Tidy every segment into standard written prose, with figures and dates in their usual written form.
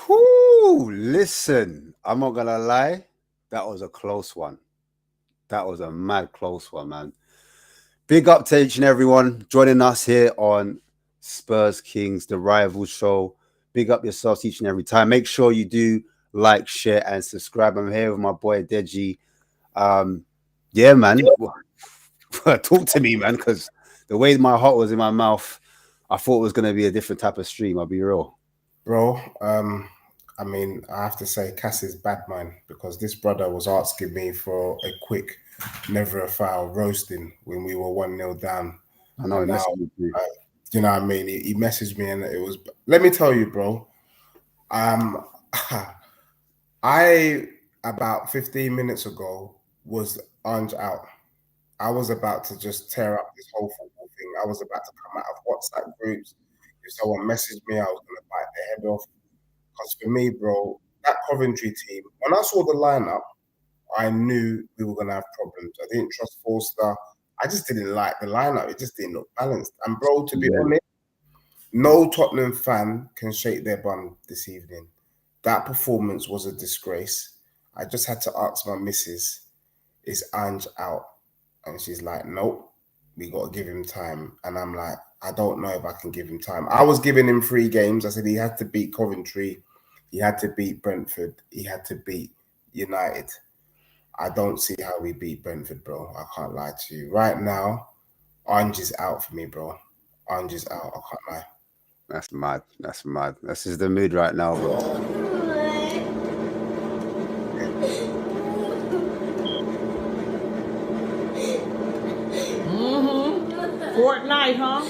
Whoo, listen, I'm not gonna lie, that was a close one. That was a mad close one, man. Big up to each and everyone joining us here on Spurs Kings, the rival show. Big up yourselves each and every time. Make sure you do like, share, and subscribe. I'm here with my boy Deji. Yeah, man. Talk to me, man, because the way my heart was in my mouth, I thought it was gonna be a different type of stream. I'll be real. Bro, I mean, I have to say, Cass is bad man because this brother was asking me for a quick, never a foul roasting when we were 1-0 down. I know, now, you you know what I mean? He messaged me and it was, let me tell you, bro, I, about 15 minutes ago, was out. I was about to just tear up this whole football thing. I was about to come out of WhatsApp groups. If someone messaged me, I was going to bite their head off. Because for me, bro, that Coventry team, when I saw the lineup, I knew we were going to have problems. I didn't trust Forster. I just didn't like the lineup. It just didn't look balanced. And, bro, to be honest, no Tottenham fan can shake their bum this evening. That performance was a disgrace. I just had to ask my missus, is Ange out? And she's like, nope, we got to give him time. And I'm like, I don't know if I can give him time. I was giving him 3 games. I said he had to beat Coventry. He had to beat Brentford. He had to beat United. I don't see how we beat Brentford, bro. I can't lie to you. Right now, Ange is out for me, bro. Ange is out. I can't lie. That's mad. That's mad. This is the mood right now, bro. Fortnite, huh?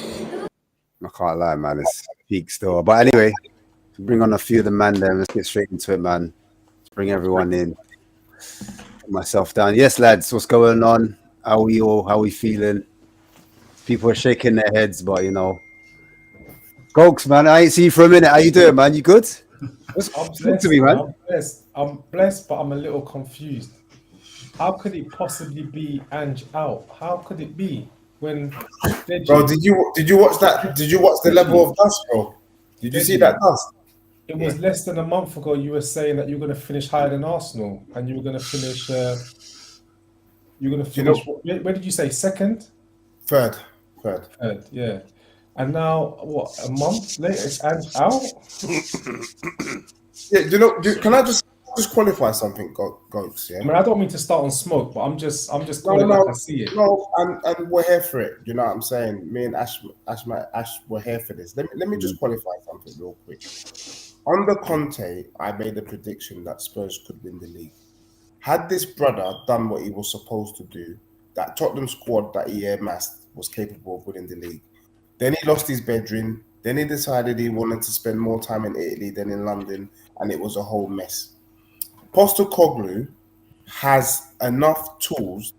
I can't lie, man. It's peak still. But anyway, to bring on a few of the man there, let's get straight into it, man. Let's bring everyone in. Put myself down. Yes, lads, what's going on? How are we all? How are we feeling? People are shaking their heads, but you know. Gokes, man, I ain't seen you for a minute. How you doing, man? You good? I'm Talk to me, man. I'm blessed, but I'm a little confused. How could it possibly be Ange out? How could it be when Deji, bro, did you watch that? Did you watch the level of dust, bro? Did you see that dust? It was less than a month ago you were saying that you're going to finish higher than Arsenal and you were going to finish where did you say second? Third, yeah. And now, what, a month later, it's Ange out? Yeah, can I just qualify something, Gokes? Yeah. I mean, I don't mean to start on smoke, but I'm just calling like I see it. No, and we're here for it. You know what I'm saying? Me and Ash, we're here for this. Let me just qualify something real quick. Under Conte, I made a prediction that Spurs could win the league. Had this brother done what he was supposed to do, that Tottenham squad that he amassed was capable of winning the league. Then he lost his bedroom. Then he decided he wanted to spend more time in Italy than in London, and it was a whole mess. Postecoglou has enough tools.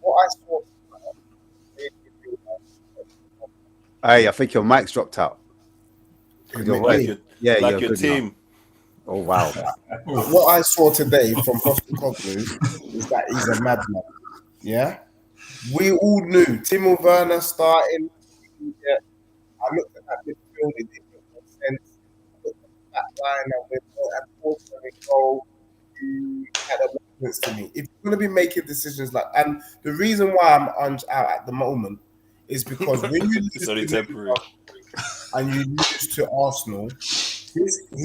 What I saw. Hey, I think your mic's dropped out. Like your team. Now. Oh wow! What I saw today from Postecoglou is that he's a madman. Yeah, we all knew Timo Werner starting. Yeah. I looked at that midfield; it didn't make no sense. I looked at that line and goal. Had a sense to me. If you're going to be making decisions like, and the reason why I'm out at the moment is because when you lose to Liverpool and you lose to Arsenal,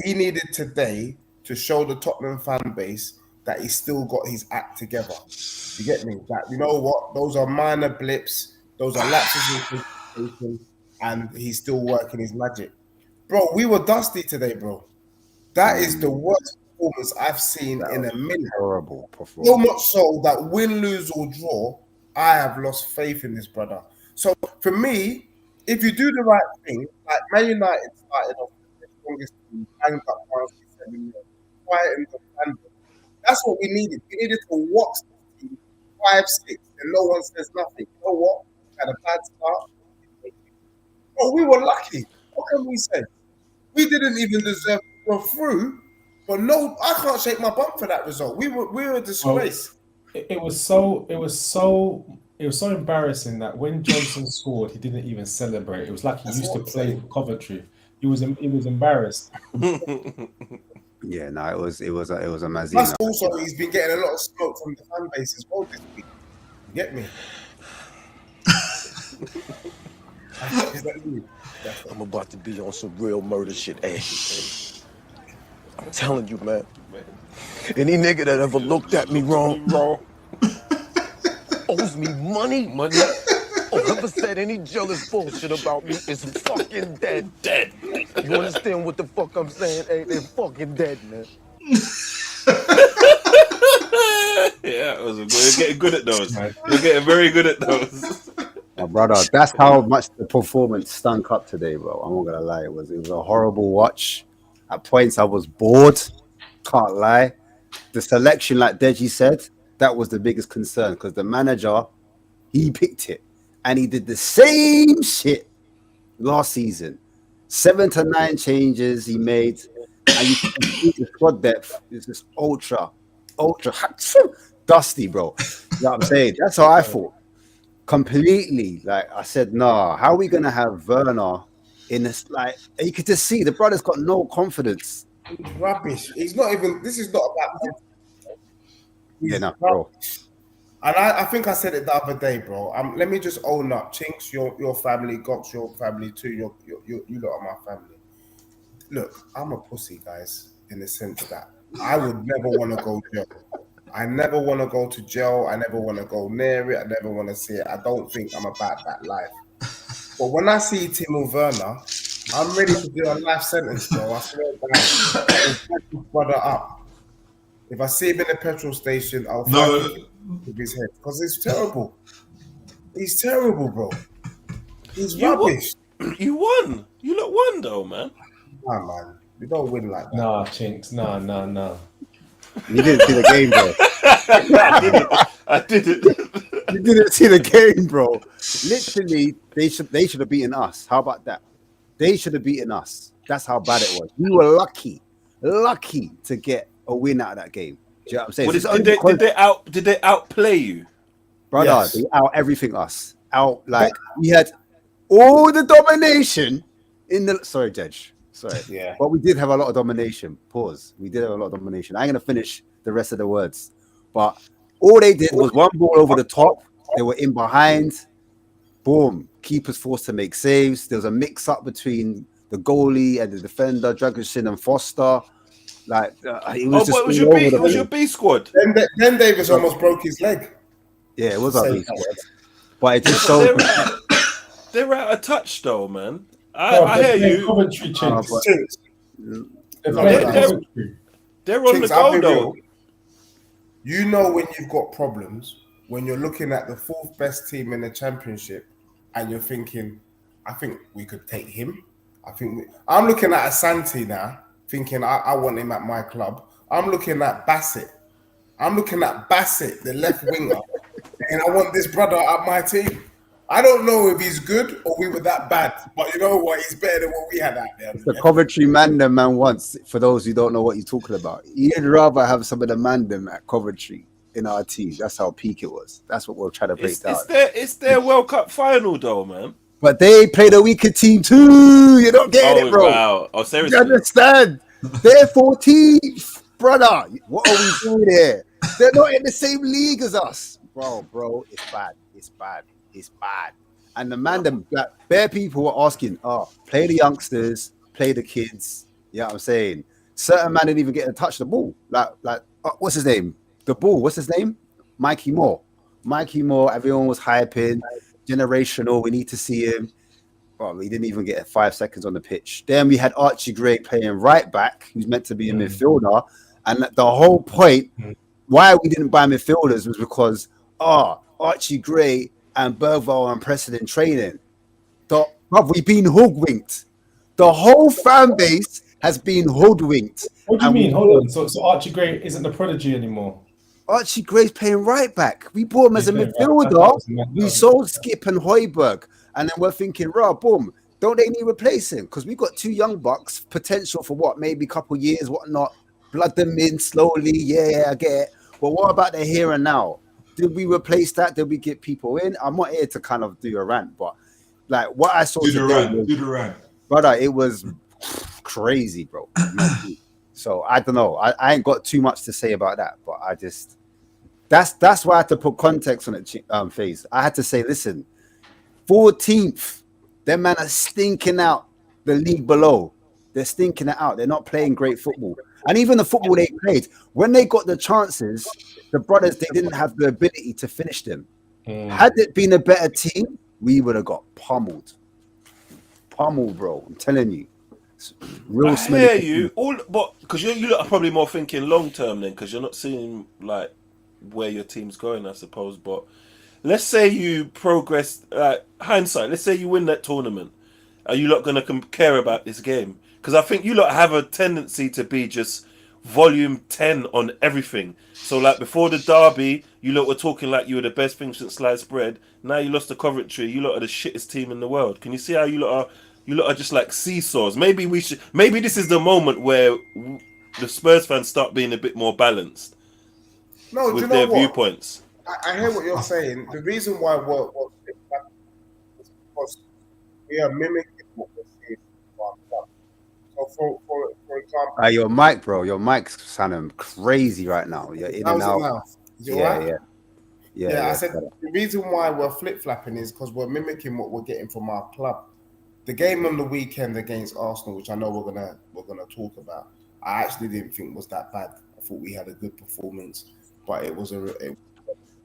he needed today to show the Tottenham fan base that he's still got his act together. You get me? That you know what? Those are minor blips. Those are lapses in and he's still working his magic. Bro, we were dusty today, bro. That is the worst performance I've seen in a minute. Horrible performance. So much so that win, lose, or draw, I have lost faith in this brother. So for me, if you do the right thing, like Man United started off with the strongest team, banged up 1-7 years, quietened the fan. That's what we needed. We needed to watch the team 5-6, and no one says nothing. You know what? We had a bad start. But we were lucky. What can we say? We didn't even deserve to go through. But no, I can't shake my bum for that result. We were a disgrace. It was so embarrassing that when Johnson scored, he didn't even celebrate. It was like he used to play for Coventry. he was embarrassed. Yeah, no, it was a Plus, Mazina. also, he's been getting a lot of smoke from the fan base as well this week. You get me? Is that you? I'm about to be on some real murder shit. Hey, I'm telling you, man. Any nigga that ever looked at me wrong owes me money. Or ever said any jealous bullshit about me is fucking dead. You understand what the fuck I'm saying? Hey, they're fucking dead, man. Yeah, you're getting good at those. You're getting very good at those. My brother, that's how much the performance stunk up today, bro. I'm not gonna lie. It was a horrible watch. At points, I was bored. Can't lie. The selection, like Deji said, that was the biggest concern because the manager, he picked it and he did the same shit last season. 7 to 9 changes he made, and you can see the squad depth is just ultra dusty, bro. You know what I'm saying? That's how I thought. Completely, like I said, nah. How are we gonna have Werner in this? Like you could just see the brother's got no confidence. Rubbish. He's not even. This is not about. Yeah, no, bro. And I think I said it the other day, bro. Let me just own up. Chinks, your family, Gox, your family too. You lot are my family. Look, I'm a pussy, guys, in the sense that I would never want to go jail. I never want to go to jail. I never want to go near it. I never want to see it. I don't think I'm about that life. But when I see Timo Werner, I'm ready to do a life sentence, bro. I swear to God. I'll fuck his brother up. If I see him in the petrol station, I'll fight with his head. Because it's terrible. He's terrible, bro. He's rubbish. You won. You lot won, though, man. Nah, man. We don't win like that. Nah, Chinks. Nah. You didn't see the game, bro. I didn't. You didn't see the game, bro. Literally, they should have beaten us. How about that? They should have beaten us. That's how bad it was. We were lucky to get a win out of that game. Do you know what I'm saying? Well, did they outplay you? Brother, Yes. they out everything us. Out like we had all the domination in the sorry, Judge. Sorry. Yeah. But we did have a lot of domination. Pause. We did have a lot of domination. I ain't gonna finish the rest of the words. But all they did was one ball over the top. They were in behind. Boom. Keepers forced to make saves. There was a mix-up between the goalie and the defender, Dragonson and Foster. Like it was just. It was your B squad. Then Davis almost broke his leg. Yeah, it was our B squad. But it just showed. They're out of touch, though, man. I hear you. Coventry, Chinks. They're on the go, though. You know when you've got problems, when you're looking at the 4th best team in the championship and you're thinking, I think we could take him. I'm looking at Asante now, thinking I want him at my club. I'm looking at Bassett. The left winger, and I want this brother at my team. I don't know if he's good or we were that bad, but you know what? He's better than what we had out there. It's the Coventry man once. For those who don't know what you're talking about, you'd rather have some of the man at Coventry in our team. That's how peak it was. That's what we're trying to break down. It's their World Cup final, though, man. But they played a weaker team too. You don't get it, bro. Wow. Oh, seriously? You understand? They're 14th, brother. What are we doing here? They're not in the same league as us, bro. It's bad. And the man, bare people were asking, play the youngsters, play the kids. You know what I'm saying? Certain man didn't even get to touch the ball. Like what's his name? The ball. What's his name? Mikey Moore. Everyone was hyping. Generational. We need to see him. Well, he didn't even get 5 seconds on the pitch. Then we had Archie Gray playing right back, who's meant to be a midfielder. And the whole point why we didn't buy midfielders was because Archie Gray and Burwell are impressive in training. We've been hoodwinked. The whole fan base has been hoodwinked. What do you mean? Hold on. So Archie Gray isn't the prodigy anymore. Archie Gray's playing right back. We bought him as a midfielder. We sold Skip and Højbjerg. And then we're thinking, boom, don't they need replacing? Because we've got 2 young bucks, potential for what, maybe a couple of years, whatnot. Blood them in slowly. Yeah, I get it. But what about the here and now? Did we replace that? Did we get people in? I'm not here to kind of do a rant, but like what I saw today, do the rant. Brother, it was crazy, bro. So I don't know. I ain't got too much to say about that, but I just that's why I had to put context on it. Phase. I had to say, listen, 14th, them man are stinking out the league below. They're stinking it out. They're not playing great football. And even the football they played, when they got the chances, the brothers, they didn't have the ability to finish them. Had it been a better team, we would have got pummeled. Pummeled, bro. I'm telling you. I hear you. But because you lot are probably more thinking long term then, because you're not seeing like where your team's going, I suppose. But let's say you progress, hindsight, let's say you win that tournament. Are you not going to care about this game? Because I think you lot have a tendency to be just volume 10 on everything. So like before the derby, you lot were talking like you were the best thing since sliced bread. Now you lost to Coventry, you lot are the shittest team in the world. Can you see how you lot are just like seesaws? Maybe this is the moment where the Spurs fans start being a bit more balanced with their viewpoints. I hear what you're saying. The reason why we're is because we are mimicking what we're seeing from our club. So for example, your mic, bro. Your mic's sounding crazy right now. You're in and out. Yeah. I said the reason why we're flip-flapping is because we're mimicking what we're getting from our club. The game on the weekend against Arsenal, which I know we're gonna talk about, I actually didn't think was that bad. I thought we had a good performance, but it was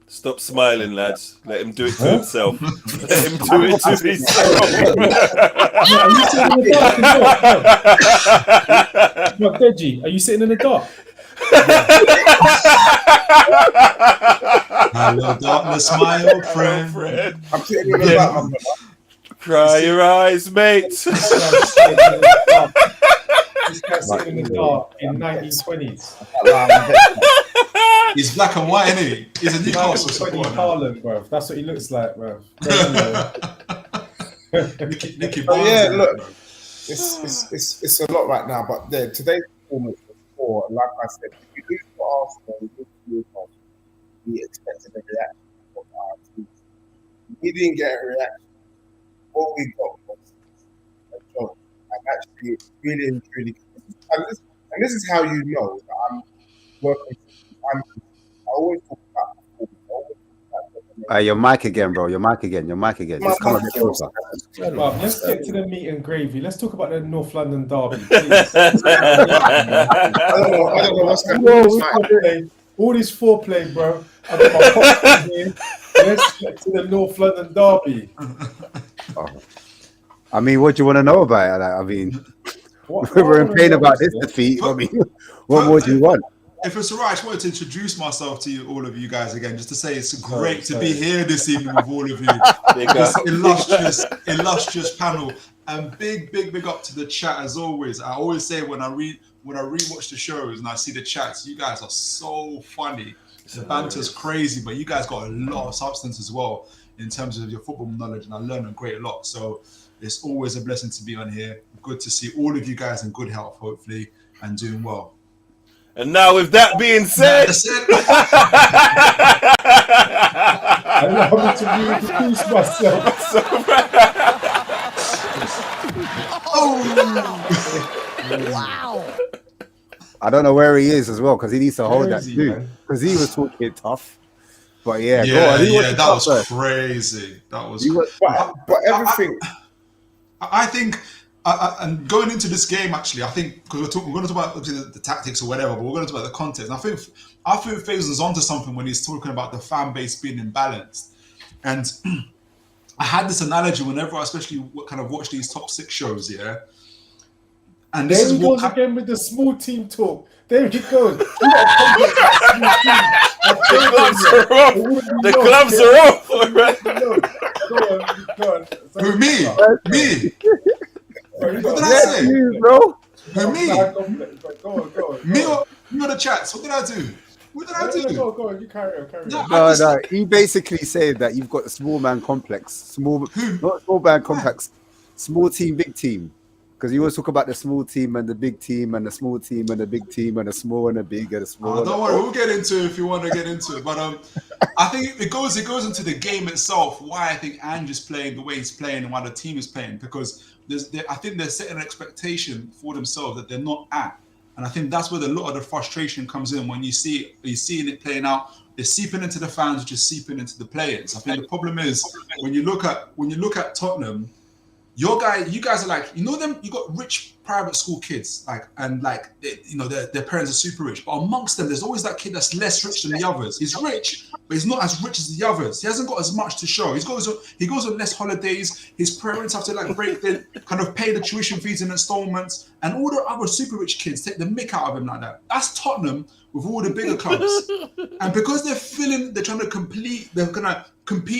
Stop smiling, lads. Let him do it to himself. Let him do it to himself. Are you sitting in the dark? Deji, are you sitting in the dark? Hello, darkness, my old friend. I'm sitting in the dark. Cry your eyes, mate. This guy's sitting in the dark in 1920s. He's black and white, isn't he? He's a Newcastle supporter. Haaland, bro. That's what he looks like, bro. Nicky yeah, look, it's a lot right now, but today's performance was poor. Like I said, if we lose to Arsenal, we lose to Newcastle, we expected a reaction from our team. We didn't get a reaction. What we got was a joke. I'm actually really, really good. And this is how you know that I'm working. I always talk about performance. Your mic again, bro. Your mic again. Just come a bit closer. Well, let's get to the meat and gravy. Let's talk about the North London derby. I don't know what's going on. All this foreplay, bro. I got my popcorn here. Let's get to the North London derby. I mean, what do you want to know about it? I mean, we're in pain about this defeat. I mean, what more do you want? If it's all right, I just wanted to introduce myself to you, all of you guys again, just to say it's great to be here this evening with all of you. This illustrious panel, and big up to the chat as always. I always say when I rewatch the shows and I see the chats, you guys are so funny. The banter's crazy, but you guys got a lot of substance as well in terms of your football knowledge, and I learned a great lot. So it's always a blessing to be on here. Good to see all of you guys in good health, hopefully, and doing well. And now, with that being said, allow me to reintroduce myself. Wow. I don't know where he is as well, because he needs to hold that too, because he was talking tough. But go on. That was crazy. That was. But everything. I think. And going into this game, actually, I think because we're going to talk about the tactics or whatever, but we're going to talk about the context. And I think Faisal is onto something when he's talking about the fan base being imbalanced. And I had this analogy whenever I especially kind of watch these top 6 shows, yeah. And this there he goes again with the small team talk. There he goes. the gloves are off. Go on. Who, me? What did I say? You, bro. Who, me? Go on. Me or the chats? What did I do? Go on. You carry on. No. He basically said that you've got a small man complex. Not small man complex. Small team, big team. Because you always talk about the small team and the big team and the small team and the big team and the small and the big and the small. Don't worry, we'll get into it if you want to get into it. But I think it goes into the game itself. Why I think Ange is playing the way he's playing and why the team is playing, because I think they're setting an expectation for themselves that they're not at, and I think that's where a lot of the frustration comes in when you're seeing it playing out. It's seeping into the fans, which is seeping into the players. I think the problem is when you look at Tottenham. You guys are like, you know them. You got rich private school kids, their parents are super rich. But amongst them, there's always that kid that's less rich than the others. He's rich, but he's not as rich as the others. He hasn't got as much to show. He goes on less holidays. His parents have to kind of pay the tuition fees in installments, and all the other super rich kids take the mick out of him like that. That's Tottenham with all the bigger clubs, and because they're trying to compete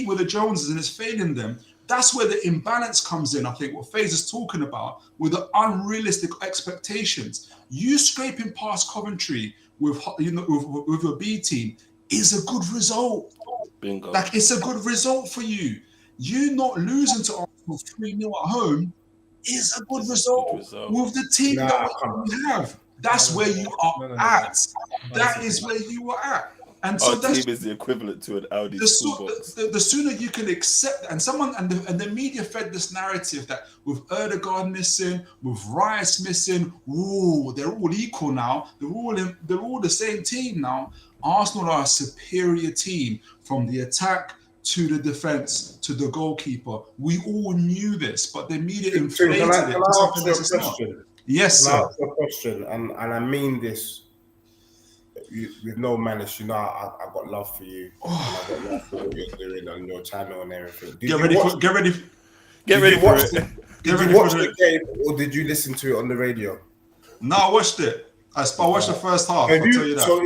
with the Joneses, and it's failing them. That's where the imbalance comes in, I think, what FaZe is talking about, with the unrealistic expectations. You scraping past Coventry with your B team is a good result. Bingo. Like, it's a good result for you. You not losing to Arsenal 3-0 at home is a good result with the team that we have. That's where you are at. That is where you are at. And so our team is the equivalent to an Audi toolbox. The sooner you can accept that, and the media fed this narrative that with Erdegaard missing, with Rice missing, they're all equal now. They're all the same team now. Arsenal are a superior team from the attack to the defense to the goalkeeper. We all knew this, but the media inflated it. Can I ask you a question? Yes, sir. Can I ask you a question? And I mean this. With no malice, I got love for you. And I got love for what you're doing on your channel and everything. Get ready for it. Did you watch the game, or did you listen to it on the radio? No, I watched it. I watched the first half. I'll tell you that. So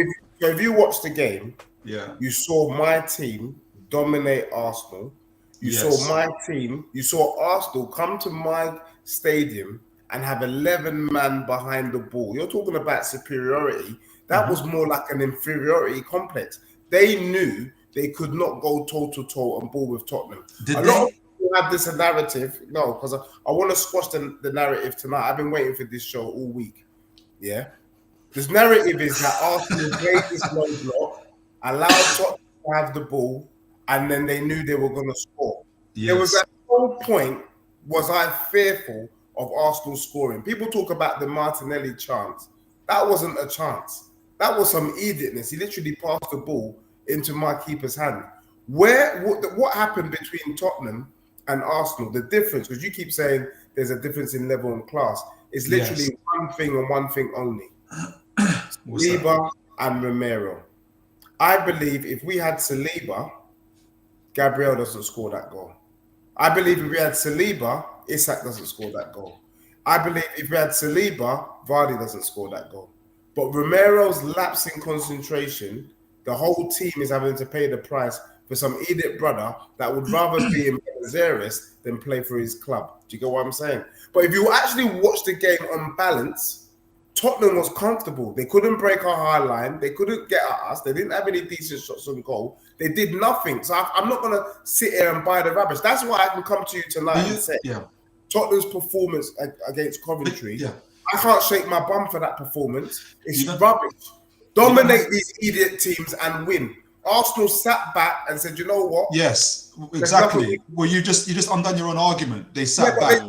if you watched the game, you saw my team dominate Arsenal. You saw my team. You saw Arsenal come to my stadium and have 11 men behind the ball. You're talking about superiority. That was more like an inferiority complex. They knew they could not go toe-to-toe and ball with Tottenham. A lot of people have this narrative. No, because I want to squash the narrative tonight. I've been waiting for this show all week. Yeah? This narrative is that Arsenal played this low block, allowed Tottenham to have the ball, and then they knew they were going to score. Yes. There was at no point was I fearful of Arsenal scoring. People talk about the Martinelli chance. That wasn't a chance. That was some idiotness. He literally passed the ball into my keeper's hand. What happened between Tottenham and Arsenal? The difference, because you keep saying there's a difference in level and class, is literally one thing and one thing only. Saliba and Romero. I believe if we had Saliba, Gabriel doesn't score that goal. I believe if we had Saliba, Isak doesn't score that goal. I believe if we had Saliba, Vardy doesn't score that goal. But Romero's lapse in concentration, the whole team is having to pay the price for some idiot brother that would rather be in Buenos Aires than play for his club. Do you get what I'm saying? But if you actually watch the game on balance, Tottenham was comfortable. They couldn't break our high line. They couldn't get at us. They didn't have any decent shots on goal. They did nothing. So I'm not going to sit here and buy the rubbish. That's why I can come to you tonight and say Tottenham's performance against Coventry, I can't shake my bum for that performance. It's rubbish. Dominate these idiot teams and win. Arsenal sat back and said, "You know what? Yes, exactly. Well, you just undone your own argument. They sat back.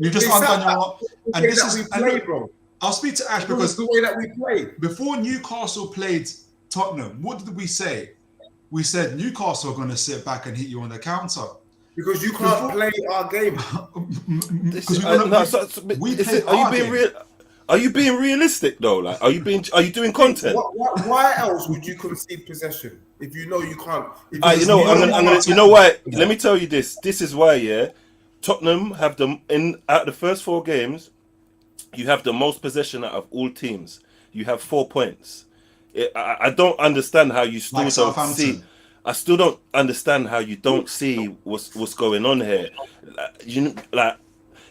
You just undone your own. And this is bro. I'll speak to Ash because the way that we played before Newcastle played Tottenham. What did we say? We said Newcastle are going to sit back and hit you on the counter. Because you can't play our game. Are you being realistic though? Like, are you doing content? Why else would you concede possession if you know you can't? You know why? Let me tell you this. This is why. Tottenham have out the first 4 games, you have the most possession out of all teams. You have 4 points. I don't understand how you still don't see. I still don't understand how you don't see what's going on here.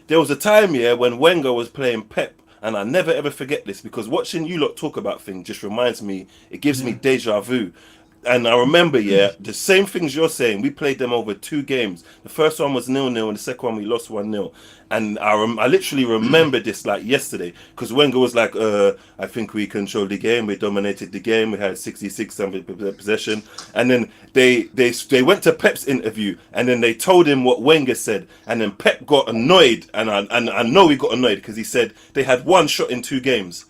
There was a time when Wenger was playing Pep, and I never ever forget this because watching you lot talk about things just reminds me. It gives me deja vu. And I remember, the same things you're saying. We played them over 2 games. The first one was 0-0, and the second one we lost 1-0. And I literally remember this like yesterday, because Wenger was like, I think we controlled the game, we dominated the game, we had 66% possession. And then they went to Pep's interview, and then they told him what Wenger said, and then Pep got annoyed, and I know he got annoyed because he said they had 1 shot in 2 games,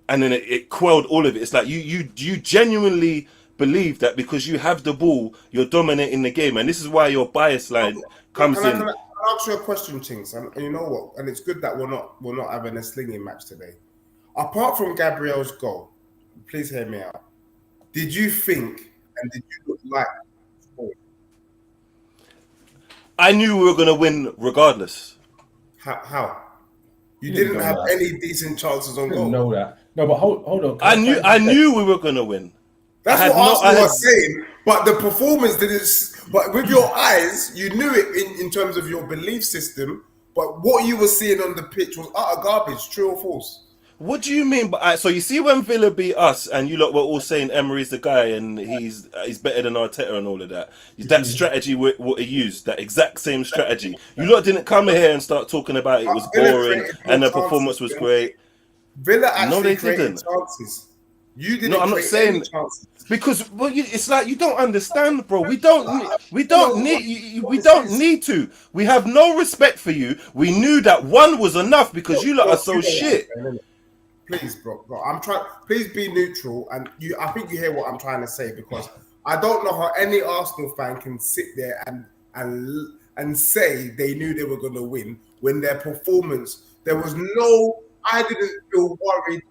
and then it quelled all of it. It's like you genuinely believe that because you have the ball, you're dominating the game, and this is why your bias line comes in. Can I ask you a question, Chinks? And you know what? And it's good that we're not having a slinging match today. Apart from Gabriel's goal, please hear me out. Did you think and did you look like? I knew we were going to win regardless. How? You didn't have any decent chances on goal. Know that? No, but hold on. I knew we were going to win. That's what Arsenal was saying, but the performance didn't. But with your eyes, you knew it in terms of your belief system. But what you were seeing on the pitch was utter garbage. True or false? What do you mean? So you see when Villa beat us, and you lot were all saying Emery's the guy, and he's better than Arteta and all of that. That strategy what he used, that exact same strategy. You lot didn't come here and start talking about it was boring and the performance was great. Villa actually created chances. You didn't. No, I'm not saying because it's like you don't understand, bro. We don't need to. We have no respect for you. We knew that 1 was enough because you lot are so shit. Please, bro. Please be neutral, and I think you hear what I'm trying to say, because I don't know how any Arsenal fan can sit there and say they knew they were going to win when their performance there was no. I didn't feel worried.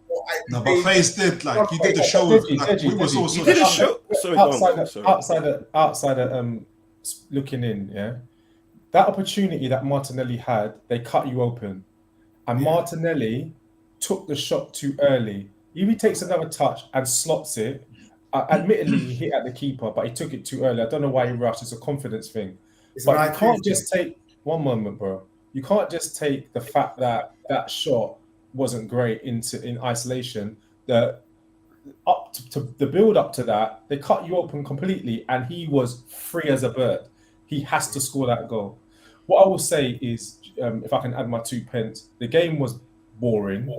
No, but FaZe did. Like, you did the show. We was also. You did a show. Sorry, outside of looking in, yeah. That opportunity that Martinelli had, they cut you open, and Martinelli took the shot too early. If he takes another touch and slots it, admittedly he hit at the keeper, but he took it too early. I don't know why he rushed. It's a confidence thing. But you can't just take one moment, bro. You can't just take the fact that that shot wasn't great in isolation. The build up to that, they cut you open completely, and he was free as a bird. He has to score that goal. What I will say is, if I can add my 2 pence, the game was boring,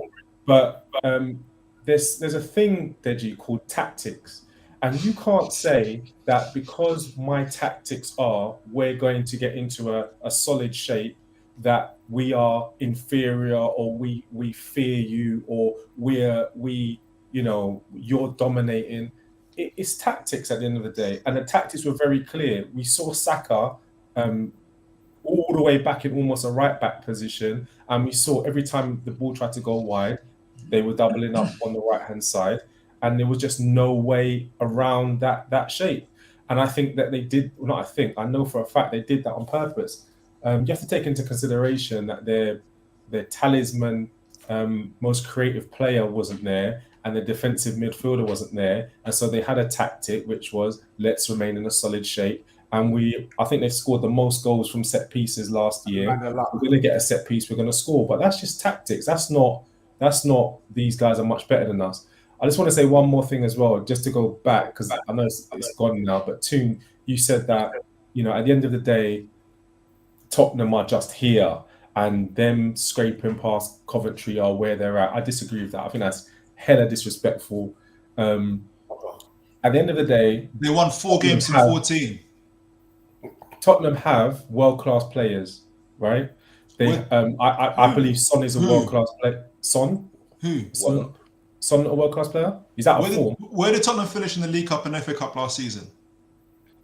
but there's a thing, Deji, called tactics, and you can't say that because my tactics are we're going to get into a solid shape that we are inferior, or we fear you, or you're dominating. It's tactics at the end of the day, and the tactics were very clear. We saw Saka all the way back in almost a right back position, and we saw every time the ball tried to go wide, they were doubling up on the right hand side, and there was just no way around that shape. And I think that they did. Well, not I think. I know for a fact they did that on purpose. You have to take into consideration that their talisman, most creative player wasn't there, and the defensive midfielder wasn't there, and so they had a tactic which was let's remain in a solid shape. And I think they scored the most goals from set pieces last year. We're going to get a set piece, we're going to score, but that's just tactics. That's not. These guys are much better than us. I just want to say one more thing as well, just to go back, because I know it's gone now. But Toon, you said that at the end of the day, Tottenham are just here, and them scraping past Coventry are where they're at. I disagree with that. I think that's hella disrespectful. At the end of the day, they won 4 games in 14. Tottenham have world-class players, right? I believe Son is a world-class player. Son? Who? Son a world-class player? Is that a form? Where did Tottenham finish in the League Cup and FA Cup last season?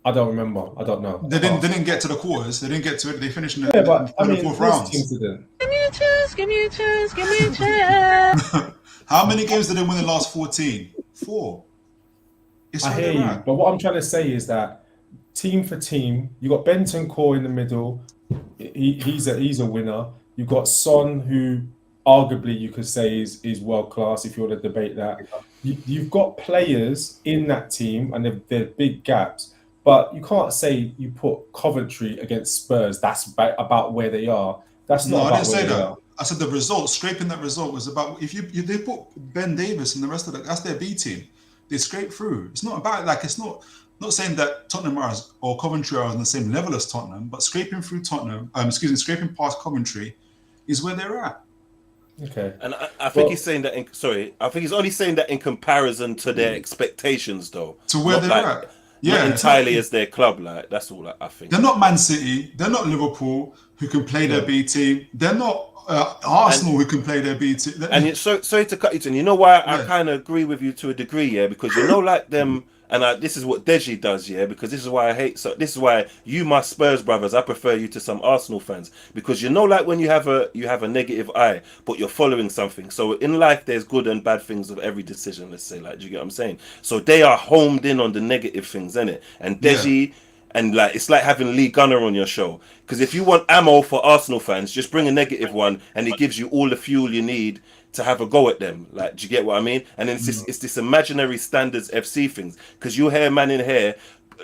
I don't remember. I don't know. They didn't get to the quarters. They didn't get to it. They finished in the 4th round. Give me a chance. Give me a chance. Give me a chance. How many games did they win in the last 14? 4. I hear you, but what I'm trying to say is that team for team, you got Bentancur in the middle. He's a winner. You've got Son, who arguably you could say is world class if you want to debate that. You've got players in that team, and they're big gaps. But you can't say you put Coventry against Spurs. That's about where they are. That's not. No, I didn't say that. I said the result, scraping that result was about if they put Ben Davis and the rest of that's their B team. they scrape through. It's not about like it's not saying that Tottenham or Coventry are on the same level as Tottenham, but scraping through Tottenham, scraping past Coventry is where they're at. Okay. And I think he's saying that. I think he's only saying that in comparison to their expectations, though. To where they're at. Yeah, not entirely as their club. Like that's all I think. They're not Man City. They're not Liverpool, who can play their B team. They're not Arsenal, who can play their B team. And sorry to cut you in. You know why I kind of agree with you to a degree, yeah? Because you know, like them. And this is what Deji does, yeah, because this is why I hate. So this is why you, my Spurs brothers, I prefer you to some Arsenal fans, because you know, like when you have a negative eye, but you're following something. So in life, there's good and bad things of every decision. Let's say, like, do you get what I'm saying? So they are homed in on the negative things, innit? And Deji, and like it's like having Lee Gunner on your show, because if you want ammo for Arsenal fans, just bring a negative one, and it gives you all the fuel you need to have a go at them. Like, do you get what I mean? And then it's this imaginary standards FC things, because you hear man in here,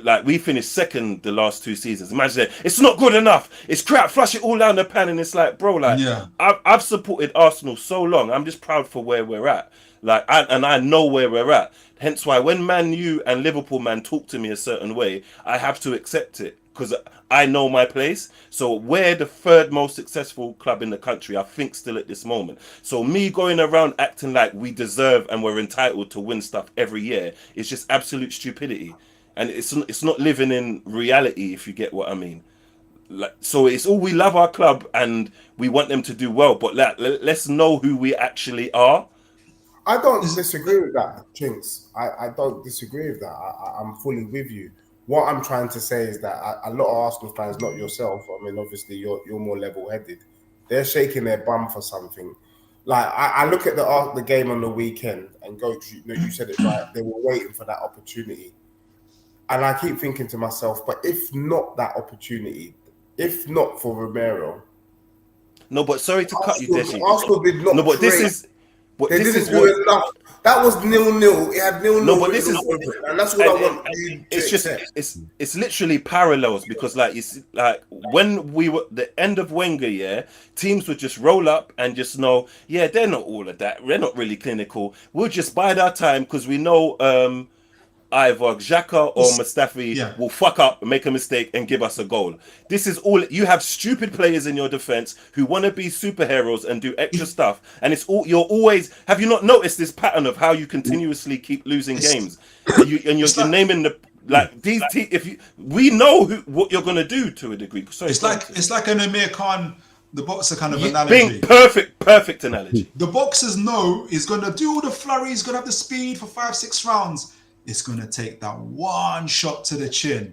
like we finished second the last 2 seasons. Imagine that. It's not good enough. It's crap. Flush it all down the pan. And it's like, bro, like I've supported Arsenal so long. I'm just proud for where we're at. Like, I know where we're at. Hence why when Man U and Liverpool man talk to me a certain way, I have to accept it, because I know my place. So we're the 3rd most successful club in the country, I think, still at this moment. So me going around acting like we deserve and we're entitled to win stuff every year is just absolute stupidity. And it's not living in reality, if you get what I mean. Like, so it's all, we love our club and we want them to do well, but let's know who we actually are. I don't disagree with that, Chinks. I don't disagree with that. I'm fully with you. What I'm trying to say is that a lot of Arsenal fans, not yourself, I mean, obviously you're more level-headed, they're shaking their bum for something. Like, I look at the game on the weekend and go, you said it right, they were waiting for that opportunity. And I keep thinking to myself, but if not that opportunity, if not for Romero... No, but sorry to cut you, Deji. Arsenal did not. No, but create, this is... But they this didn't is do what, enough. That was 0-0. It had 0-0. No, but this is, and that's what I want. It's just, it's literally parallels, because like it's like when we were the end of Wenger, yeah, teams would just roll up and just know, yeah, they're not all of that. They're not really clinical. We'll just bide our time because we know either Xhaka or Mustafi will fuck up, make a mistake, and give us a goal. This is all. You have stupid players in your defense who want to be superheroes and do extra stuff, and it's all. You're always. Have you not noticed this pattern of how you continuously keep losing games? And you're naming the like these. We know what you're gonna do to a degree. Sorry, it's like an Amir Khan, the boxer kind of analogy. Being perfect analogy. The boxers know he's gonna do all the flurry. He's gonna have the speed for 5-6 rounds. It's going to take that one shot to the chin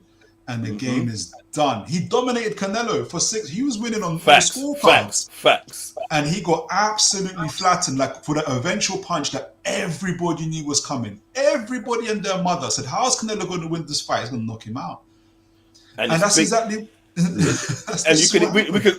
and the game is done. He dominated Canelo for 6. He was winning on scorecards. Facts. And he got absolutely flattened, like for the eventual punch that everybody knew was coming. Everybody and their mother said, how's Canelo going to win this fight? He's going to knock him out. And that's exactly... and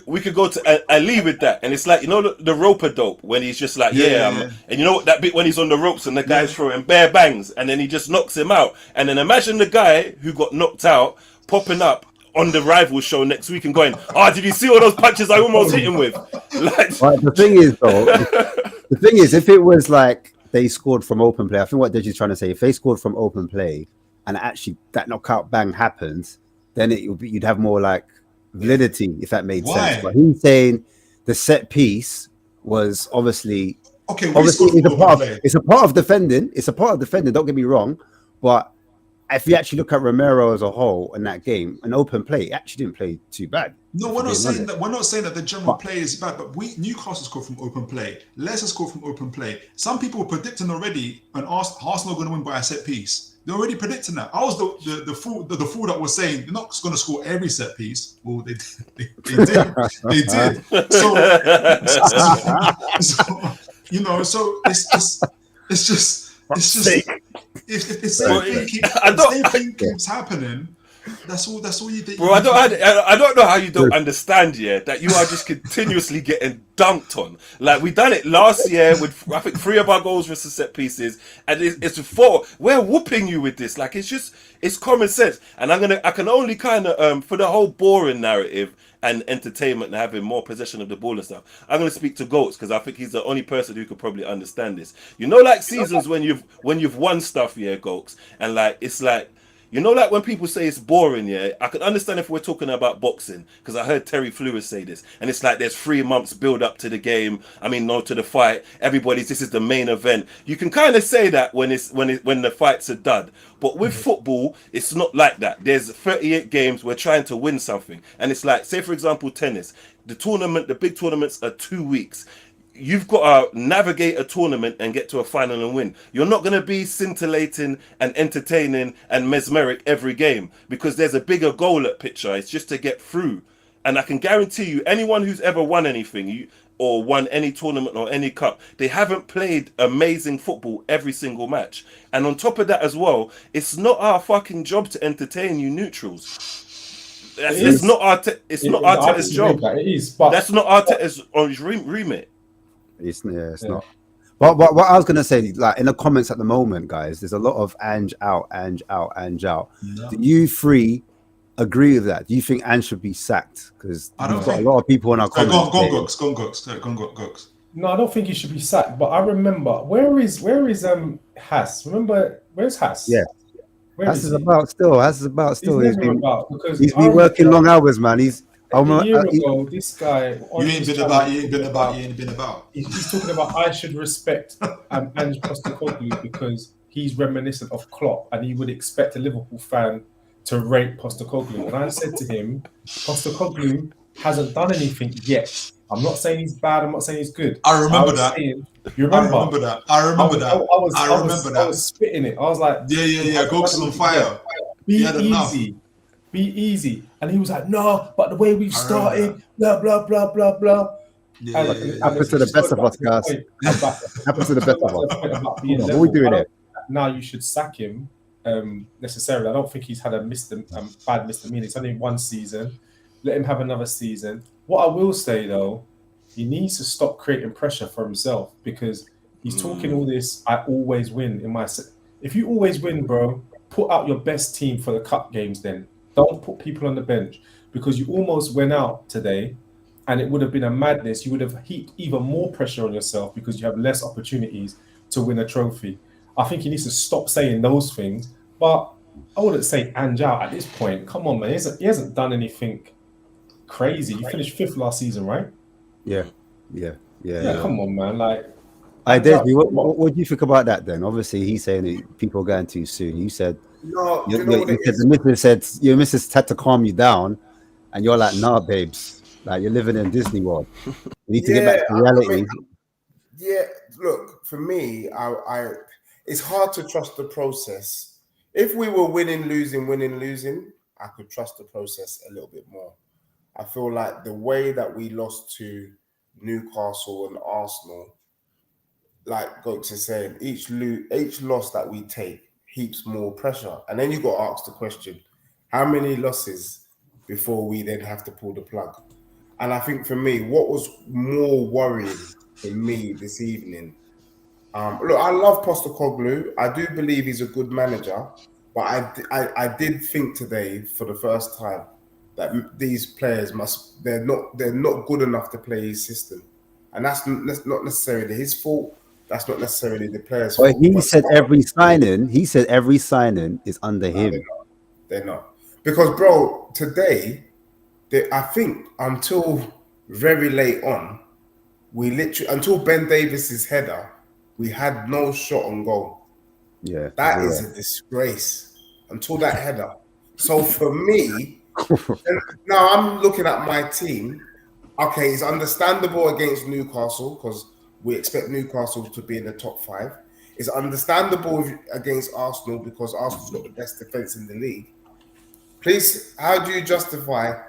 we could go to Ali with that, and it's like, you know, the roper dope when he's just like and you know what, that bit when he's on the ropes and the guy's throwing bare bangs and then he just knocks him out, and then imagine the guy who got knocked out popping up on the rival show next week and going, did you see all those punches I almost hit him with? Like, right, the thing is, if it was like they scored from open play, I think what Deji's trying to say, if they scored from open play and actually that knockout bang happens, then you'd have more like validity, if that made sense. But he's saying the set piece was obviously it's a part of defending. It's a part of defending. Don't get me wrong, but if you actually look at Romero as a whole in that game, an open play actually didn't play too bad. No, we're not saying that. We're not saying that the general play is bad, but Newcastle scored from open play. Leicester scored from open play. Some people were predicting already when Arsenal are going to win by a set piece. They're already predicting that. I was the fool that was saying they're not going to score every set piece. Well, they did. They did. So you know, so it's just if the same thing keeps happening. That's all you think. Bro, I don't know how you don't understand, that you are just continuously getting dunked on. Like, we done it last year with, I think, 3 of our goals were set pieces, and it's 4. We're whooping you with this. Like, it's common sense. And I can only kind of, for the whole boring narrative and entertainment and having more possession of the ball and stuff. I'm going to speak to Goats because I think he's the only person who could probably understand this. You know, like seasons when you've won stuff, yeah, Goats, and like it's like. You know, like when people say it's boring, yeah, I can understand if we're talking about boxing, because I heard Terry Flewis say this, and it's like there's 3 months build up to the game. I mean, no, to the fight. This is the main event. You can kind of say that when the fights are done, but with football, it's not like that. There's 38 games. We're trying to win something, and it's like, say for example, tennis. The big tournaments are 2 weeks. You've got to navigate a tournament and get to a final and win. You're not going to be scintillating and entertaining and mesmeric every game because there's a bigger goal at picture. It's just to get through. And I can guarantee you, anyone who's ever won anything or won any tournament or any cup, they haven't played amazing football every single match. And on top of that as well, it's not our fucking job to entertain you neutrals. It's not Arteta's job. It is, but that's not Arteta's remit. It's not. But what I was gonna say, like in the comments at the moment, guys, there's a lot of Ange out. No. Do you three agree with that? Do you think Ange should be sacked? Because we've got a lot of people in our comments. Go on, Gox. No, I don't think he should be sacked. But I remember where is Haas? Remember where's Haas? Yeah. Haas is about still. He's been working long hours, man. A year ago, this guy. You ain't been about. He's talking about I should respect Ange Postecoglou because he's reminiscent of Klopp, and he would expect a Liverpool fan to rate Postecoglou. And I said to him, Postecoglou hasn't done anything yet. I'm not saying he's bad. I'm not saying he's good. I remember that. You remember? I remember that. I was spitting it. I was like, yeah. Gox is on fire. Be easy. And he was like, no, but the way we've started, blah, blah, blah, blah, blah. Happens to the best of us, guys. Happens to the best of us. What are we doing here? Now you should sack him necessarily. I don't think he's had a bad misdemeanor. It's only one season. Let him have another season. What I will say, though, he needs to stop creating pressure for himself because he's talking all this, I always win in my... If you always win, bro, put out your best team for the cup games then. Don't put people on the bench because you almost went out today and it would have been a madness. You would have heaped even more pressure on yourself because you have less opportunities to win a trophy. I think he needs to stop saying those things, but I wouldn't say Ange out at this point. Come on, man. He hasn't done anything crazy. You finished 5th last season, right? Yeah. Come on, man. Like, Desby, what do you think about that then? Obviously, he's saying that people are going too soon. You said... No, your missus had to calm you down, and you're like, nah, babes, like you're living in Disney World. You need to get back to reality. Look, for me, I it's hard to trust the process. If we were winning, losing, I could trust the process a little bit more. I feel like the way that we lost to Newcastle and Arsenal, like Gox is saying, each loss that we take heaps more pressure. And then you got to ask the question, how many losses before we then have to pull the plug? And I think for me, what was more worrying for me this evening, look, I love Postecoglou. I do believe he's a good manager, but I did think today for the first time that these players they're not good enough to play his system. And that's not necessarily his fault. That's not necessarily the players' fault. He said every signing is under him. They're not. Because, bro, today, I think until very late on, until Ben Davis's header, we had no shot on goal. Yeah. That is a disgrace. Until that header. So for me, now I'm looking at my team. Okay, it's understandable against Newcastle because we expect Newcastle to be in the top 5. It's understandable against Arsenal because Arsenal's got the best defence in the league. Please, how do you justify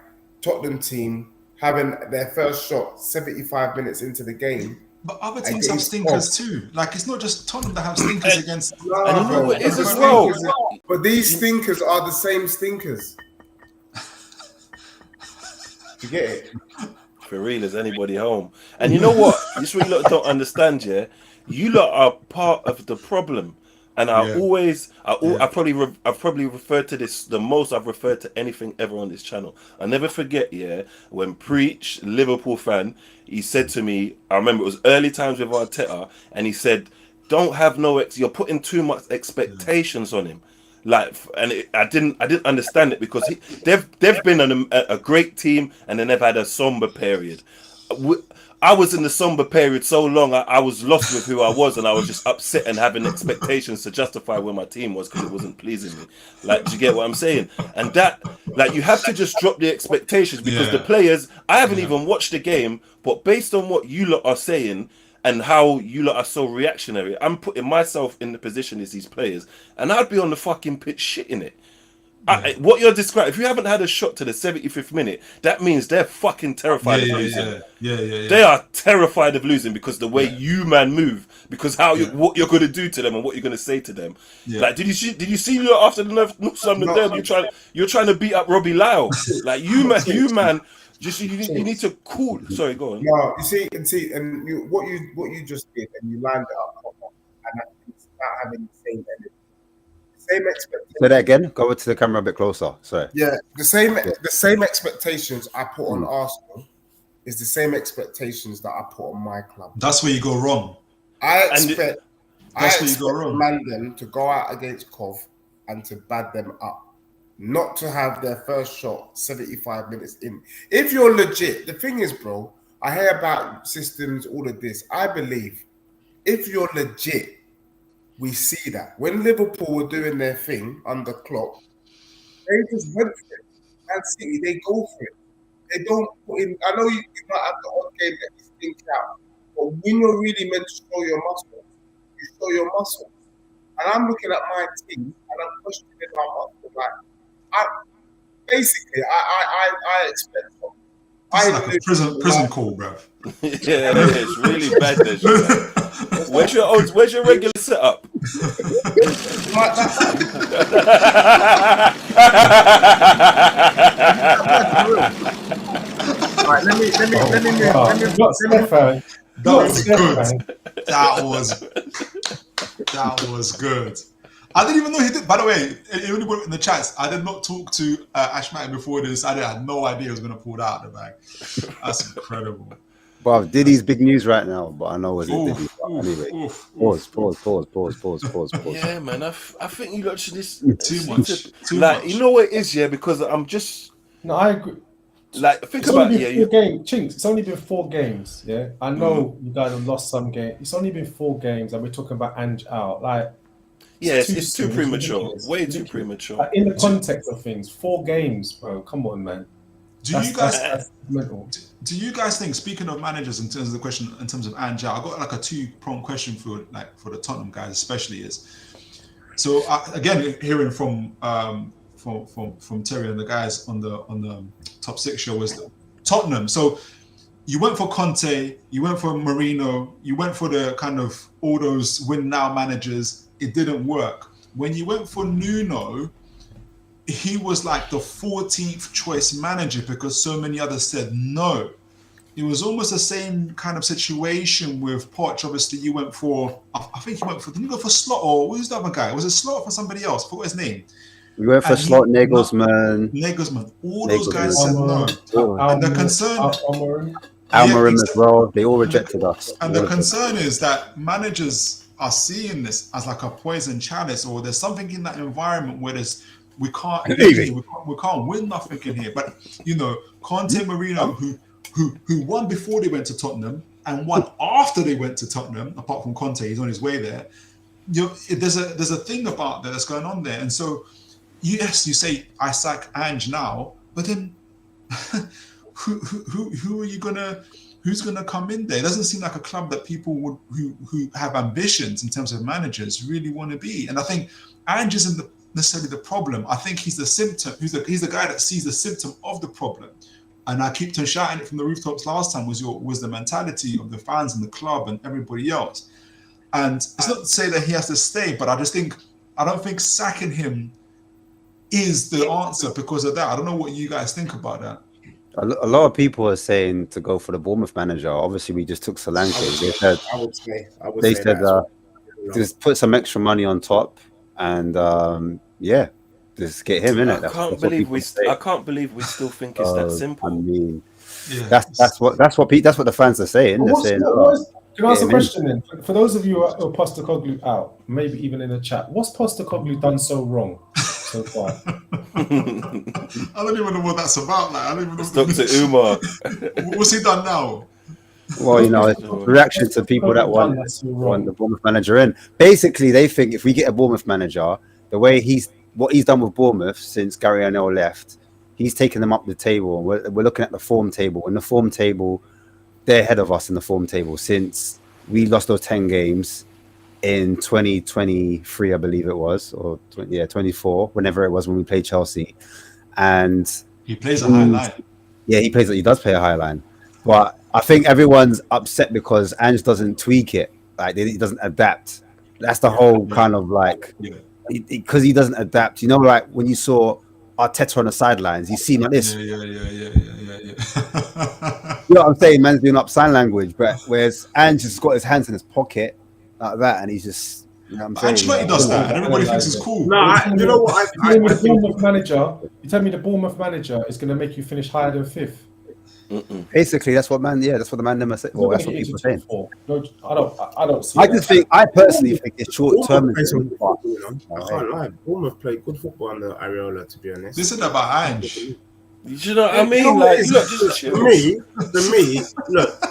Tottenham team having their first shot 75 minutes into the game? But other teams have stinkers too. Like, it's not just Tottenham that have stinkers against... And you know what it is as well? But these stinkers are the same stinkers. You get it? For real as anybody home. And you know what? This really don't understand, yeah? You lot are part of the problem. And I've probably referred to this the most I've referred to anything ever on this channel. I never forget, when Preach, Liverpool fan, he said to me, I remember it was early times with Arteta, and he said, "Don't have you're putting too much expectations on him." I didn't understand it because they've been a great team, and then they've had a somber period. I was in the somber period so long, I was lost with who I was, and I was just upset and having expectations to justify where my team was because it wasn't pleasing me. Do you get what I'm saying? And that, you have to just drop the expectations because the players, I haven't even watched the game, but based on what you lot are saying and how you lot are so reactionary, I'm putting myself in the position as these players, and I'd be on the fucking pitch shitting it. What you're describing, if you haven't had a shot to the 75th minute, that means they're fucking terrified of losing. They are terrified of losing because the way you man move, because what you're going to do to them and what you're going to say to them. Did you see after the North London derby, you're trying to beat up Robbie Lyle? You man, you need to cool. Sorry, go on. No, what you just did, and you lined it up, and it's about having the same energy. Same expectations. Say that again. Go to the camera a bit closer. Sorry. Yeah, the same expectations I put on Arsenal is the same expectations that I put on my club. That's where you go wrong. I expect Mandem to go out against Cov and to bad them up, not to have their first shot 75 minutes in. If you're legit, the thing is, bro, I hear about systems, all of this. I believe if you're legit, we see that. When Liverpool were doing their thing under Klopp, they just went for it. Man City, they go for it. They don't put in. I know you might have the odd game that you think out, but when you're really meant to show your muscles, you show your muscles. And I'm looking at my team and I'm questioning my muscles. I expect something. It's like a prison call, bruv. Yeah, it's really bad. Where's your regular setup? Right, let me That was good. I didn't even know he did. By the way, everybody put it in the chats. I did not talk to Ash Martin before this. I had no idea he was going to pull that out of the bag. That's incredible. Well, Diddy's big news right now, but I know it's Diddy. Anyway, pause. Yeah, man. I think you lot should just too much. You know what it is, because I'm just. No, I agree. Think about Chinks. It's only been 4 games. Yeah, I know you guys have lost some games. It's only been 4 games, and we're talking about Ange out. It's too premature. Way too premature. In the context of things, 4 games, bro. Come on, man. Do you guys think, speaking of managers, in terms of the question, in terms of Ange, I got a 2-pronged question for the Tottenham guys, especially so again, hearing from Terry and the guys on the Top 6 show was Tottenham. So you went for Conte, you went for Mourinho, you went for the kind of all those win now managers. It didn't work. When you went for Nuno, he was like the 14th choice manager because so many others said no. It was almost the same kind of situation with Poch. Obviously, you went for, I think you went for, didn't you go for Slot or who's the other guy? Was it Slot or for somebody else? I forgot his name. We went for Slot, Nagelsmann. All those guys said no. And the concern... Almiron as well. They all rejected us. And the concern is that managers are seeing this as like a poison chalice, or there's something in that environment where we can't win nothing in here. But Conte, Mourinho, who won before they went to Tottenham and won after they went to Tottenham, apart from Conte, he's on his way there. There's a thing about that that's going on there. And so yes, you say I sack Ange now, but then who are you gonna? Who's going to come in there? It doesn't seem like a club that people who have ambitions in terms of managers really want to be. And I think Ange isn't necessarily the problem. I think he's the symptom. He's the guy that sees the symptom of the problem. And I keep on shouting it from the rooftops last time was the mentality of the fans and the club and everybody else. And it's not to say that he has to stay, but I don't think sacking him is the answer because of that. I don't know what you guys think about that. A lot of people are saying to go for the Bournemouth manager. Obviously, we just took Solanke. just put some extra money on top, and yeah, just get him in it. I can't believe we still think it's that simple. I mean, Yeah. that's what the fans are saying. They're saying, can I ask a question then? For those of you who are Postecoglou out, maybe even in the chat, what's Postecoglou done so wrong so far? I don't even know what that's about. Like, I don't even know. Dr. Umar. What's he done now? well, you know, it's reaction to people that want the Bournemouth manager in. Basically, they think if we get a Bournemouth manager, the way what he's done with Bournemouth since Gary O'Neill left, he's taken them up the table. We're looking at the form table. And the form table, they're ahead of us in the form table since we lost those 10 games in 2023, I believe it was, or 24, whenever it was when we played Chelsea. And he plays a high line. Yeah, he does play a high line. But I think everyone's upset because Ange doesn't tweak it. Like, he doesn't adapt. That's the whole kind of like, because he doesn't adapt. You know, like when you saw Arteta on the sidelines, you see him like this. Yeah. You know what I'm saying? Man's doing up sign language, but whereas Ange has got his hands in his pocket like that, and he's just, you know what I'm saying? Ancelotti does that, and everybody thinks it's cool. No, you know what? You tell me the Bournemouth manager is going to make you finish higher than 5th. Basically, that's what the man never said. Well, that's what people are saying. No, I don't see. I personally think it's short term. I can't lie. Bournemouth played good football under Areola, to be honest. This is about Ange. You know what I mean? Like, look, for me, look.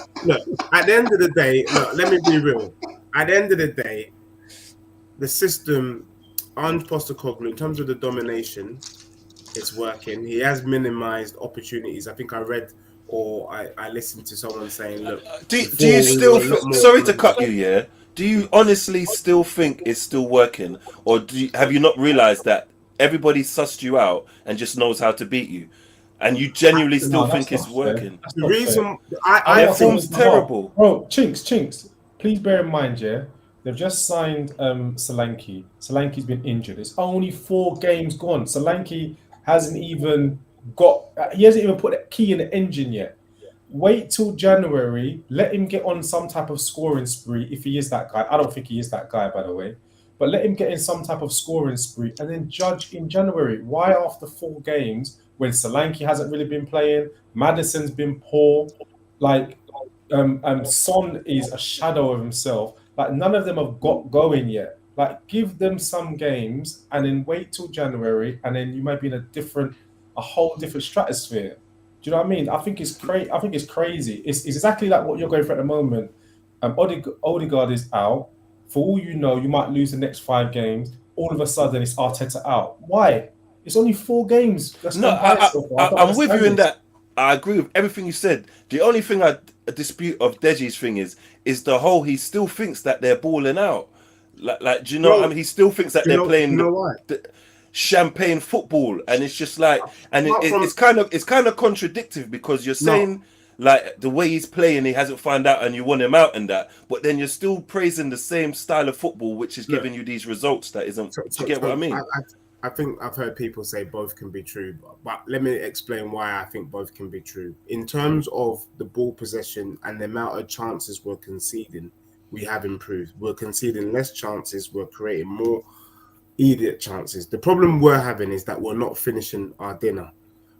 At the end of the day, look. Let me be real. At the end of the day, the system on Postecoglou, in terms of the domination, it's working. He has minimized opportunities. I think I read or I listened to someone saying, "Look, do you still? Sorry to cut you, yeah. Do you honestly still think it's still working, or have you not realized that everybody sussed you out and just knows how to beat you? And you genuinely still think it's working? The reason I think it's terrible. Bro, Chinks, please bear in mind, yeah, they've just signed Solanke. Solanke's been injured. It's only 4 games gone. Solanke hasn't even put that key in the engine yet. Wait till January, let him get on some type of scoring spree if he is that guy. I don't think he is that guy, by the way. But let him get in some type of scoring spree and then judge in January. Why after 4 games, when Solanke hasn't really been playing, Maddison's been poor, like Son is a shadow of himself. Like, none of them have got going yet. Like, give them some games and then wait till January, and then you might be in a whole different stratosphere. Do you know what I mean? I think it's crazy. It's exactly like what you're going for at the moment. Odegaard is out. For all you know, you might lose the next 5 games. All of a sudden, it's Arteta out. Why? It's only 4 games. I'm with you in that. I agree with everything you said. The only thing I dispute of Deji's thing is the whole, he still thinks that they're balling out. Like, do you know what I mean? He still thinks that they're playing champagne football, and it's just like, and it's kind of contradictory, because you're saying like the way he's playing, he hasn't found out, and you want him out and that, but then you're still praising the same style of football, which is giving you these results that isn't. Do you get what I mean? I think I've heard people say both can be true, but let me explain why I think both can be true. In terms of the ball possession and the amount of chances we're conceding, we have improved. We're conceding less chances. We're creating more idiot chances. The problem we're having is that we're not finishing our dinner.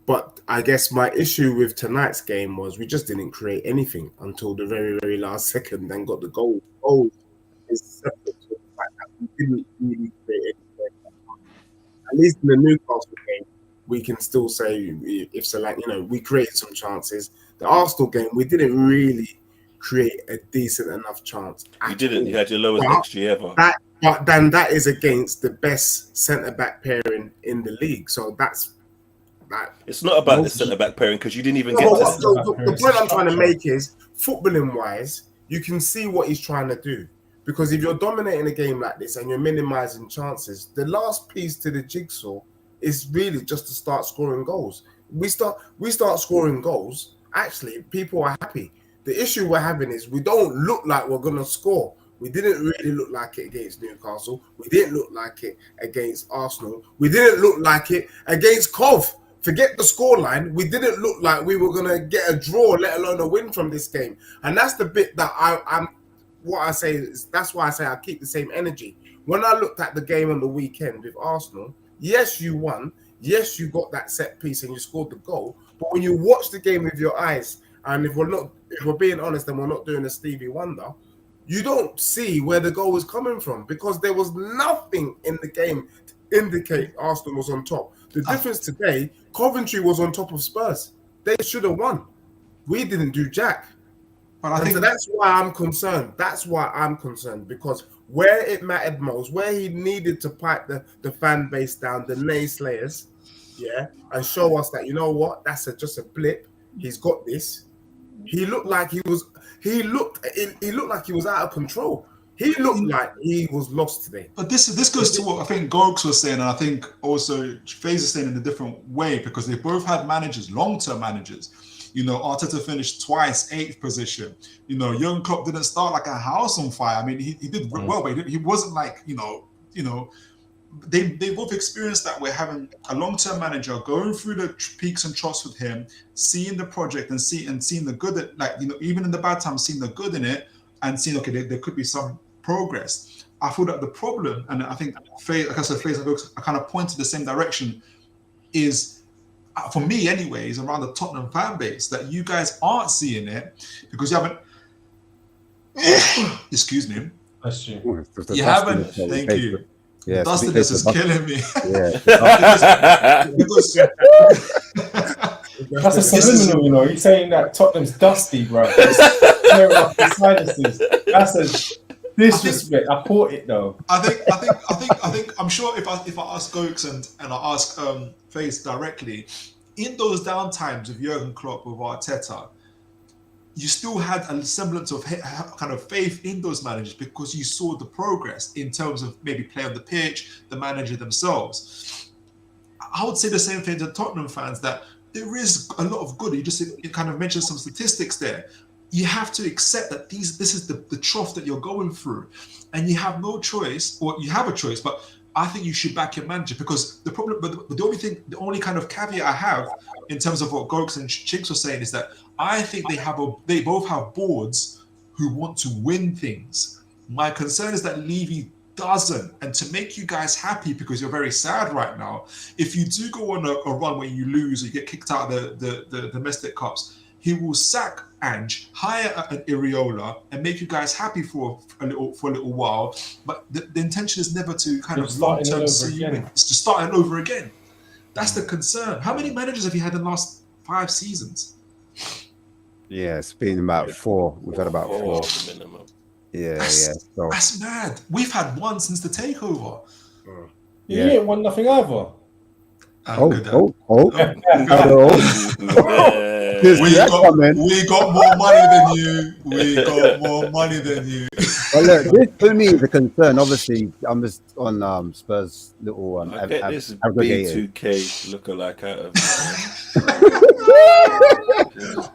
But I guess my issue with tonight's game was we just didn't create anything until the very, very last second and got the goal. Goal is separate to the fact that we didn't really create anything. At least in the Newcastle game, we can still say if we created some chances. The Arsenal game, we didn't really create a decent enough chance. You didn't. You had your lowest XG ever. But then that is against the best centre-back pairing in the league. So that's that. It's not about the centre-back pairing, because you didn't even get to the point I'm trying to make is, footballing-wise, you can see what he's trying to do. Because if you're dominating a game like this and you're minimizing chances, the last piece to the jigsaw is really just to start scoring goals. We start scoring goals. Actually, people are happy. The issue we're having is we don't look like we're going to score. We didn't really look like it against Newcastle. We didn't look like it against Arsenal. We didn't look like it against Cov. Forget the scoreline. We didn't look like we were going to get a draw, let alone a win from this game. And that's the bit that what I say is that's why I say I keep the same energy. When I looked at the game on the weekend with Arsenal, yes, you won. Yes, you got that set piece and you scored the goal. But when you watch the game with your eyes, and if we're being honest and we're not doing a Stevie Wonder, you don't see where the goal was coming from because there was nothing in the game to indicate Arsenal was on top. The difference today, Coventry was on top of Spurs. They should have won. We didn't do jack. But I think so that's why I'm concerned. That's why I'm concerned because where it mattered most, where he needed to pipe the fan base down, the naysayers, and show us that, you know what, that's just a blip. He's got this. He looked like he was out of control. He looked like he was lost today. But this goes to what I think Gorgs was saying, and I think also FaZe is saying in a different way because they both had managers, long-term managers. You know, Arteta finished twice 8th position. You know, Jurgen Klopp didn't start like a house on fire. I mean, he did well, but he wasn't like, you know, they both experienced that. We're having a long-term manager going through the peaks and troughs with him, seeing the project and seeing the good at, like, you know, even in the bad times, seeing the good in it and seeing, okay, there could be some progress. I feel that the problem, and I think FaZe, like I said, FaZe, I kind of point to the same direction, is for me anyway, is around the Tottenham fan base that you guys aren't seeing it because you haven't. Excuse me. That's you. You haven't. Thank you. Yeah, Dustiness is killing me. Yeah. That's a subliminal, you know. He's saying that Tottenham's dusty, bro. That's a disrespect. I caught it though. I think. I'm sure if I ask Gokes and I ask FaZe directly, in those down times with Jurgen Klopp with Arteta, you still had a semblance of kind of faith in those managers because you saw the progress in terms of maybe play on the pitch, the manager themselves. I would say the same thing to Tottenham fans, that there is a lot of good. You kind of mentioned some statistics there. You have to accept that this is the trough that you're going through, and you have no choice, or you have a choice, but I think you should back your manager because the problem, but the only kind of caveat I have in terms of what Gorks and Chinks were saying is that I think they both have boards who want to win things. My concern is that Levy doesn't, and to make you guys happy because you're very sad right now, if you do go on a run where you lose or you get kicked out of the domestic cups, he will sack Ange, hire an Iriola, and make you guys happy for a little while. But the intention is never to kind of long-term see you win. It's to start it over again. That's the concern. How many managers have you had in the last 5 seasons? Yeah, it's been about 4. We've had about 4. Minimum. Yeah. So that's mad. We've had 1 since the takeover. You ain't won nothing either. We got more money than you. Well, look, this for me is a concern. Obviously, I'm just on Spurs little I get this B2K lookalike out of.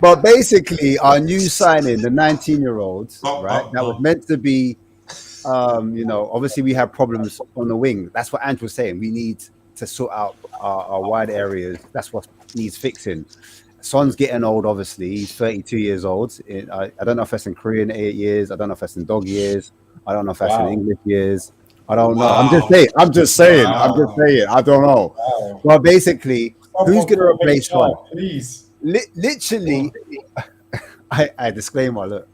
But basically, our new signing, the 19-year-old, right? That was meant to be, obviously we have problems on the wing. That's what Ange was saying. We need to sort out our wide areas. That's what needs fixing. Son's getting old, obviously. He's 32 years old. I don't know if that's in Korean 8 years. I don't know if that's in dog years. I don't know if that's in English years. I don't know. I'm just saying. I don't know. Wow. Well, basically, who's going to replace Son? Please. Literally, I disclaimer. Look,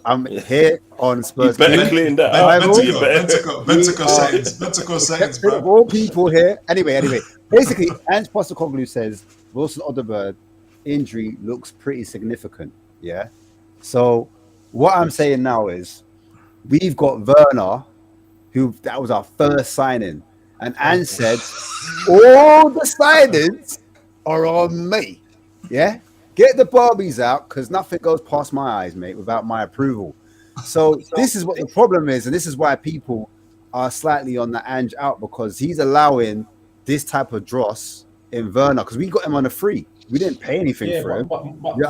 I'm here on Spurs. You better clean that up. Ventico settings, bro. All people here. Anyway. Basically, Ange Postecoglou says Wilson Odobert injury looks pretty significant. Yeah. So what I'm saying now is we've got Werner, that was our first signing, and Ange said all the signings are on me. Yeah. Get the Barbies out because nothing goes past my eyes, mate, without my approval. So this is what the problem is, and this is why people are slightly on the Ange out, because he's allowing this type of dross in Werner, because we got him on a free. We didn't pay anything for him. But can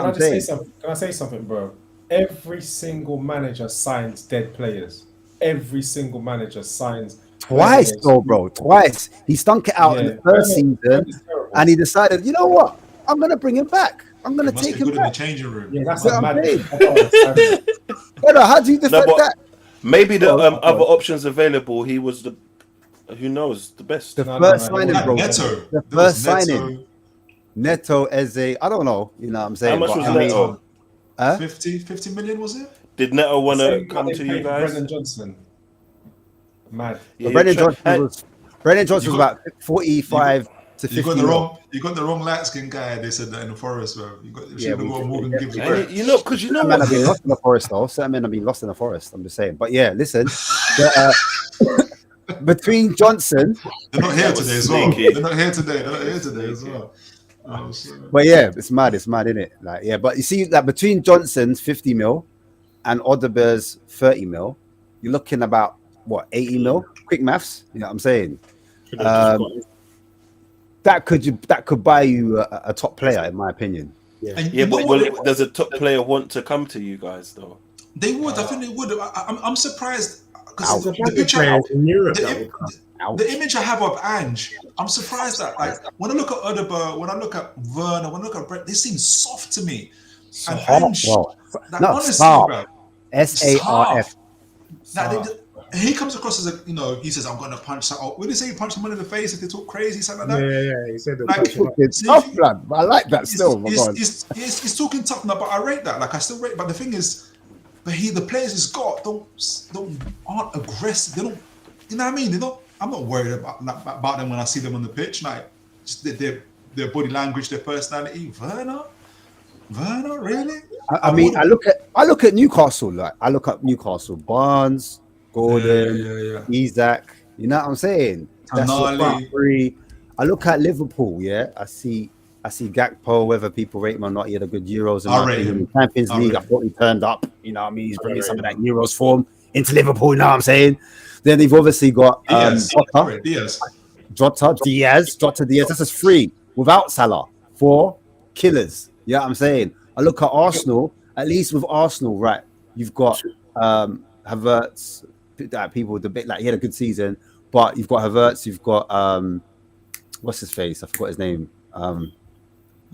I say something, bro? Every single manager signs dead players. Every single manager signs twice, though, bro. Twice. He stunk it out in the first season, and he decided, you know what? I'm going to bring him back. I'm going to take him back. In the changing room. Yeah, that's what I'm saying. Brother, how do you defend but that? maybe the other options available, he was the, who knows, the best. The first signing, bro. Neto. The There was first signing. Neto as a, I don't know, you know what I'm saying? How much but was I mean, Neto? 50 million, was it? Did Neto want to Same come they to paid you for guys? Brendan Johnson. Mad. Yeah, Brendan you're Johnson was about 45 to 50 You got the mil. wrong. You got the wrong light skin guy. They said that in the Forest, bro. You got. Yeah, we got Morgan did. Gibbs. And you know, because you know Certain men what? have been lost in the forest, though. Certain men have been lost in the forest. I'm just saying. But yeah, listen. Between Johnson, They're not here today as well. sneaky. They're not here today. They're not here today as well. Oh, shit. but yeah, it's mad, isn't it? Like, yeah, but you see that between Johnson's 50 mil and Odebear's 30 mil, you're looking about what 80 mil? Quick maths, you know what I'm saying? That could buy you a top player, in my opinion. Yeah, but does a top player want to come to you guys though? They would. I think they would. I'm surprised because the picture in Europe. The image I have of Ange, I'm surprised that like when I look at Odebear, when I look at Werner, when I look at Brett, they seem soft to me. And Ange, honestly, bro, SARF. He comes across as a, he says, I'm going to punch that. Would he say he punched someone in the face if they talk crazy, something like that? Yeah. He said It's tough, blood. I like that still. He's talking tough now, but I rate that. Like I still rate. But the thing is, the players he's got aren't aggressive. They don't. You know what I mean? They don't. I'm not worried about them when I see them on the pitch. Like just their body language, their personality. Werner, really? I mean, I look at Newcastle. Like I look at Newcastle, Barnes, Gordon, Isaac. You know what I'm saying? That's what free. I look at Liverpool. Yeah, I see Gakpo. Whether people rate him or not, he had a good Euros. In Champions League, I thought he turned up. You know what I mean? He's bringing some of that Euros form into Liverpool. You know what I'm saying? Then they've obviously got Diaz. Diaz. This is free without Salah. 4 killers. Yeah, I'm saying. I look at Arsenal. At least with Arsenal, right? You've got Havertz. People with a bit like he had a good season, but you've got Havertz. You've got what's his face? I forgot his name.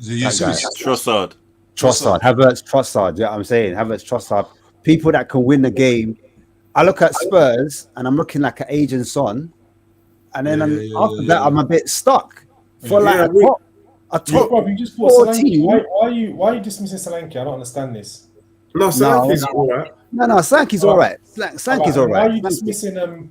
Trossard. Havertz, Trossard. Yeah, I'm saying Havertz, Trossard. People that can win the game. I look at Spurs and I'm looking like an aging Son, and then after that I'm a bit stuck for a top. You just bought Solanke. Why are you dismissing Solanke? I don't understand this. No, Solanke's all right. No, Solanke's all right. Solanke's all right.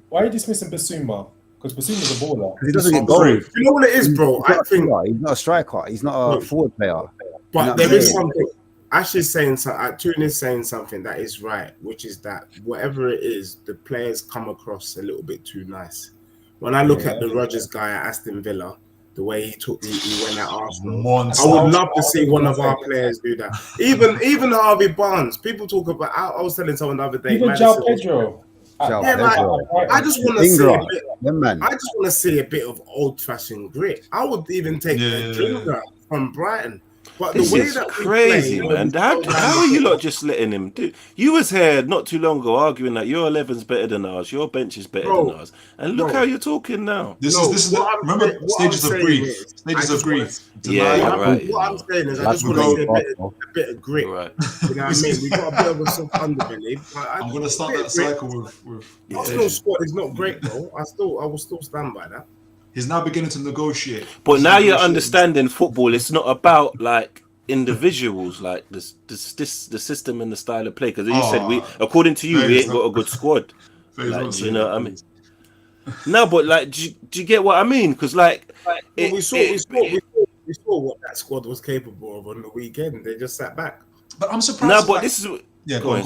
Why are you dismissing Basuma? Because Basuma's a baller. He doesn't get goals. You know what it is, bro? I think he's not a striker. He's not a forward player. But there is something. Ash is saying something. Toon is saying something that is right, which is that whatever it is, the players come across a little bit too nice. When I look at the Rodgers guy at Aston Villa, the way he went at Arsenal, I would love to see one of our players do that. Even Harvey Barnes. People talk about. I was telling someone the other day. Even João Pedro. I just want to see a bit. I just want to see a bit of old-fashioned grit. I would even take a Ginger from Brighton. But this is crazy, man. How are you lot just letting him do? You was here not too long ago arguing that your 11's better than ours, your bench is better than ours, and look how you're talking now. This is remember stages of grief. Stages of grief. Yeah, right. What I'm saying is, I just want to see a bit of grit. Right. You know what I mean? We got a bit of a soft underbelly. I'm gonna start that cycle with. Arsenal squad is not great though. I will still stand by that. He's now beginning to negotiate. But now you're understanding football. It's not about like individuals, like the system and the style of play. Because you said according to you, we ain't got a good squad. Like, you know what I mean? No, but like, do you get what I mean? Because we saw what that squad was capable of on the weekend. They just sat back. But I'm surprised. No, but this is go on.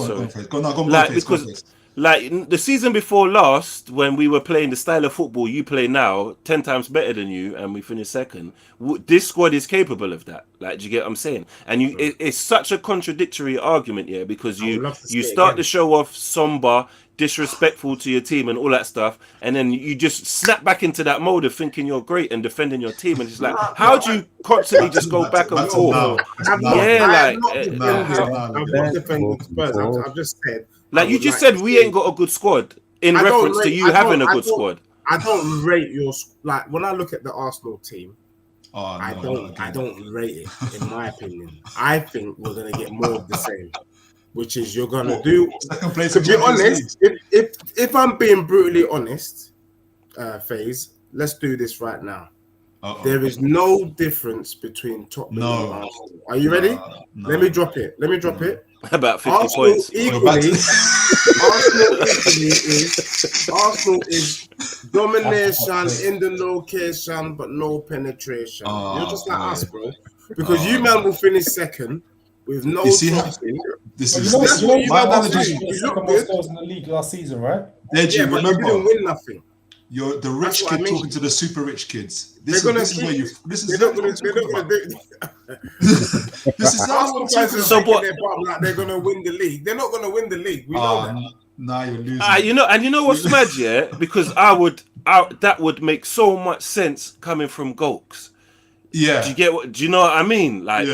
Like the season before last, when we were playing the style of football you play now, 10 times better than you, and we finished second. This squad is capable of that. Like, do you get what I'm saying? And it's such a contradictory argument, yeah, because you start the show off somber, disrespectful to your team and all that stuff, and then you just snap back into that mode of thinking you're great and defending your team, and it's like, how do you constantly just go back and forth? I've defended Spurs. I've just said. Like you just said, we ain't got a good squad in reference to you having a good squad. I don't rate your like when I look at the Arsenal team. I don't rate it. In my opinion, I think we're gonna get more of the same. which is you're gonna do. Second place. To be honest, if I'm being brutally honest, FaZe, let's do this right now. There is no difference between Tottenham and Arsenal. Are you ready? No. Let me drop it. About 50 Arsenal points. Equally, Arsenal is domination in the location, but no penetration. You're just like us, bro. Because you man will finish second with no trophy. This is my analogy. You look good in the league last season, right? Yeah, but you didn't win nothing. You're the rich kid talking to the super rich kids. This is how like they're gonna win the league. They're not gonna win the league. We know that. Nah, you're losing. You know what's mad, yeah? Because that would make so much sense coming from Gokes. Yeah. Do you know what I mean? Like,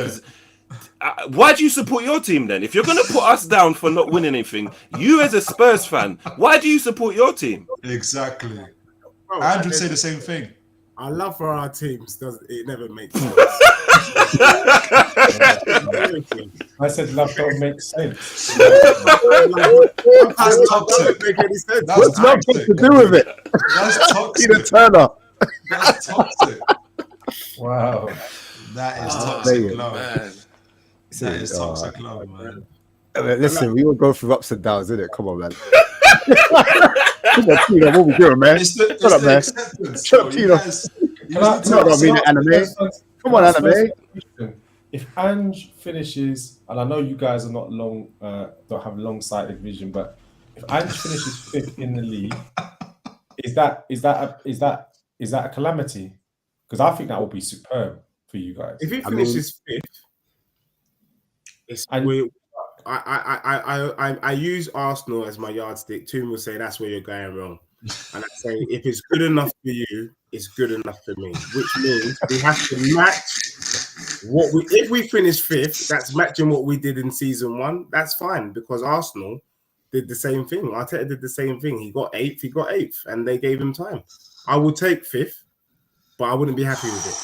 why do you support your team then? If you're gonna put us down for not winning anything, you as a Spurs fan, why do you support your team? Exactly. Andrew say the same thing. Our love for our teams it never makes sense. I said love don't make sense. That's toxic. What's nothing to do with it? That's toxic. Turner. That's toxic. Wow. That is toxic love. Man. That is toxic love, man. Listen, we all go through ups and downs, isn't it? Come on, man. What we doing, man? Shut up, man. Shut up, Tino. You know what I mean, anime. Come on, anime. If Ange finishes, and I know you guys are not don't have long-sighted vision, but if Ange finishes 5th in the league, is that a calamity? Because I think that would be superb for you guys. If he finishes 5th, I use Arsenal as my yardstick. Toon will say that's where you're going wrong, and I say if it's good enough for you, it's good enough for me. Which means we have to match what we. If we finish 5th, that's matching what we did in season 1. That's fine because Arsenal did the same thing. Arteta did the same thing. He got 8th, and they gave him time. I would take 5th, but I wouldn't be happy with it.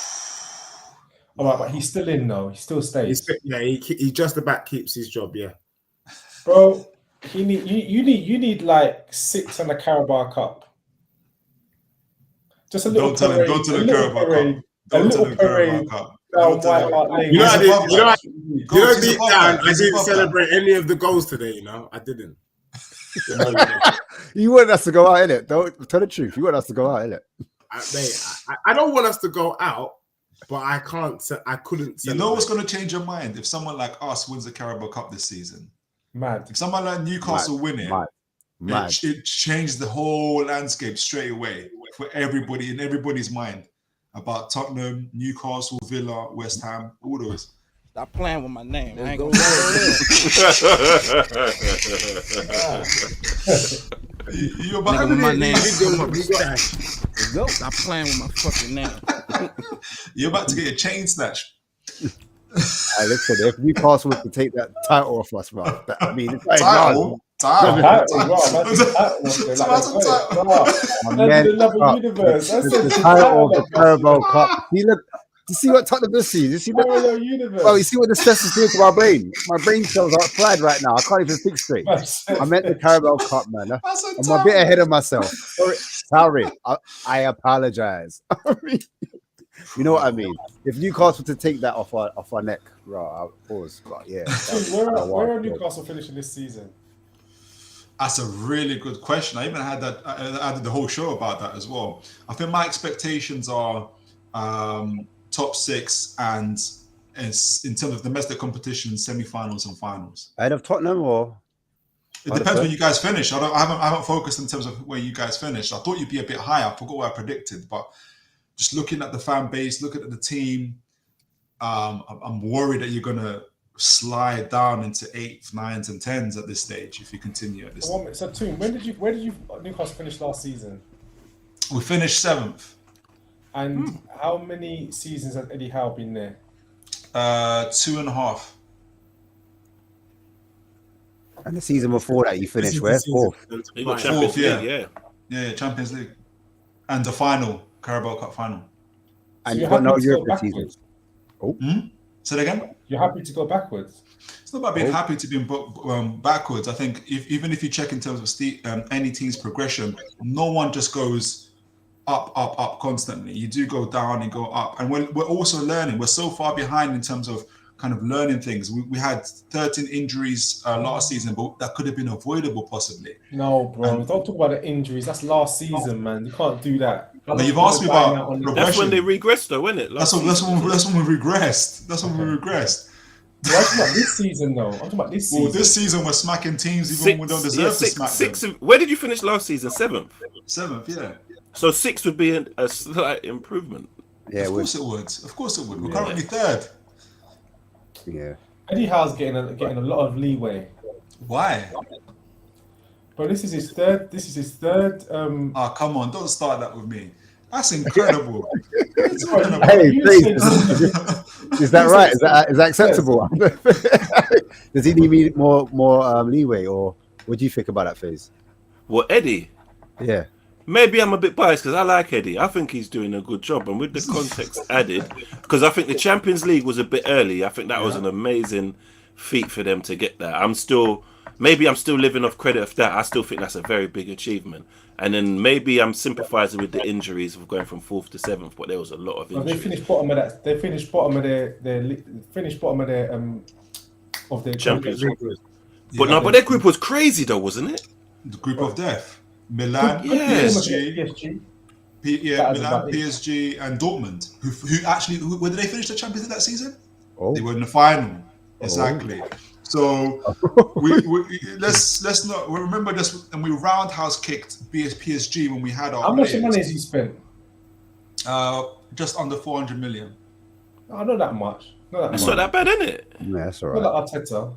All right, but he's still in though. He still stays. He just about keeps his job. Yeah, bro. You need like 6 and a Carabao Cup. Just a little. Don't tell him. Go to the Carabao Cup. Don't tell him Carabao Cup. You know, deep down, I didn't celebrate any of the goals today. You know, I didn't. You want us to go out, innit? Don't tell the truth. You want us to go out, innit? I don't want us to go out. But I couldn't. You know what's going to change your mind if someone like us wins the Carabao Cup this season? Mad. If someone like Newcastle win it, it changed the whole landscape straight away for everybody in everybody's mind about Tottenham, Newcastle, Villa, West Ham, all those. Stop playing with my name. I ain't gonna You're about with my name. Stop playing with my fucking name. You're about to get a chain snatch. Hey, listen, if Newcastle was to take that title off us, bro, I mean, it's like title. The title of the Carabao Cup. You see what Tottenham does see? You see what? Oh, you see what the stress is doing to my brain? My brain cells are fried right now. I can't even think straight. I meant the Carabao Cup, man. I'm a bit ahead of myself. Sorry. I apologize. You know what I mean? If Newcastle to take that off our neck, right? I'll pause. But yeah. Where are Newcastle finishing this season? That's a really good question. I even had that. I did the whole show about that as well. I think my expectations are top 6 and in terms of domestic competition, semi-finals and finals. Ahead of Tottenham, or it depends where you guys finish. I haven't focused in terms of where you guys finished. I thought you'd be a bit higher. I forgot what I predicted, but just looking at the fan base, looking at the team, I'm worried that you're gonna slide down into 8th, 9th, and 10s at this stage if you continue at this. So, Toon, where did you Newcastle finish last season? We finished 7th. And how many seasons has Eddie Howe been there? 2.5. And the season before that, you finished where? 4th. You got Champions League, yeah, Champions League, and the final Carabao Cup final. And you got no European season. Oh, Say that again? You're happy to go backwards? It's not about being happy to be backwards. I think even if you check in terms of any team's progression, no one just goes up constantly. You do go down and go up. And we're also learning. We're so far behind in terms of kind of learning things. We had 13 injuries last season, but that could have been avoidable possibly. No, bro. Don't talk about the injuries. That's last season, man. You can't do that. But you've asked me about progression. That's when they regressed, though, isn't it? That's when we regressed. That's when we regressed. Well, I'm talking about this season, though. I'm talking about this season. Well, this season we're smacking teams even when we don't deserve to smack them. Where did you finish last season? 7th? 7th, yeah. So 6th would be a slight improvement. Yeah, of course it would. Of course it would. We're currently 3rd. Yeah. Eddie Howe's getting a lot of leeway. Why? But this is his third. Oh, come on! Don't start that with me. That's incredible. Hey, please. Is that right? Is that acceptable? Does he need more leeway, or what do you think about that phase? Well, Eddie. Yeah. Maybe I'm a bit biased because I like Eddie. I think he's doing a good job, and with the context added, because I think the Champions League was a bit early. I think that was an amazing feat for them to get there. I'm still living off credit of that. I still think that's a very big achievement. And then maybe I'm sympathising with the injuries of going from 4th to 7th, but there was a lot of injuries. They finished bottom of that. They finished bottom of their Champions League. But their group was crazy though, wasn't it? The group of death. Milan, PSG, Milan, PSG, and Dortmund. Who actually? Where did they finish the Champions League that season? They were in the final. Exactly. So let's not remember this. And we roundhouse kicked PSG when we had our. How much money has he spent? Just under 400 million. Oh, not that much. It's not that bad, isn't it? Yeah, that's all right. Not like Arteta.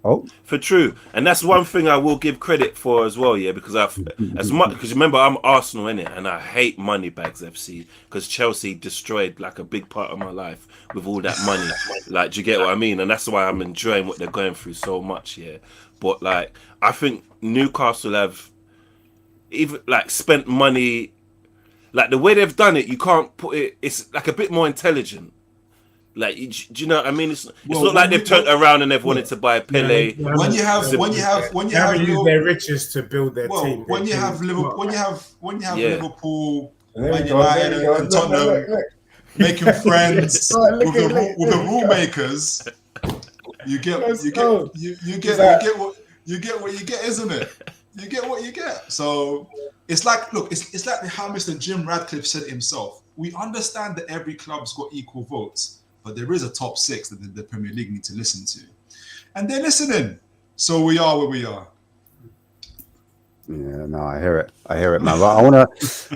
Oh, for true, and that's one thing I will give credit for as well, yeah. Because because remember I'm Arsenal in it, and I hate Moneybags FC because Chelsea destroyed like a big part of my life with all that money. Like, do you get what I mean? And that's why I'm enjoying what they're going through so much, yeah. But like, I think Newcastle have even like spent money, like the way they've done it. You can't put it. It's like a bit more intelligent. Like, do you know what I mean? It's not like they've turned around and they've wanted to buy Pele. When you have use their riches to build their team. When you have Liverpool, Man United, and Tottenham making friends with the rule makers, you get what you get, isn't it? You get what you get. So it's like, look, it's like how Mr. Jim Radcliffe said it himself. We understand that every club's got equal votes. But there is a top 6 that the Premier League need to listen to. And they're listening. So we are where we are. Yeah, no, I hear it, man. But I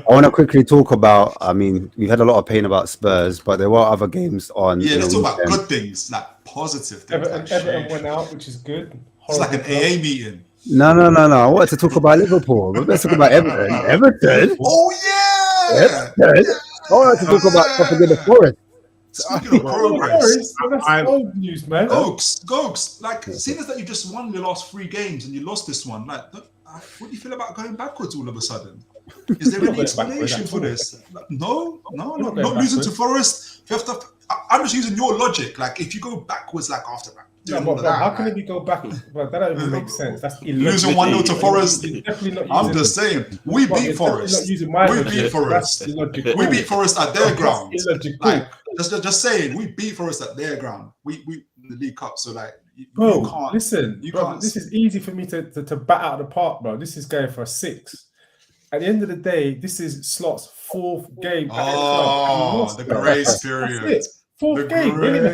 wanna quickly talk about, I mean, we've had a lot of pain about Spurs, but there were other games on. Yeah, let's talk about good things, like positive things. Everton went out, which is good. It's like an AA meeting. No. I wanted to talk about Liverpool. Let's talk about Everton. Everton? Oh, yeah! Everton? I wanted to talk about Postecoglou Forest. Speaking of progress, that's old news, man. Gogs, like, seeing as that you just won your last 3 games and you lost this one, like, what do you feel about going backwards all of a sudden? Is there any explanation for this? No, not losing to Forest. I'm just using your logic. Like, if you go backwards, like after that. Yeah, but how can it go backwards? But that don't even make sense. That's losing 1-0 to Forest. I'm just saying, we beat Forest. We beat Forest at their ground. Like, just saying, we beat Forest at their ground. We in the League Cup. So like, bro, listen, this is easy for me to bat out of the park, bro. This is going for a 6. At the end of the day, this is Slot's 4th game. The grace period. 4th game. They didn't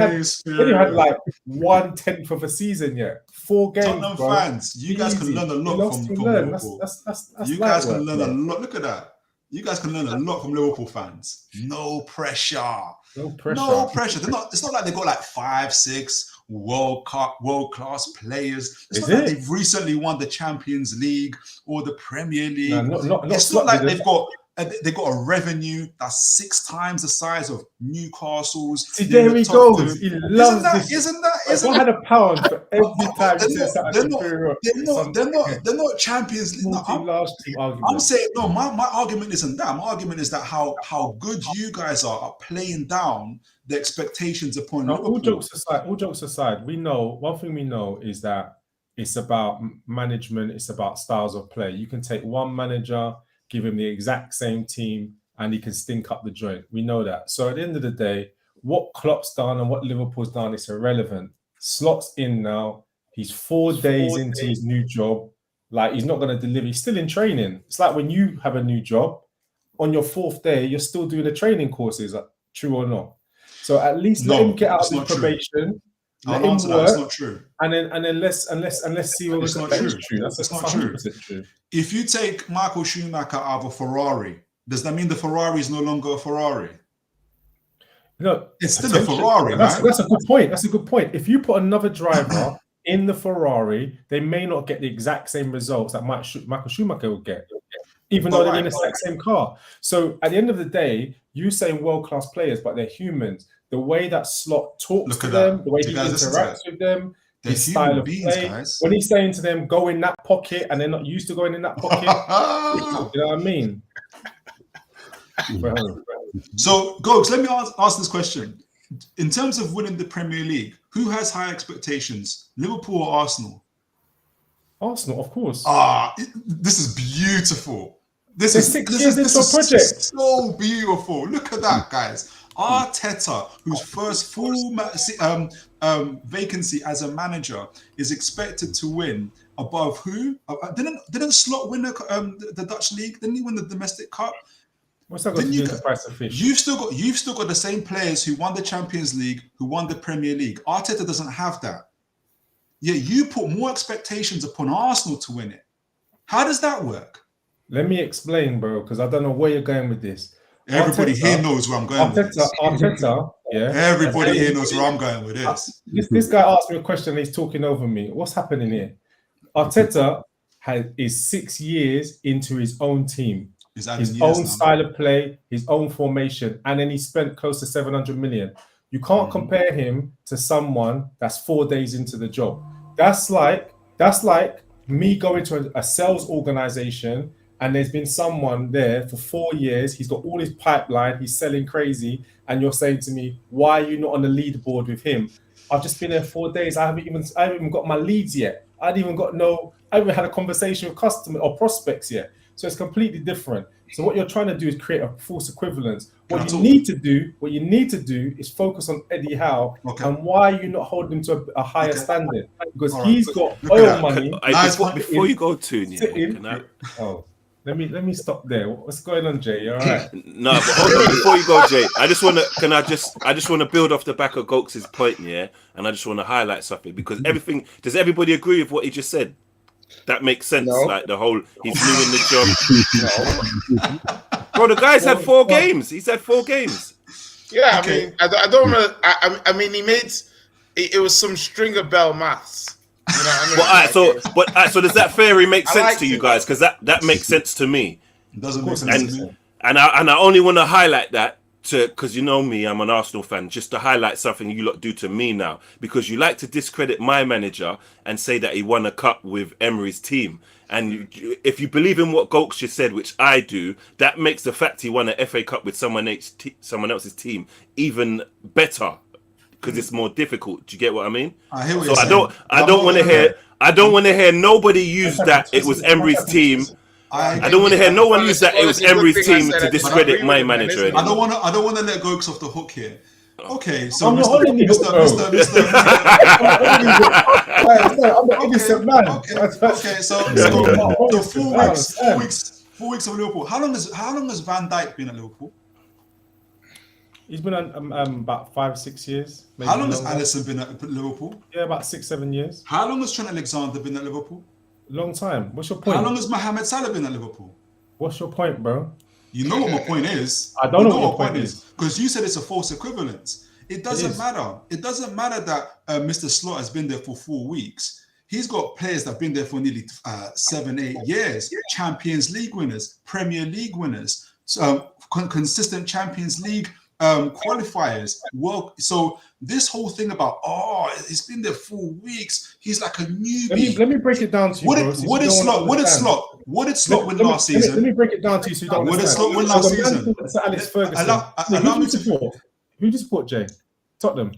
have like 1/10 of a season yet. 4 games. Tottenham fans, you guys can learn a lot from Liverpool. You guys can learn a lot. Look at that. You guys can learn a lot from Liverpool fans. No pressure. No pressure. It's not like they got like 5-6 world class players. It's not like they've recently won the Champions League or the Premier League. It's not like they've got they got a revenue that's 6 times the size of Newcastle's. See, there he goes. He loves this. Isn't that? If I had a pound for every time he says something superior, they're not Champions League. No, I'm saying no. My argument isn't that. My argument is that how good you guys are playing down the expectations upon Liverpool. All jokes aside, we know one thing. We know is that it's about management. It's about styles of play. You can take one manager, give him the exact same team, and he can stink up the joint. We know that. So at the end of the day, what Klopp's done and what Liverpool's done is irrelevant. Slot's in now. He's 4 days into his new job. Like, he's not going to deliver. He's still in training. It's like when you have a new job, on your 4th day, you're still doing the training courses, true or not? So at least let him get out of his probation. Let him work. That's not true. And then let's see what it's not true. That's not true. If you take Michael Schumacher out of a Ferrari, does that mean the Ferrari is no longer a Ferrari? No, it's still a Ferrari. That's a good point. That's a good point. If you put another driver in the Ferrari, they may not get the exact same results that Michael Schumacher would get, even though they're in the exact same car. So at the end of the day, you're saying world-class players, but they're humans. The way that Slot talks to them, the way he interacts with them, his style of play. Guys. When he's saying to them, go in that pocket, and they're not used to going in that pocket. You know what I mean? So, Gogs, let me ask this question. In terms of winning the Premier League, who has high expectations, Liverpool or Arsenal? Arsenal, of course. This is beautiful. This is so beautiful. Look at that, guys. Arteta, whose first full vacancy as a manager, is expected to win above who? Didn't Slot win the Dutch league? Didn't he win the domestic cup? What's that got to do with the price of fish? You've still got the same players who won the Champions League, who won the Premier League. Arteta doesn't have that. Yet you put more expectations upon Arsenal to win it. How does that work? Let me explain, bro, because I don't know where you're going with this. Everybody here knows where I'm going with this. Arteta, yeah. Everybody here knows where I'm going with this. This guy asked me a question and he's talking over me. What's happening here? Arteta is 6 years into his own team, his own style of play, his own formation, and then he spent close to 700 million. You can't compare him to someone that's 4 days into the job. That's like me going to a sales organization and there's been someone there for 4 years. He's got all his pipeline. He's selling crazy. And you're saying to me, why are you not on the leaderboard with him? I've just been there 4 days. I haven't even got my leads yet. I haven't even had a conversation with customers or prospects yet. So it's completely different. So what you're trying to do is create a false equivalence. What you need to do is focus on Eddie Howe and why you're not holding him to a higher standard. Because he's got oil money. Before you go to let me stop there. What's going on, Jay? You all right? No, but hold on. Before you go, Jay, I just want to build off the back of Gokes' point, yeah, and I just want to highlight something because everything. Does everybody agree with what he just said? That makes sense. No. Like the whole he's new in the job. Bro, the guy's had 4 games. He's had 4 games. Yeah, okay. I don't know. I mean, he made it was some Stringer Bell maths. You know what I mean? So does that theory make sense to you guys? Because that makes sense to me. It doesn't make sense to me. And I only want to highlight that because you know me, I'm an Arsenal fan, just to highlight something you lot do to me now. Because you like to discredit my manager and say that he won a cup with Emery's team. And if you believe in what Gokes just said, which I do, that makes the fact he won an FA Cup with someone else's team even better. Because it's more difficult. Do you get what I mean? I hear what you're saying. I don't want to hear nobody use that it was Emery's team. I don't want to hear no one use that it was Emery's team to discredit my manager. I don't want to let Gokes off the hook here. Okay, so I'm Mr. Okay, so 4 weeks of Liverpool. How long has Van Dijk been at Liverpool? He's been about 5-6 years. How long has Alisson been at Liverpool? Yeah, about 6-7 years. How long has Trent Alexander been at Liverpool? Long time. What's your point? How long has Mohamed Salah been at Liverpool? What's your point, bro? You know what my point is. I don't know what your point is. Because you said it's a false equivalence. It doesn't matter. It doesn't matter that Mr. Slot has been there for 4 weeks. He's got players that have been there for nearly 7-8 years. Champions League winners, Premier League winners. consistent Champions League qualifiers. Well, so this whole thing about he's been there 4 weeks, he's like a newbie. Let me break it down to you. What did Slot win last season? Let me break it down to you so you don't understand. What did Slot win last season? Alex Ferguson. Who do you support, Jay? Tottenham.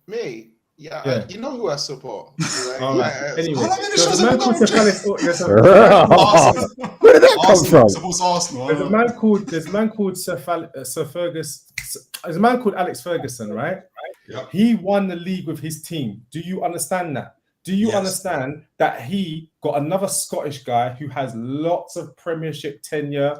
Me? Yeah. You know who I support. Anyway, Where did that come from? Arsenal. There's a man called Sir Ferguson. There's a man called Alex Ferguson, right? Yeah. He won the league with his team. Do you understand that? Do you understand that he got another Scottish guy who has lots of Premiership tenure,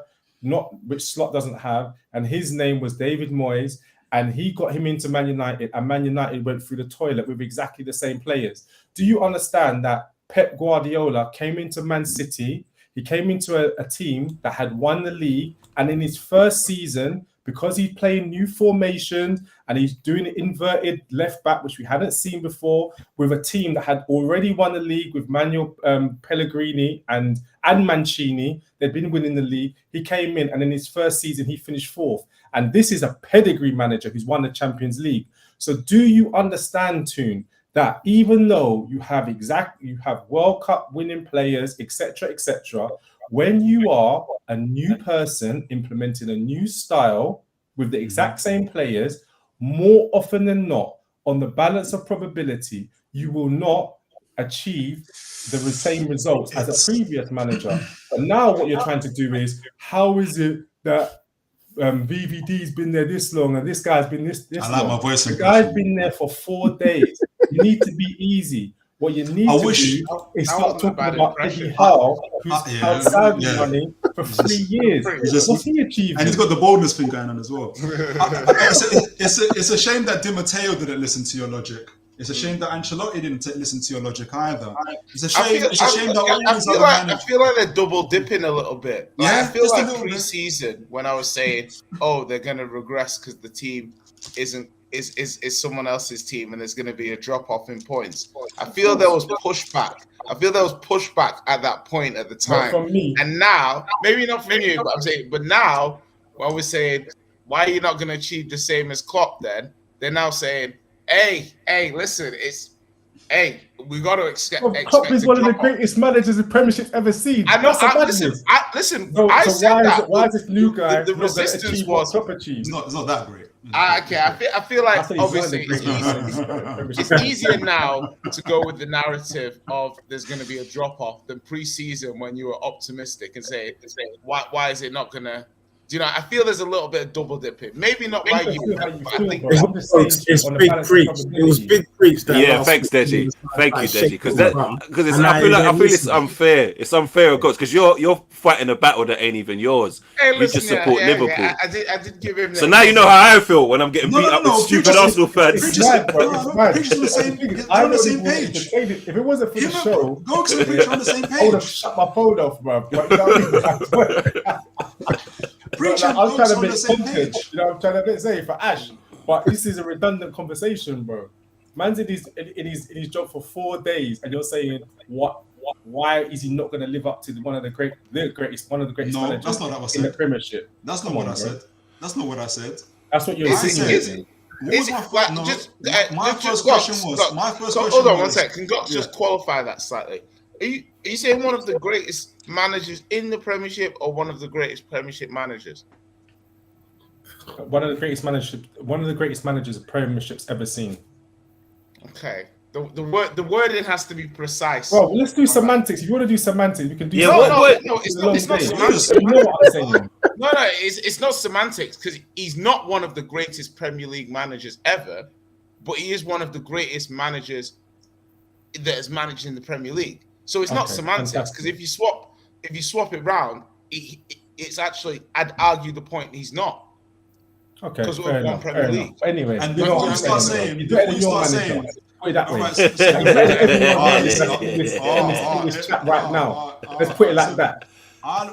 which Slot doesn't have, and his name was David Moyes, and he got him into Man United, and Man United went through the toilet with exactly the same players. Do you understand that Pep Guardiola came into Man City? He came into a team that had won the league, and in his first season, because he's playing new formations and he's doing an inverted left back, which we hadn't seen before, with a team that had already won the league with Manuel Pellegrini and Mancini. They'd been winning the league. He came in, and in his first season, he finished 4th. And this is a pedigree manager who's won the Champions League. So do you understand, Toon, that even though you have World Cup winning players, etc., when you are a new person implementing a new style with the exact same players, more often than not, on the balance of probability, you will not achieve the same results as a previous manager. But now what you're trying to do is, how is it that VVD's been there this long and this guy's been this I like long? my voice. The guy's been there for 4 days. You need to be easy. What you need to do is start talking about Eddie Howe, who's outside money for 3 years. What's he achieved? And he's got the boldness thing going on as well. It's a shame that Di Matteo didn't listen to your logic. It's a shame that Ancelotti didn't listen to your logic either. It's a shame. I feel like they're double dipping a little bit. I feel like pre-season when I was saying, they're going to regress because the team is someone else's team and there's going to be a drop off in points. I feel there was pushback. At that point at the time. From me. And now, maybe not from you, but I'm saying, but now when we're saying, why are you not going to achieve the same as Klopp? Then they're now saying, Hey, listen, we got to expect. Klopp is one of the greatest managers the Premiership's ever seen. I know. I said that. Why is this new guy the resistance was Klopp achieved? It's not that great. Okay, I feel like obviously it's easier now to go with the narrative of there's going to be a drop off than pre-season when you were optimistic and say why is it not going to. Do you know? I feel there's a little bit of double dipping. Maybe not by you, but I think it's big preach. It was big preach. Thanks, Deji. Thank you, Deji. Because I feel it's unfair. It's unfair, of course, because you're fighting a battle that ain't even yours. You just support Liverpool. I did give him. So now you know how I feel when I'm getting beat up with stupid Arsenal fans. I'm on the same page. If it wasn't for the show, go to the picture on the same page. I would have shut my phone off, bro. I'm trying to make content. I'm trying to say for Ash, but this is a redundant conversation, bro. Man's in his job for 4 days, and you're saying why is he not going to live up to one of the greatest managers that's not what I said. in the Premiership? That's not what I said. That's not what I said. That's what you're saying. My first question was. Hold on one second. Can just qualify that slightly? Are you saying one of the greatest managers in the Premiership or one of the greatest Premiership managers? One of the greatest managers the Premiership's ever seen. Okay. The wording has to be precise. Well, let's do semantics. If you want to do semantics, we can do. No, it's not semantics. You know what I'm saying? No, it's not semantics because he's not one of the greatest Premier League managers ever, but he is one of the greatest managers that is managed in the Premier League. So it's not semantics because if you swap it round, it's actually I'd argue the point he's not. Okay, because we're one Premier League. Anyway, and before you start saying, put it that way. Right now, let's put it like that. I'm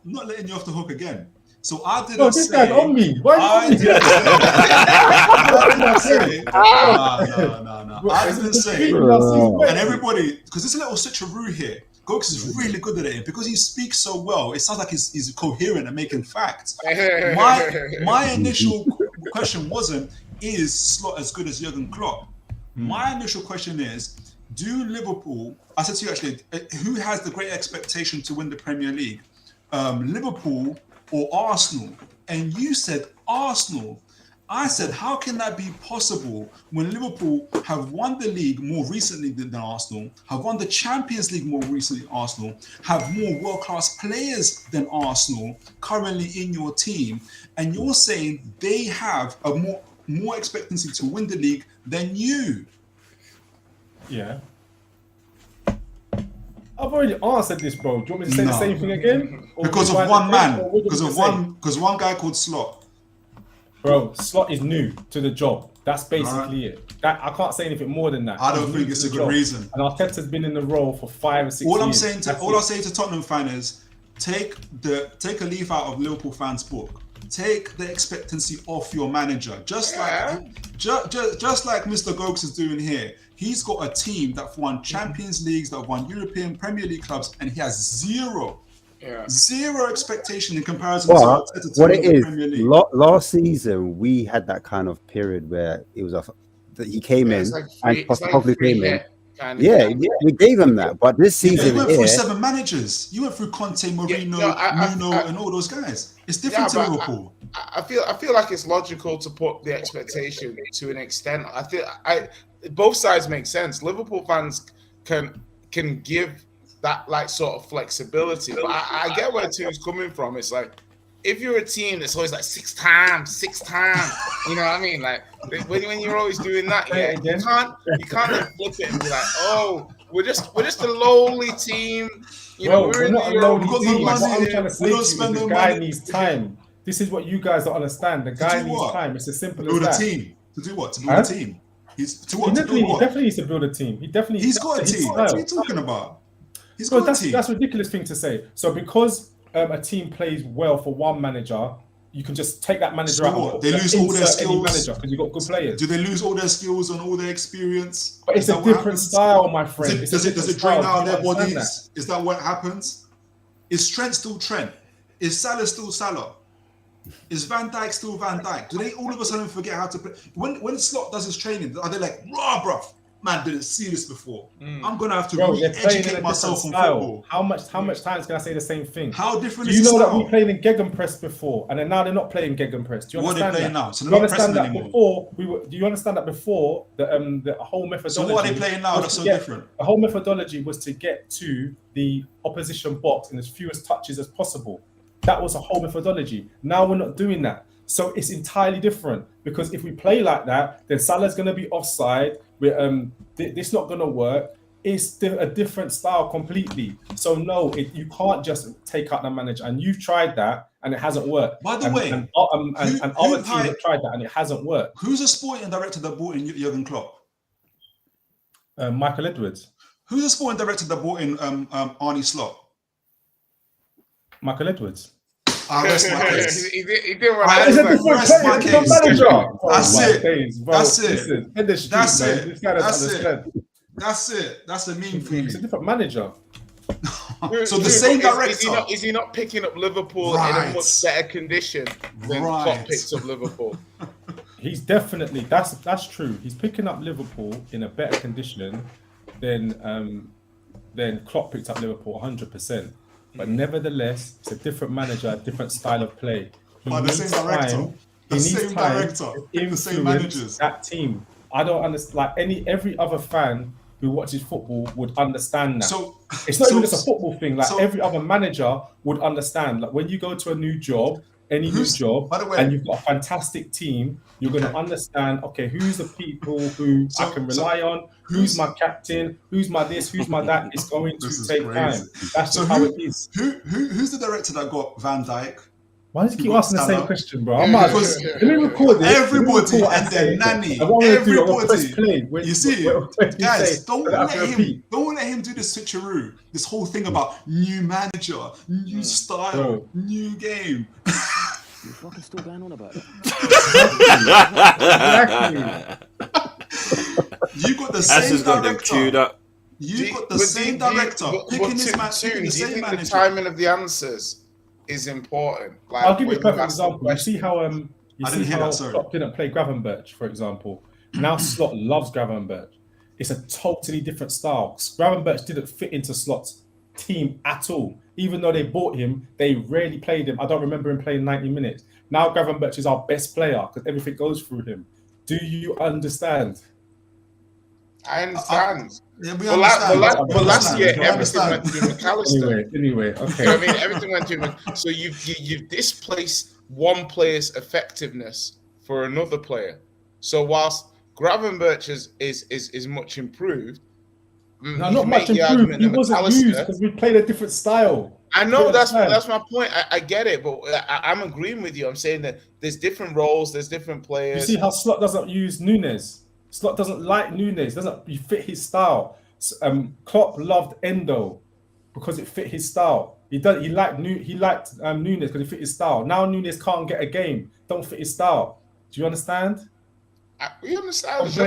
not letting you off the hook again. So I didn't no, this guy's on me. Why I didn't say, and everybody, because this little switcheroo here, Gokes is really good at it because he speaks so well. It sounds like he's coherent and making facts. My initial question wasn't, is Slot as good as Jurgen Klopp? My initial question is, do Liverpool, I said to you actually, who has the great expectation to win the Premier League? Liverpool or Arsenal? And you said Arsenal. I said, how can that be possible when Liverpool have won the league more recently than Arsenal, have won the Champions League more recently than Arsenal, have more world-class players than Arsenal currently in your team, and you're saying they have a more expectancy to win the league than you? Yeah. I've already answered this, bro. Do you want me to say the same thing again? Because of one man. Because one guy called Slot. Bro, Slot is new to the job. That's basically it. I can't say anything more than that. I don't think it's a good reason. And Arteta's been in the role for 5 or 6 years. All I'll say to Tottenham fan is take a leaf out of Liverpool fans' book. Take the expectancy off your manager. Just like Mr. Gokes is doing here. He's got a team that won Champions Leagues, that won European Premier League clubs, and he has zero expectation in comparison to what it is. Last season, we had that kind of period where it was that he came in and Postecoglou came in. We gave him that. But this season, you went through 7 managers. You went through Conte, Mourinho, Nuno, and all those guys. It's different to Liverpool. I feel like it's logical to put the expectation to an extent. I feel both sides make sense. Liverpool fans can give that like sort of flexibility, but I get where Tu's coming from. It's like if you're a team that's always like 6 times, you know what I mean? Like when you're always doing that, you can't then flip it and be like, oh, we're just a lowly team. You know, we're not a lowly team. What I'm trying to say to you is the guy needs time. This is what you guys don't understand. The guy needs time. It's as simple as that. To build a team. To do what? To build a team. He definitely needs to build a team. He's got a team. What are you talking about? That's a ridiculous thing to say. So because a team plays well for one manager, you can just take that manager out. They lose all their skills because you've got good players. Do they lose all their skills and all their experience? But it's a different style, my friend. Does it drain out their bodies? Is that what happens? Is Trent still Trent? Is Salah still Salah? Is Van Dijk still Van Dijk? Do they all of a sudden forget how to play? When Slot does his training, are they like, rah, bruv, man, didn't see this before. I'm gonna have to re-educate myself on football. How much times can I say the same thing? How different is the style? That we played in Gegenpress before, and then now they're not playing Gegenpress. Do you understand what are they playing now? So do you understand that before? Do you understand that before the whole methodology? So what are they playing now that's so different? The whole methodology was to get to the opposition box in as fewest touches as possible. That was a whole methodology. Now we're not doing that. So it's entirely different, because if we play like that, then Salah's going to be offside. This not going to work. It's a different style completely. So no, you can't just take out the manager. And you've tried that, and it hasn't worked. By the way, other teams have tried that, and it hasn't worked. Who's a sporting director that brought in Jurgen Klopp? Michael Edwards. Who's a sporting director that brought in Arne Slot? Michael Edwards. Rest my case. He did what I was like. Rest my case. That's it. That's a meme for you. It's a different manager. So the same director. Is he not picking up Liverpool in a much better condition than Klopp picks up Liverpool? He's definitely that's true. He's picking up Liverpool in a better condition than Klopp picked up Liverpool 100%. But nevertheless, it's a different manager, a different style of play. The same director. The same director. The same managers. That team. I don't understand. Like every other fan who watches football would understand that. So it's not even just a football thing. Like every other manager would understand. Like when you go to a new job, new job, and you've got a fantastic team, you're going to understand, okay, who's the people who I can rely on, who's my captain, who's my this, who's my that. It's going to take time. That's just how it is. Who's the director that got Van Dijk? Why do you keep asking the same question, bro? Let me record this. Everybody and their nanny. Everybody. You see, guys, don't let him do this switcheroo. This whole thing about new manager, new style, new game. You're fucking still going on about it. Exactly. You got the same director. You've got the same director picking this man. Do you think the timing of the answers is important? Like, I'll give you a perfect example. You see how sorry. Klopp didn't play Gravenberch, for example. Now Slot loves Gravenberch. It's a totally different style. Gravenberch didn't fit into Slot's team at all. Even though they bought him, they rarely played him. I don't remember him playing 90 minutes. Now Gravenberch is our best player because everything goes through him. Do you understand? I understand. But last year, everything went through McAllister. Anyway, okay. You know what I mean, everything went through. So you've displaced one player's effectiveness for another player. So whilst Gravenberch is much improved, no, not much improved. He wasn't used because we played a different style. I know that's my point. I get it, but I'm agreeing with you. I'm saying that there's different roles, there's different players. You see how Slot doesn't use Nunes. Slot doesn't like Nunes. Doesn't fit his style. Klopp loved Endo because it fit his style. He liked Nunes because it fit his style. Now Nunes can't get a game. Don't fit his style. Do you understand? We understand. We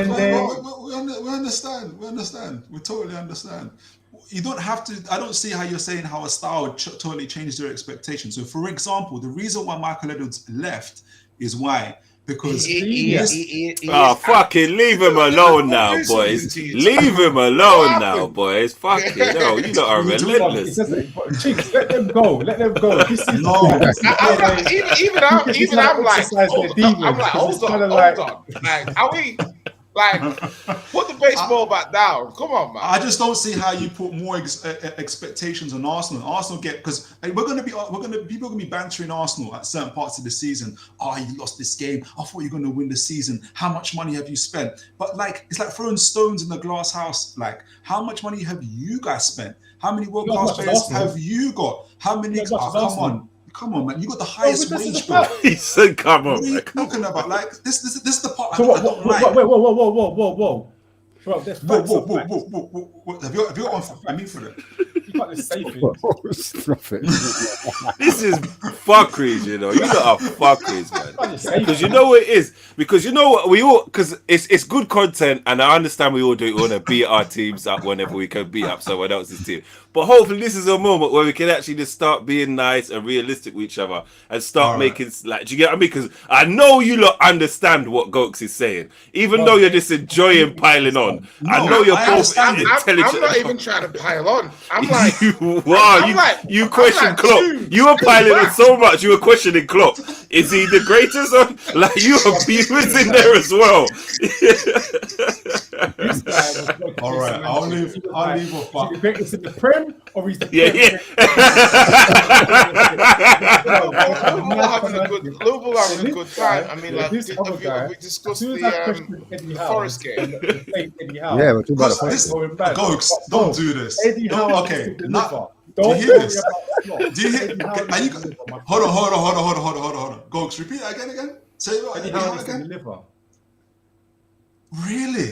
understand. We totally understand. You don't have to. I don't see how you're saying how a style totally changes your expectations. So, for example, the reason why Michael Edwards left is why. Because fucking leave him alone now, boys. Leave him alone now, boys. Fucking no, you lot are relentless. Cheeks, let them go. Let them go. This is even I'm like, hold on. Like, are we? Like, put the baseball back down. Come on, man. I just don't see how you put more expectations on Arsenal. Arsenal because people are gonna be bantering Arsenal at certain parts of the season. Oh, you lost this game. I thought you were gonna win the season. How much money have you spent? But like, it's like throwing stones in the glass house. Like, how much money have you guys spent? How many world class players have you got? How many? Come on, man! You got the highest wage, bro. He said, "Come on." What are you talking about? Like this is the part. So whoa. Bro, whoa. Have you got one for me for it? You can't just say things. Stop it. This is fuckeries, you know. You lot are fuckeries, man. Because you know what it is. Because you know what we all. Because it's good content, and I understand we all do it. We want to beat our teams up whenever we can beat up someone else's team. But hopefully, this is a moment where we can actually just start being nice and realistic with each other and start making like. Do you get what I mean? Because I know you lot understand what Gokes is saying, even though you're just enjoying piling on. No, I know you're both intelligent. I'm not even trying to pile on. I'm like, you question Klopp. You were piling on so much. You were questioning Klopp. Is he the greatest? Like you was in there as well. All right, I'll leave off. Is he the greatest in the Prem or is the Liverpool having a good time. I mean, like we discussed the Forest game. Yeah, we're talking about the Gokes, don't do this. Okay, do you hear? Hold on. Gokes, repeat that again. Say it again. Really?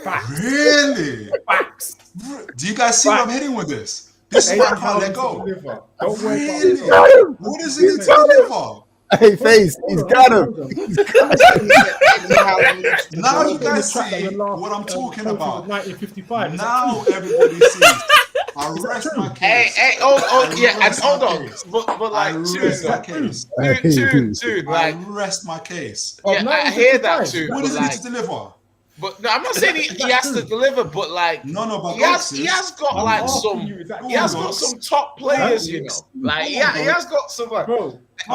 Facts. Really? Facts. Do you guys see where I'm heading with this? This is why I can't let go. Don't worry really? What does he need to deliver? Hey, Face, he's got him. Now you guys see what I'm talking about. 1955. Now everybody sees. I rest my case. Hey, and hold on. But like, dude, like, I rest my case. Yeah, I hear that too. What does he need to deliver? But no, I'm not saying he has to deliver, but like, but he has got like some top players, you know. Like, he has got some like.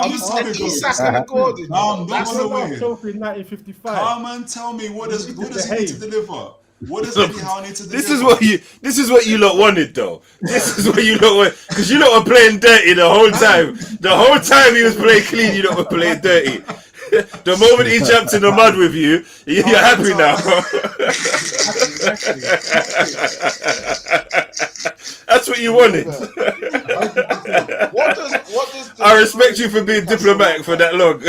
Isak and Gordon. That's the way. 1955. Come and tell me what does he need to deliver? What does Eddie Howe need to deliver? This is what you lot wanted, though. This is what you lot want, because you lot were playing dirty the whole time. The whole time he was playing clean, you lot were playing dirty. The moment he jumped in the mud with you, you're happy now. That's what you wanted. What does I respect you for being diplomatic for that long.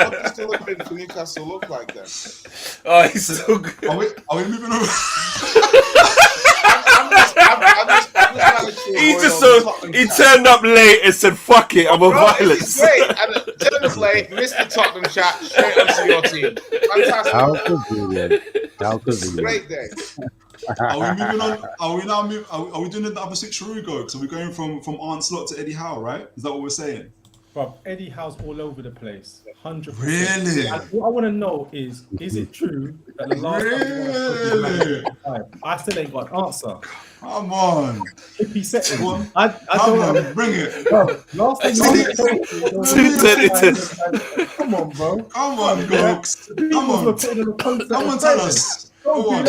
What does delivering for Newcastle look like then? Oh, he's so good. Are we moving on? He turned up late and said, "Fuck it, I'm a violence." Great, and turned up late, missed the Tottenham chat, straight onto your team. Fantastic. How convenient. How convenient. Great day. Are we moving on? Are we now are we doing the other switcheroo go? So we're going from Arnslot to Eddie Howe, right? Is that what we're saying? Bro, Eddie Howe's all over the place. 100%. Really? And what I want to know is it true that the last time I still ain't got an answer? Come on. If he said it, I don't know. Bring it. Bro, last time come on, bro. Come on, Gox. Come on. Come on, tell us. Go on.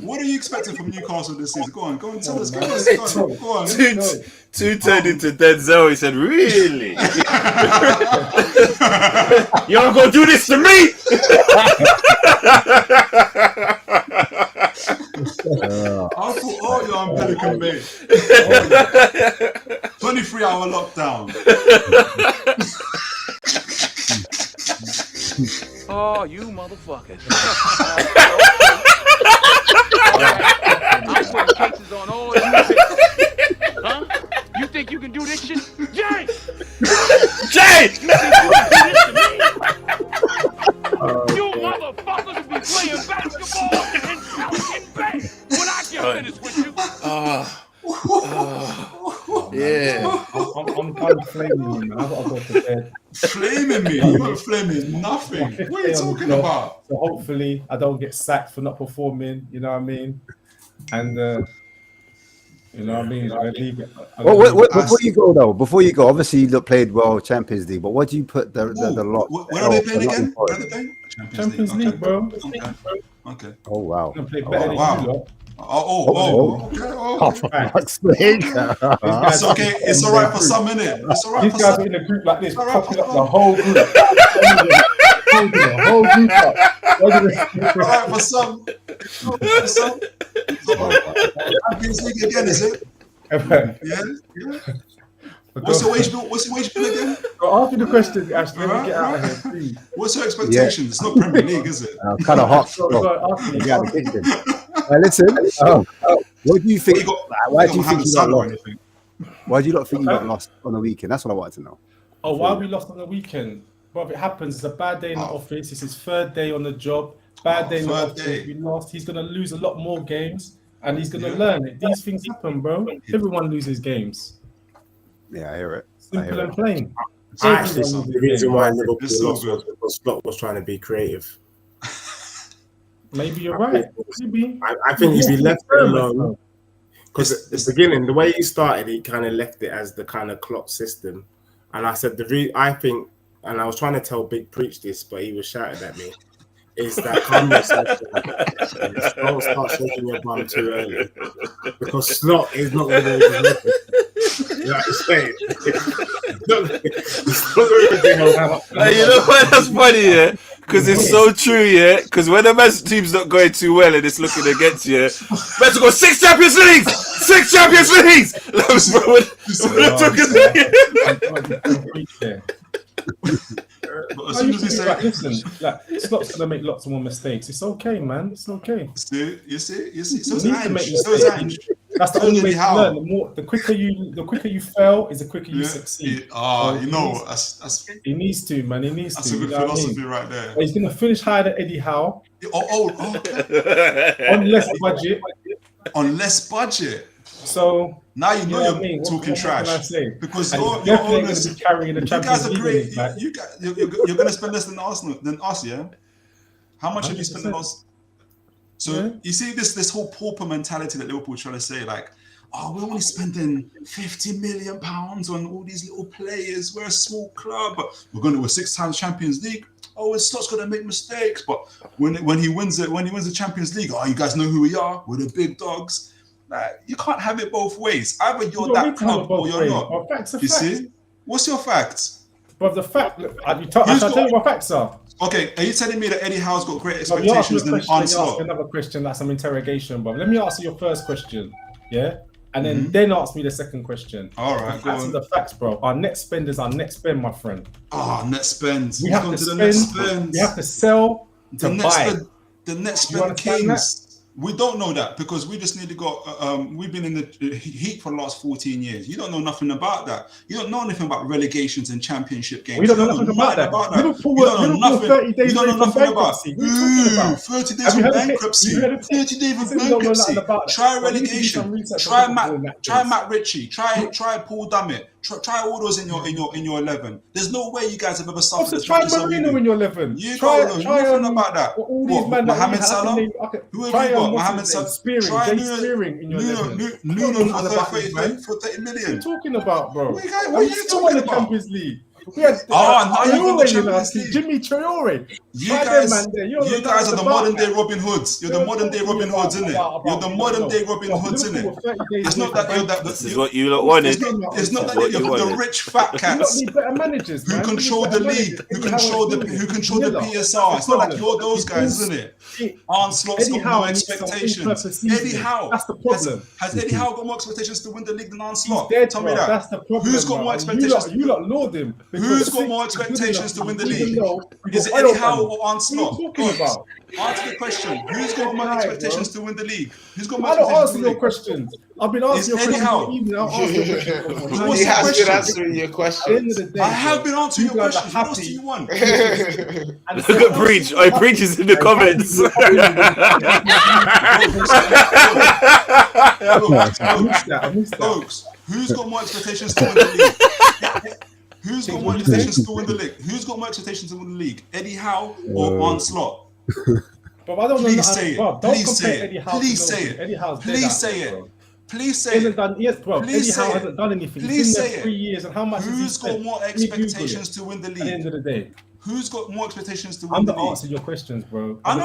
What are you expecting from Newcastle this season? Go on, tell us. Go on. Two turned into Denzel. He said, "Really? Y'all gonna do this to me?" I thought, you're on Pelican Bay. 23-hour lockdown. Oh, you motherfuckers. I'm putting cases on all you bitches. Huh? You think you can do this shit? Jay! You motherfuckers will be playing basketball and shouting back when I get finished with you. Yeah. I'm kind of flaming you, man. I've got to go to bed. Flaming me? You weren't flaming nothing. What are you talking about? So hopefully I don't get sacked for not performing, you know what I mean? And you know what I mean? I leave it. Before you go though, obviously you played well Champions League, but what do you put the lot? Where are they playing again? Where are they playing? Champions League, bro. Okay. Oh wow. I'm gonna play better than you lot. That's okay. It's all right for some, innit? It's all right These for guys some. are in a group like this, popping up the whole group. The whole group up. All right for some. Champions League again, is it? Yeah. What's the wage bill again? After the question, Ash, let me get out of here, please. What's your expectations? It's not Premier League, is it? Kind of hot. Listen. What do you think? Why do you think you got lost? Why do you not think you got lost on the weekend? That's what I wanted to know. Oh, why we lost on the weekend? Bro, it happens. It's a bad day in the office. It's his third day on the job. Bad day in the office. We lost. He's going to lose a lot more games, and he's going to learn it. These things happen, bro. Everyone loses games. Yeah, I hear it. Simple and plain. The reason why Liverpool lost was because Klopp was trying to be creative. Maybe you're right. Maybe. I think if he left it alone, because at the beginning, the way he started, he kind of left it as the kind of Klopp system. And I said, I think, and I was trying to tell Big Preach this, but he was shouting at me, is that calm yourself down. Don't start shaking your bum too early. Because Slot is not going to go to you know what I'm saying? You know what? That's funny, yeah? Because it's so true, yeah? Because when the man's team's not going too well and it's looking against you, man's got 6 Champions Leagues! 6 Champions Leagues! But as soon as he said, listen, Slot's gonna make lots of more mistakes. It's okay, man. It's okay. You see. So You need to make mistakes. That's the only way to learn. The quicker you fail is the quicker you succeed. He needs to, man. He needs that's to. That's a good philosophy right there. He's gonna finish higher than Eddie Howe. Okay. On less budget. On less budget. So now you know you're talking trash. What can I say? Because you're going to be carrying the Champions League. You're going to spend less than Arsenal, yeah. How much have you spent on us? So you see this whole pauper mentality that Liverpool trying to say, like, we're only spending £50 million on all these little players. We're a small club, but we're 6 times Champions League. Slot's going to make mistakes, but when he wins the Champions League, you guys know who we are. We're the big dogs. You can't have it both ways. Either you're that club or you're not. You see? What's your facts? But the fact, I'll tell you what facts are. Okay, are you telling me that Eddie Howe's got great expectations than Onslaught? Another question, that's some interrogation, but let me ask you your first question, yeah? And then ask me the second question. All right, go on. The facts, bro. Our net spend is our net spend, my friend. Net spend. We have to sell to buy. The net spend kings. We don't know that because we just nearly got. We've been in the heat for the last 14 years. You don't know nothing about that. You don't know anything about relegations and championship games. We don't know nothing about that. Liverpool were 30 days away from bankruptcy. What are you talking about? 30 days from bankruptcy. 30 days from bankruptcy. Try relegation. Try Matt Ritchie. Try Paul Dummett. Try all those in your 11. There's no way you guys have ever suffered. Try Marino in your 11. You don't know nothing about that. Mohamed Salah. Who have you got? Mohamed Salah. Spearing in your 11. Nuno for 30 million. What are you talking about, bro? What are you talking about? Champions League. We had Jimmy Traore. You guys are the modern day Robin Hoods. You're the modern day Robin Hoods, isn't it? You're the modern day Robin Hoods, isn't it? It's not that you're that. This is what you lot wanted. It's not that you're the rich fat cats who control the league, who control the PSR. It's not like you're those guys, isn't it? Onslaught's got more expectations. Eddie Howe. That's the problem. Has Eddie Howe got more expectations to win the league than Onslaught? Tell me that. That's the problem. Who's got more expectations? You lot laud him. Who's got more expectations to win the league? Is it Eddie Howe or Onslaught? What are you talking about? Answer the question. Who's got more expectations to win the league? Who's got more I don't expectations answer your questions. I've been asking your questions. I'll answer your questions. He has been answering your questions. I have been answering your questions. What else do you want? Look at Breach. Oh, Breach is in the comments. Folks, who's got more expectations to win the league? Who's got more expectations to win the league? Who's got more expectations to win the league? Eddie Howe or Onslaught? But I don't know. Please say it. Don't compare Eddie Howe. Please say it. Eddie Howe's Please say it. Please say it. Yes, bro. Eddie Howe hasn't done anything. Please say it. 3 years, and how much? Who's got more expectations to win the league? At the end of the day, who's got more expectations to win the league? I'm answering your questions, bro. I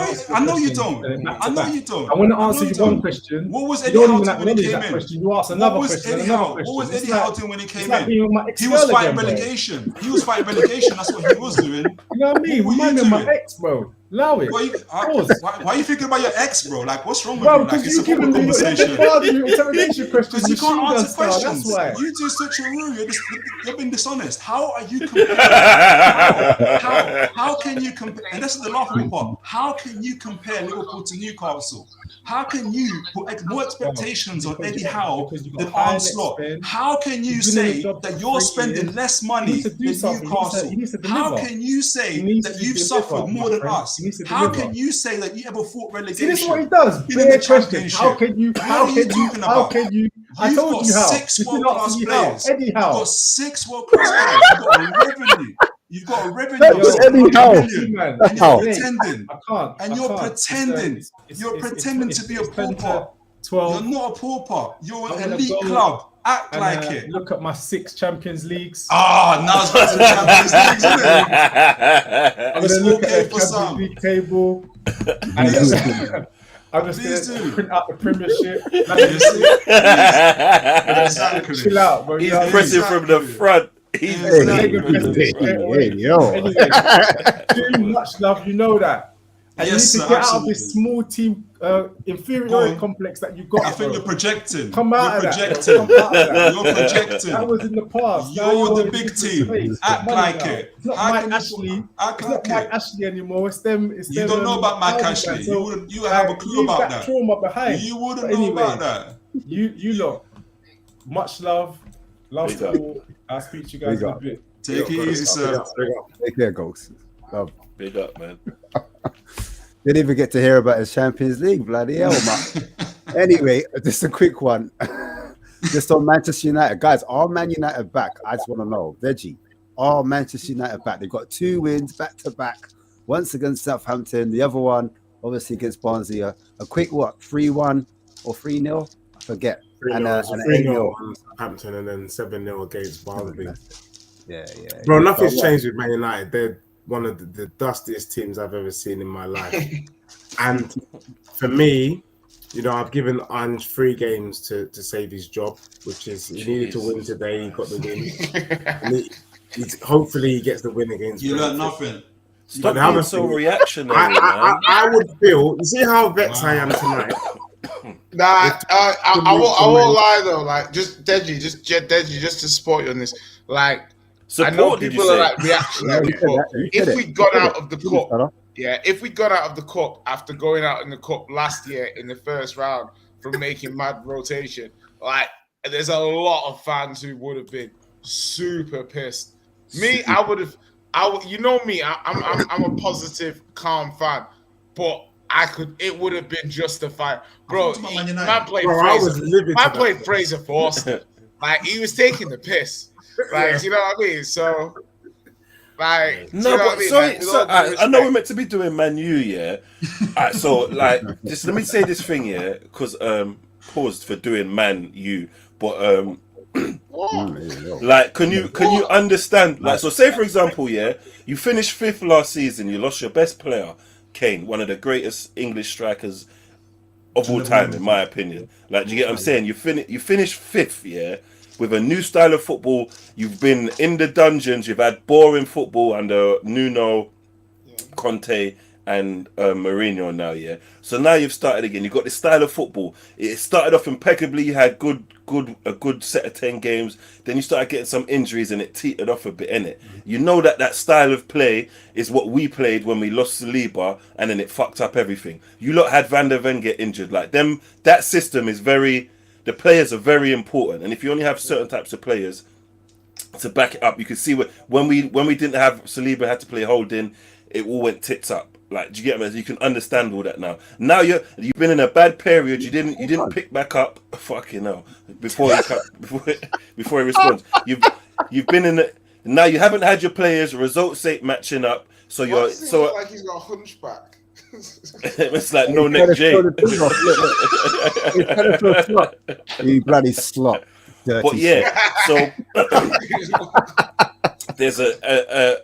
know you don't. I know you don't. I want to answer you one question. What was Eddie Howe doing when he came in? You asked another question. What was Eddie Howe doing when he came in? He was fighting relegation. He was fighting relegation. That's what he was doing. You know what I mean? Remind me of my ex, bro. Allow it. Why are you thinking about your ex, bro? Like, what's wrong with you? Like, it's a proper conversation. Because you can't answer questions. That's why. You do such a rule. You're being dishonest. How are you comparing? How can you compare? And this is the laughable part. How can you compare Liverpool to Newcastle? How can you put more expectations on Eddie Howe than Onslaught? How can you say that you're spending less money than Newcastle? How can you say that you've suffered more than us? How can you say that you ever fought relegation? This is what he does. Bare questions. How can you? I told you how. 6 world-class players. Eddie Howe. You've got 6 world-class players. You've got a revenue. You've got a revenue of Eddie Howe. and you're pretending. I can't. And you're pretending. You're pretending to be a pauper. You're not a pauper. You're an elite club. Act like it. Look at my 6 Champions Leagues. Now it's back to the Champions Leagues, isn't it? I'm going to look at the Champions League table. I'm just going to print out the Premiership. Exactly. Chill out, bro. He's pressing from the front. Too much love, you know that. And you need to get out of this small team inferiority complex that you got. I think you're projecting. Come out of that. You're projecting. That was in the past. You're the big team. Act like it. It's not Mike Ashley. It's not Mike Ashley anymore. It's them. You don't know about Mike Ashley. You wouldn't have a clue about that. Trauma behind. You wouldn't know about that. You lot. Much love. Love support. I'll speak to you guys in a bit. Take it easy, sir. Take care, Ghost. Love. Big up, man. Didn't even get to hear about his Champions League, bloody hell, man. Anyway, just a quick one. Just on Manchester United. Guys, are Man United back? I just want to know. Veggie, are Manchester United back? They've got 2 wins back-to-back. Once against Southampton. The other one, obviously, against Barnsley. A quick, 3-1 or 3-0? I forget. 3-0 on Southampton and then 7-0 against Barnsley. Yeah. Bro, nothing's changed with Man United. They're one of the dustiest teams I've ever seen in my life. And for me, you know, I've given Ange 3 games to save his job, which is he needed to win today. He got the win. Hopefully he gets the win against You learned nothing. Stop being so reactionary, I would feel, you see how vexed I am tonight? I won't lie though. Like, just Deji, just to support you on this. Like, I know people are like reactionary, but if we got out of the cup, Yeah, if we got out of the cup after going out in the cup last year in the first round from making mad rotation, like there's a lot of fans who would have been super pissed. Me, I would have. You know me. I'm a positive, calm fan, but it would have been justified, bro. Man played Fraser Forster. Like he was taking the piss. Like you know what I mean. So. Like, no, but sorry, I know we're meant to be doing Man U, yeah. So like, just let me say this thing, yeah, because paused for doing Man U, but like, can you understand? Like, so say for example, yeah, you finished 5th last season, you lost your best player, Kane, one of the greatest English strikers of all time, in my opinion. Like, do you get what I'm saying? You finished 5th, yeah. With a new style of football, you've been in the dungeons. You've had boring football under Nuno, Conte, and Mourinho now. Yeah, so now you've started again. You've got this style of football. It started off impeccably. You had a good set of 10 games. Then you started getting some injuries, and it teetered off a bit. Innit? You know that style of play is what we played when we lost Saliba, and then it fucked up everything. You lot had Van der Ven get injured. Like them, that system is very. The players are very important, and if you only have certain types of players to back it up, you can see when we didn't have Saliba, had to play holding, it all went tits up. Like, do you get me? You can understand all that now. Now you've been in a bad period. You didn't pick back up. Fucking hell! Before he responds, you've been in it. Now you haven't had your players. Results ain't matching up. So you're like he's got a hunchback. It's like no neck J. You bloody slot. But yeah, so there's a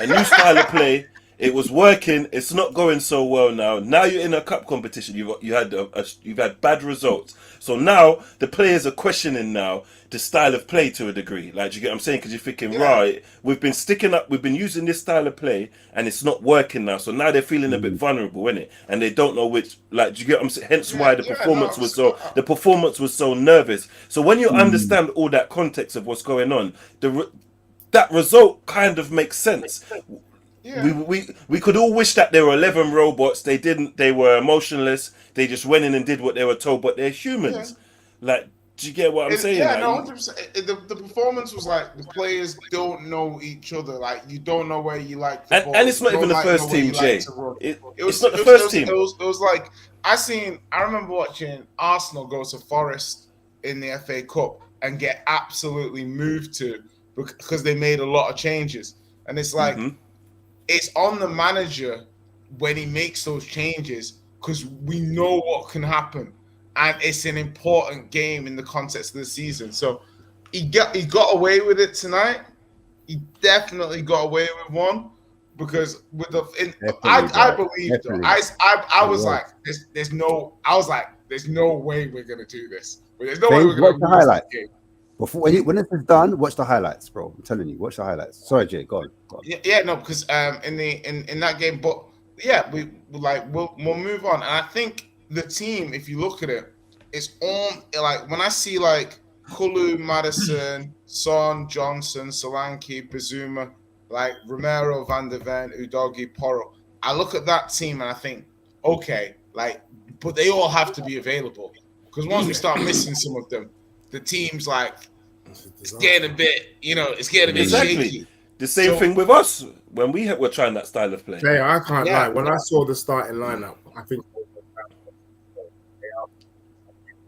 new style of play. It was working. It's not going so well now. Now you're in a cup competition. You've had bad results. So now the players are questioning now the style of play to a degree. Like, do you get what I'm saying? Because you're thinking, right, we've been sticking up, we've been using this style of play, and it's not working now. So now they're feeling a bit vulnerable, innit? And they don't know which. Like, do you get what I'm saying? Hence why the performance was so nervous. So when you understand all that context of what's going on, that result kind of makes sense. Yeah. We could all wish that there were 11 robots. They didn't. They were emotionless. They just went in and did what they were told. But they're humans. Yeah. Like, do you get what I'm saying? Yeah, no, 100%. The performance was like the players don't know each other. Like, you don't know where you like the ball. And it's not even the first team, Jay. It's not the first team. It was like I remember watching Arsenal go to Forest in the FA Cup and get absolutely moved to because they made a lot of changes. And it's like. Mm-hmm. It's on the manager when he makes those changes because we know what can happen, and it's an important game in the context of the season. So he got away with it tonight. He definitely got away with one because with I believe though. I was like, there's no way we're gonna do this. There's no way we're gonna lose this game. Before when this is done, watch the highlights, bro. I'm telling you, watch the highlights. Sorry, Jay, go on. Yeah, no, because in that game, but yeah, we'll move on. And I think the team, if you look at it, it's all like when I see like Kulu, Madison, Son, Johnson, Solanke, Bazuma, like Romero, Van der Ven, Udogie, Porro. I look at that team and I think, okay, like, but they all have to be available because once we start missing some of them, the team's like. It's getting a bit, it's getting a bit shaky. The same thing with us when we were trying that style of play. Jay, I can't lie. When I saw the starting lineup, I think.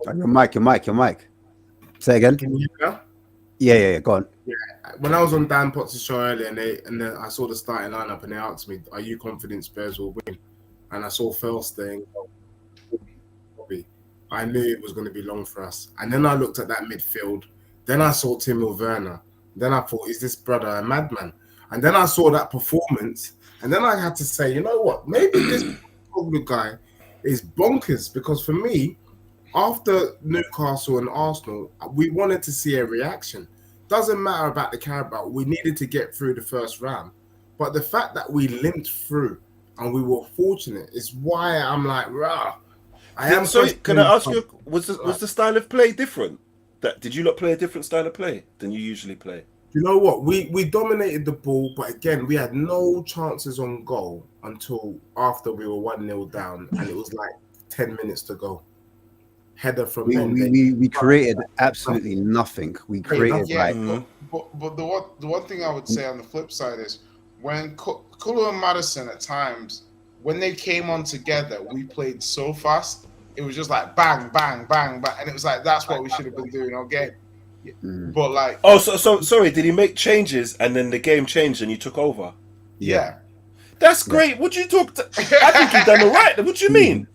Your mic. Say again. Can you hear? Yeah. Go on. Yeah. When I was on Dan Potts' show earlier, and then I saw the starting lineup, and they asked me, "Are you confident Spurs will win?" And I saw First thing. I knew it was going to be long for us. And then I looked at that midfield. Then I saw Timo Werner. Then I thought, is this brother a madman? And then I saw that performance. And then I had to say, you know what? Maybe this guy is bonkers. Because for me, after Newcastle and Arsenal, we wanted to see a reaction. Doesn't matter about the Carabao. We needed to get through the first round. But the fact that we limped through and we were fortunate is why I'm like, rah. Can I ask you, was the style of play different? Did you not play a different style of play than you usually play? You know what? We dominated the ball, but again, we had no chances on goal until after we were 1-0 down, and it was like 10 minutes to go. Header from Mendy. We created absolutely nothing. We created but the one thing I would say on the flip side is when Kulu and Maddison at times, when they came on together, we played so fast. It was just like bang, bang, bang, bang, and it was like that's what we should have been doing all game. But like, so sorry, did he make changes and then the game changed and you took over? Yeah. That's great. What you talk? I think you've done all right. What do you mean?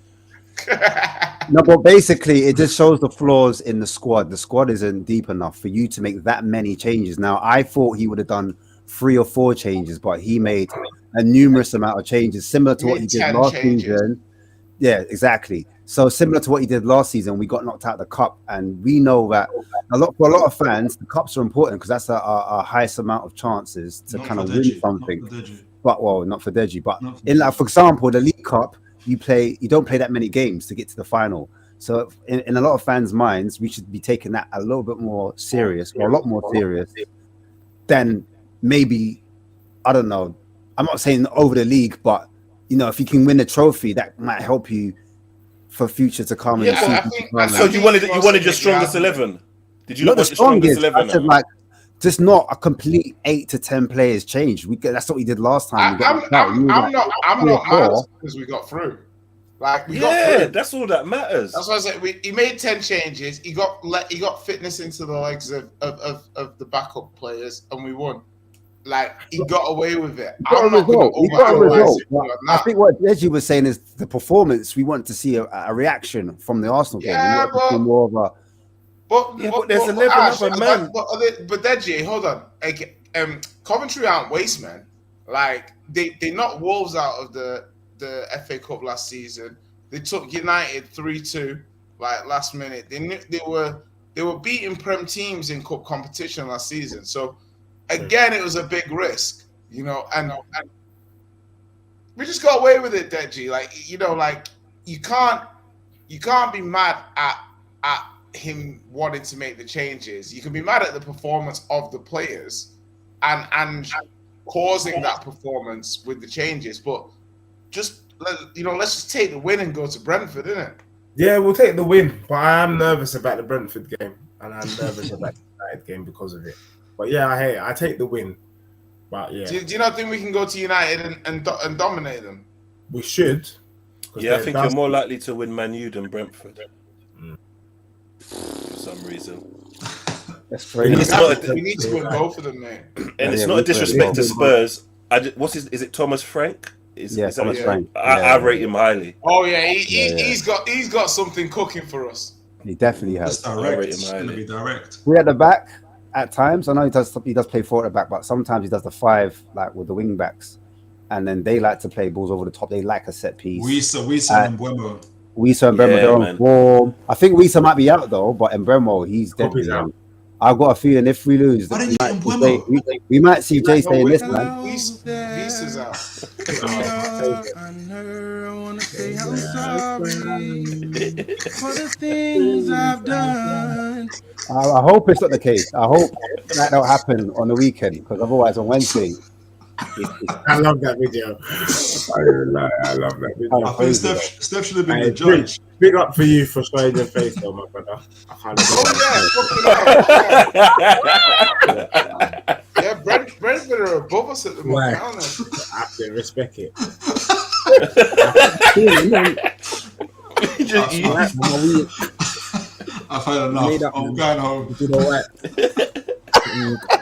No, but basically, it just shows the flaws in the squad. The squad isn't deep enough for you to make that many changes. Now, I thought he would have done 3 or 4 changes, but he made a numerous amount of changes, similar to what he did last season. Yeah, exactly. So similar to what he did last season, we got knocked out of the cup, and we know that for a lot of fans, the cups are important because that's our highest amount of chances to kind of win something. But not for Deji. But in like, for example, the League Cup, you don't play that many games to get to the final. So in a lot of fans' minds, we should be taking that a little bit more serious, or a lot more serious than maybe, I don't know. I'm not saying over the league, but if you can win a trophy, that might help you for future to come. So you wanted your strongest 11? Did you not want the strongest 11? I said, like, just not a complete 8 to 10 players change. That's what we did last time. I'm not mad because we got through. Like we got through. That's all that matters. That's why I said he made 10 changes. He got fitness into the legs of the backup players, and we won. Like he got away with it. I'm not going to I think what Deji was saying is the performance. We want to see a reaction from the Arsenal game. Yeah, more of a. But there's 11 other men. But Deji, hold on. Like, Coventry aren't waste men. Like they knocked Wolves out of the FA Cup last season. They took United 3-2 like last minute. They were beating Prem teams in cup competition last season. So again, it was a big risk, and we just got away with it, Deji. Like like you can't be mad at him wanting to make the changes. You can be mad at the performance of the players and causing that performance with the changes, but just let's just take the win and go to Brentford, isn't it? Yeah, we'll take the win, but I am nervous about the Brentford game, and I'm nervous about the United game because of it. But yeah, I take the win. But yeah, do you not think we can go to United and dominate them? We should. Yeah, I think you're more likely to win Man U than Brentford. For some reason. That's crazy. We need to win both of them, mate. And it's not a disrespect to Spurs. Is it Thomas Frank? Thomas Frank. I rate him highly. Oh yeah, he's got something cooking for us. He definitely has. It's going to be direct. We're at the back at times. I know he does play 4 at the back, but sometimes he does the 5 like with the wing backs, and then they like to play balls over the top. They like a set piece. Wissa and Mbeumo. Wissa and Mbeumo, they're on form. I think Wissa might be out though, but Mbeumo, he's definitely out. I've got a feeling if we lose, we might see Jay stay in this man. Vissa's out. I wanna say I'm sorry for the things I've done. I hope it's not the case. I hope that don't happen on the weekend, because otherwise on Wednesday. I love that video. I love that video. I think Steph should have been the judge. Big up for you for showing your face, though, my brother. Yeah, Brentford are above us at the moment. I have to respect it. I've had enough. I'm going home. You know what?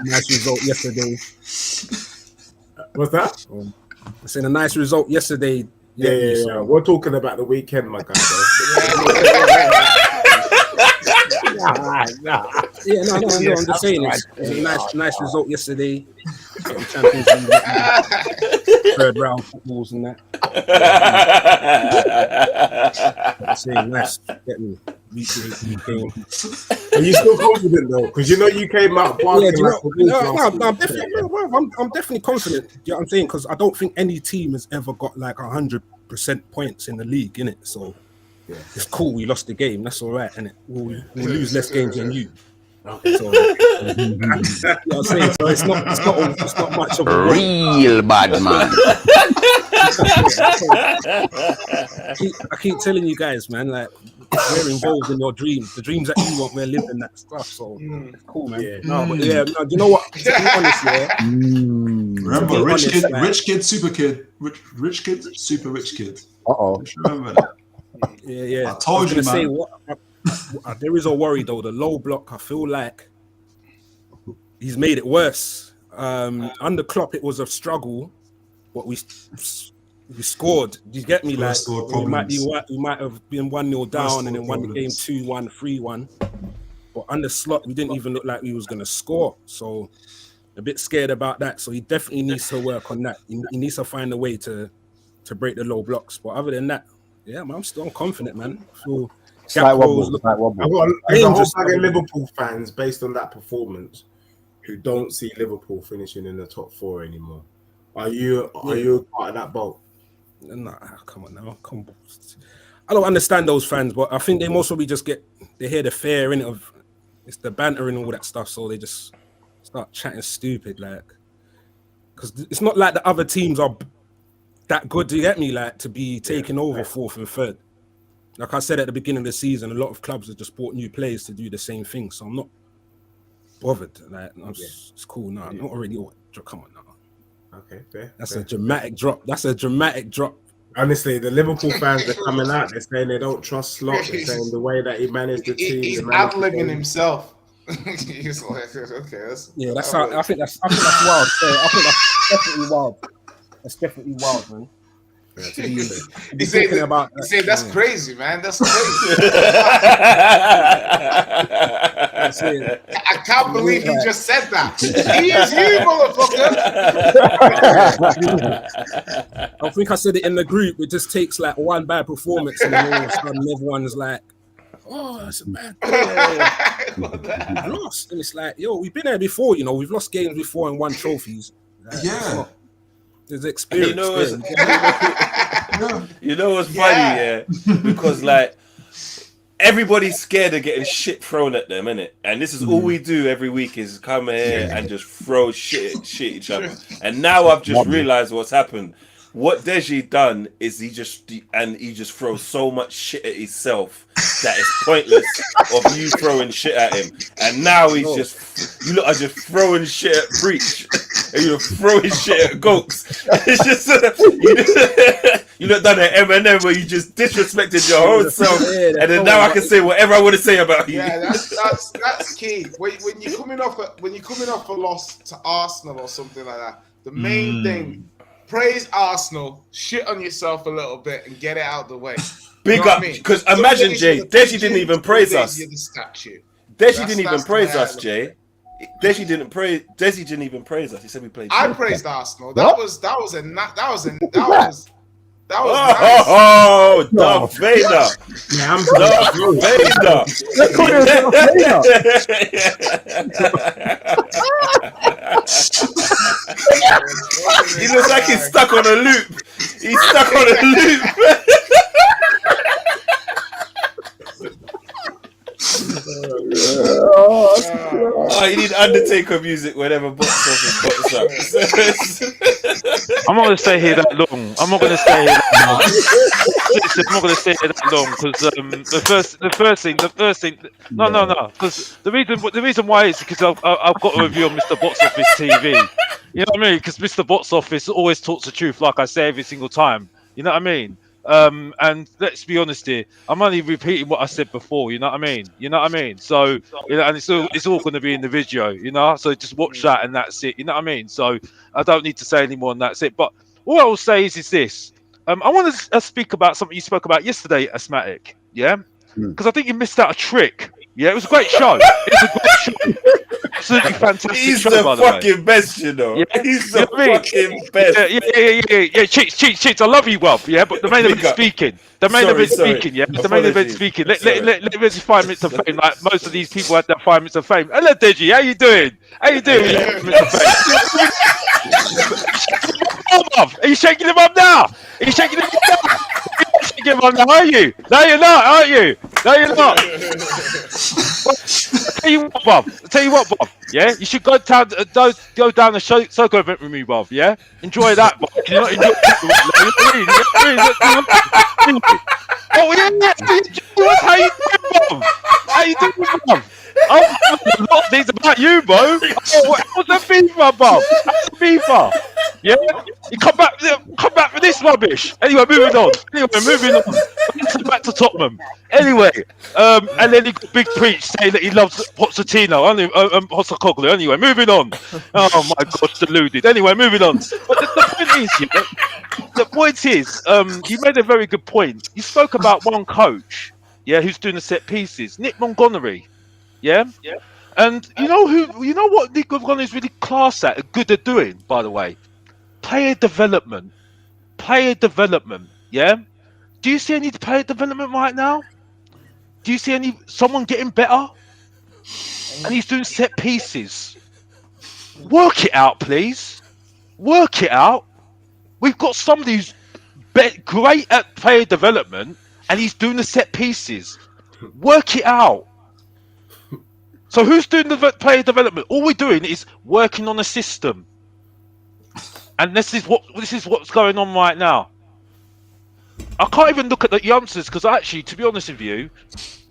Nice result yesterday. What's that? I said a nice result yesterday. Yeah. We're talking about the weekend, my guy. Yeah, no. I'm just saying it's a nice result yesterday. Champions League, 3rd round footballs and that. I'm saying nice. Get me. Are you still confident though? Because you came out. I'm definitely confident. You know what I'm saying? Because I don't think any team has ever got like 100% points in the league, innit? So it's cool. We lost the game. That's all right, innit? We'll lose less games than you. Okay, so you know what I'm saying? So it's not much of a real bad man. I keep telling you guys, man, like we're involved in your dreams. The dreams that you want, we're living that stuff. So it's cool, man. Yeah. No, but yeah, no, you know what? To be honest, yeah. Remember, rich kid, super kid, rich kid, super rich kid. Just remember that. Yeah. I told you, man. Say, there is a worry though. The low block, I feel like he's made it worse. Under Klopp, it was a struggle, but we scored. Do you get me? Like we might have been 1-0 down and then won the game 2-1, 3-1. But under Slot, we didn't even look like we was going to score. So a bit scared about that. So he definitely needs to work on that. He needs to find a way to break the low blocks. But other than that, yeah, man, I'm still confident, man. I feel There's a whole bag of Liverpool fans based on that performance who don't see Liverpool finishing in the top 4 anymore. Are you part of that boat? Nah, come on now. Come on. I don't understand those fans, but I think they most probably just they hear the fear in it of it's the banter and all that stuff, so they just start chatting stupid, like, because it's not like the other teams are that good, do you get me? Like, to be taking over 4th and 3rd. Like I said at the beginning of the season, a lot of clubs have just bought new players to do the same thing, so I'm not bothered. Like, it's cool. No, I'm not already. Come on now. Okay, fair. That's a dramatic drop. Honestly, the Liverpool fans are coming out. They're saying they don't trust Slot. They're saying the way that he managed the team. He's ad-libbing himself. He's like, okay, that's how. I think that's wild. I think that's definitely wild. That's definitely wild, man. He said that's crazy, man. That's crazy. I can't believe he just said that. He is you, motherfucker. I think I said it in the group. It just takes like one bad performance and then all of a sudden everyone's like, oh, that's a bad player. Lost. And it's like, yo, we've been there before, you know, we've lost games before and won trophies. There's experience. You know what's funny, because like everybody's scared of getting shit thrown at them, innit? And this is all we do every week is come here and just throw shit at each other. And now I've just realized what's happened. What Deji done is he just throws so much shit at himself that it's pointless of you throwing shit at him. And now he's you lot are just throwing shit at Preach. And you're throwing shit at Goats. It's just you lot done an Eminem where you just disrespected your whole self, and then now I can say whatever I want to say about you. Yeah, that's key. When you're coming off a loss to Arsenal or something like that, the main thing. Praise Arsenal, shit on yourself a little bit, and get it out the way. Big up, because imagine, Jay, Deji didn't even praise us. Deji didn't even praise us, Jay. Desi didn't even praise us. He said we played. I praised Arsenal. That was nice. Oh, Darth Vader. Yeah, I'm Darth Vader. He looks like he's stuck on a loop. He's stuck on a loop. Oh, you need Undertaker music whenever box office pops up. I'm not going to stay here that long. I'm not going to stay here that long because the first thing. No. Because the reason why is because I've got a review on Mr. Box Office TV. You know what I mean? Because Mr. Box Office always talks the truth, like I say every single time. You know what I mean? And let's be honest here, I'm only repeating what I said before, you know what I mean? So, you know, and it's all going to be in the video, you know, so just watch that and that's it, you know what I mean? So I don't need to say any more and that's it. But all I will say is this, I want to speak about something you spoke about yesterday, Asthmatic, yeah? Because I think you missed out a trick. Yeah, it was a great show. Absolutely fantastic. He's show, the by the fucking best, you know. Yeah. He's the fucking best. Yeah. Cheats. I love you, Wub. Yeah, but the main event speaking. The main event speaking. Yeah, the main event speaking. Let 5 minutes of fame. Like most of these people had that 5 minutes of fame. Hello, Deji. How you doing? Are you shaking him up now? Are you shaking him up now? Are you? No, you're not, aren't you? No, you're not. I tell you what, Bob. Yeah, you should go down the Soko event with me, Bob. Yeah, enjoy that, Bob. You not enjoy Oh yeah, how you doing, Bob? How you doing, Bob? Oh, a lot of things about you, Bo. Oh, how's the FIFA, Bob? How's the FIFA? Yeah, you come back for this rubbish. Anyway, moving on. Back to Tottenham. Anyway, and then he got big preach saying that he loves Postecoglou. Anyway, moving on. Oh my gosh, deluded. Anyway, moving on. But the point is, you made a very good point. You spoke about one coach, yeah, who's doing the set pieces, Nick Montgomery. Yeah. And you know what Nick Montgomery is really class at, good at doing, by the way? Player development. Yeah. Do you see any player development right now? Do you see someone getting better? And he's doing set pieces. Work it out, please. Work it out. We've got somebody who's great at player development, and he's doing the set pieces. Work it out. So who's doing the player development? All we're doing is working on a system, and this is what's going on right now. I can't even look at the youngsters because actually, to be honest with you,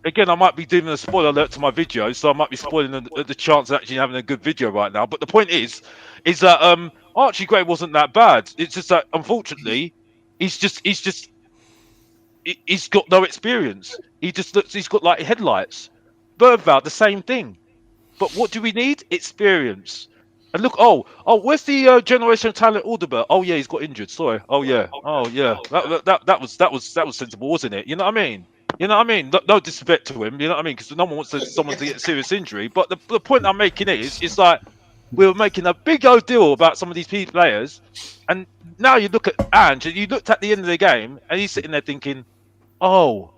again, I might be doing a spoiler alert to my video, so I might be spoiling the chance of actually having a good video right now. But the point is that Archie Gray wasn't that bad. It's just that unfortunately, he's got no experience. He's got like headlights. Bergvall, the same thing. But what do we need? Experience. And look, where's the generational talent Alderbert? Oh yeah, he's got injured. Sorry. Oh yeah. That was sensible, wasn't it? You know what I mean? No disrespect to him. You know what I mean? Because no one wants someone to get a serious injury. But the point I'm making is like we were making a big old deal about some of these players, and now you look at Ange, and you looked at the end of the game, and he's sitting there thinking, oh,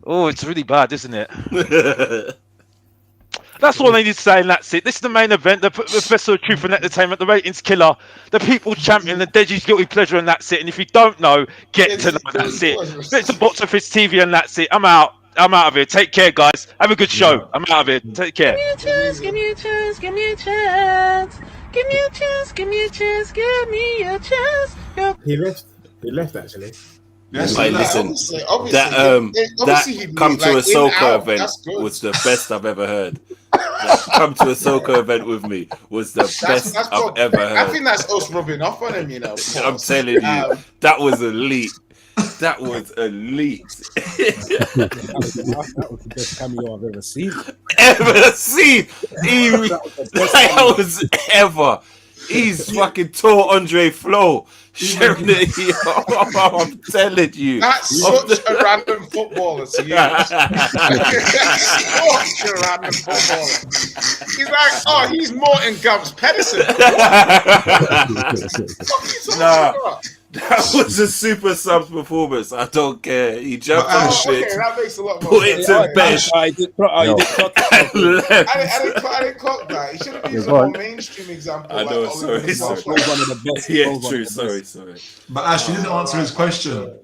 it's really bad, isn't it? That's all I need to say, and that's it. This is the main event, the Professor of Truth and Entertainment, the ratings killer, the People's Champion, the Deji's Guilty Pleasure, and that's it. And if you don't know, get to know. That's it. It's the Box Office TV, and that's it. I'm out of here. Take care, guys. Have a good show. I'm out of here. Take care. Give me a chance. Give me a chance. Give me a chance. Give me a chance. Give me a chance. He left actually. Yes, listen, that come to a soccer event was the best I've ever heard. Come to a soccer event with me was the best I've ever heard. I think that's us rubbing off on him, you know. I'm telling you, that was elite. That was elite. That was the best cameo I've ever seen. That was ever. He's fucking tore Andre Flo. Sharing it. I'm telling you. That's such a random footballer to use. Such a random footballer. He's like, he's Morton Gump's Pedersen. Nah. That was a super subs performance. I don't care. He jumped on the shit. Okay, that makes a lot more put it to bed. I didn't clock that. He should have used a more mainstream example. I know, sorry. One of the best. Yeah, true. Sorry. But Ash, you didn't answer his question.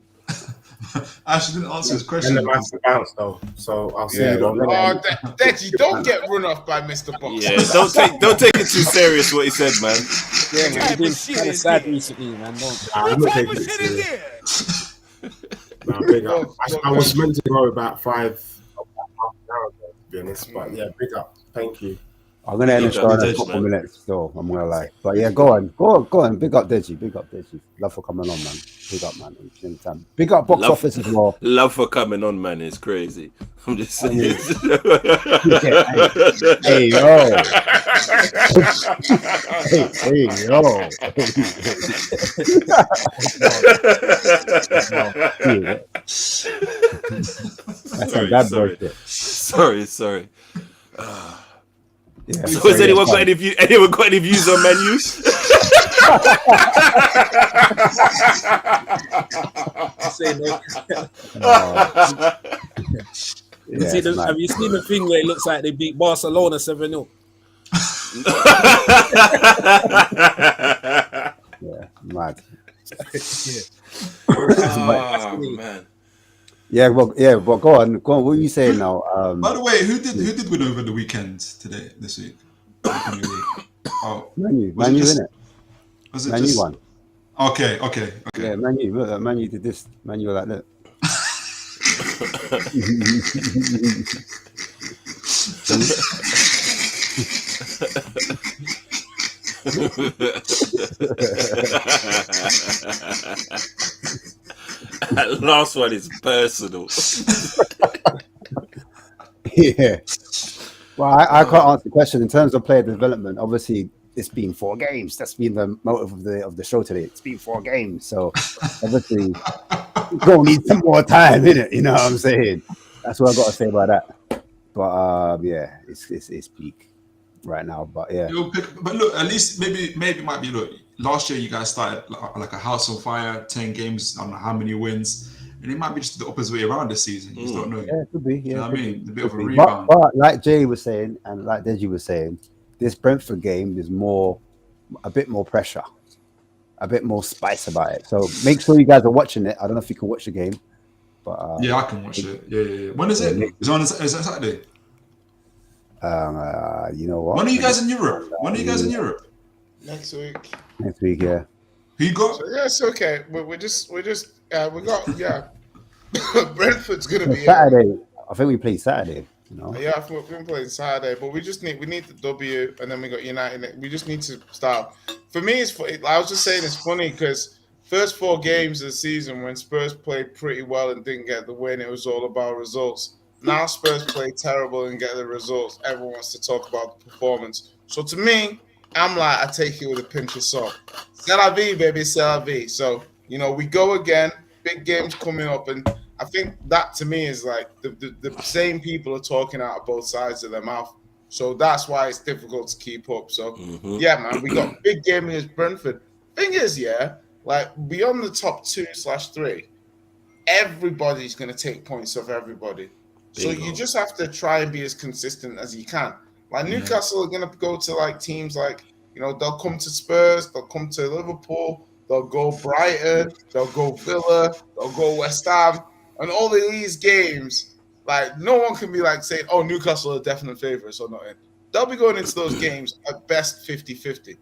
Ash didn't answer his question. And the match bounce though, so I'll see you. Deji, don't get run off by Mr. Box. Yeah, don't take it too serious what he said, man. Yeah, man, you've been kind of sad recently, man. I'm not taking it serious. Big up. I was meant to go about half an hour ago, to be honest. But yeah, big up. Thank you. I'm gonna end the show in a couple of minutes still, I'm gonna lie. But yeah, go on. Big up Deji. Love for coming on, man. Big up, man. Big up Box Office as well. Love for coming on, man. It's crazy. I'm just saying. Hey, yo. Hey, yo. Sorry. Yeah, so has anyone got any views on Man U? Have you seen the thing where it looks like they beat Barcelona 7-0? Yeah, mad. Man. Yeah, but go on. What are you saying now? By the way, who did win over the weekend this week? Oh, Man U, innit? Was it Man U just won. Okay. Yeah, Man U. Look, Man U did this. Man U were like that. That last one is personal. Yeah. Well, I can't answer the question in terms of player development. Obviously, it's been 4 games. That's been the motive of the show today. It's been 4 games, so obviously, we're gonna need some more time, innit? You know what I'm saying? That's what I got to say about that. But yeah, it's peak right now. But yeah, but look, at least maybe it might be. Look, last year you guys started like a house on fire, 10 games. I don't know how many wins. And it might be just the opposite way around this season. You just don't know. Yeah, it could be. Yeah, you know what I mean? A bit of a be. rebound. But like Jay was saying, and like Deji was saying, this Brentford game is a bit more pressure, a bit more spice about it. So make sure you guys are watching it. I don't know if you can watch the game, but yeah, I can watch it. Yeah. When is it? Is it Saturday? You know what? When are you guys in Europe? Next week. Next week, yeah. Who you got? So, yeah, it's okay. We got Brentford's gonna be Saturday. I think we play Saturday. You know? Yeah, I think we're gonna play Saturday, but we need the W, and then we got United. We just need to start. For me, I was just saying it's funny because first 4 games of the season when Spurs played pretty well and didn't get the win, it was all about results. Now Spurs play terrible and get the results. Everyone wants to talk about the performance. So to me, I'm like, I take it with a pinch of salt. C'est la vie, baby, c'est la vie. So, we go again, big games coming up, and I think that to me is like the same people are talking out of both sides of their mouth. So that's why it's difficult to keep up. So, yeah, man, we got big game against Brentford. Thing is, like beyond the top 2/3, everybody's going to take points off everybody. So you just have to try and be as consistent as you can. Like Newcastle are going to go to like teams like, they'll come to Spurs, they'll come to Liverpool, they'll go Brighton, they'll go Villa, they'll go West Ham. And all of these games, like no one can be like saying, oh, Newcastle are definite favourites or not. They'll be going into those games at best 50-50.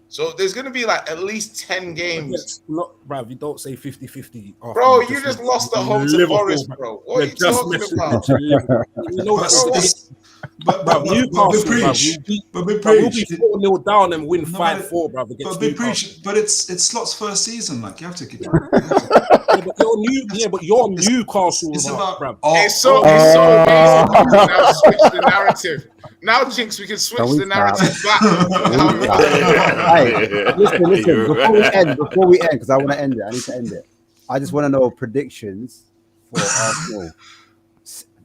So there's going to be like at least 10 games. Bruv, you don't say 50-50. Bro, you just lost at home to Forest, bro. What are you talking about? You know but Newcastle, we'll be 4-0 down and win 5-4, bruv. But it's Slot's first season. Like you have to keep it. But you're Newcastle. It's about, bruv. It's so amazing. Now switch the narrative. Now, Jinx, we can switch the narrative back. Listen. Before we end, because I want to end it. I need to end it. I just want to know predictions for Arsenal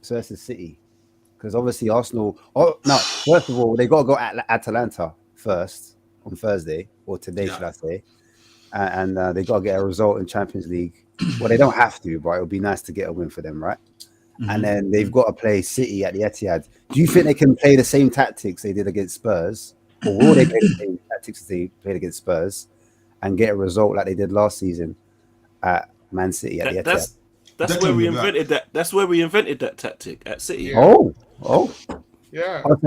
versus City. Because obviously Arsenal... first of all, they got to go at Atalanta first on Thursday, or today, should I say. And they got to get a result in Champions League. Well, they don't have to, but it would be nice to get a win for them, right? Mm-hmm. And then they've got to play City at the Etihad. Do you think they can play the same tactics they did against Spurs? Or will they play the same tactics they played against Spurs and get a result like they did last season at Man City at the Etihad? That's where we invented that. That's where we invented that tactic at City. Yeah. Oh. Yeah. And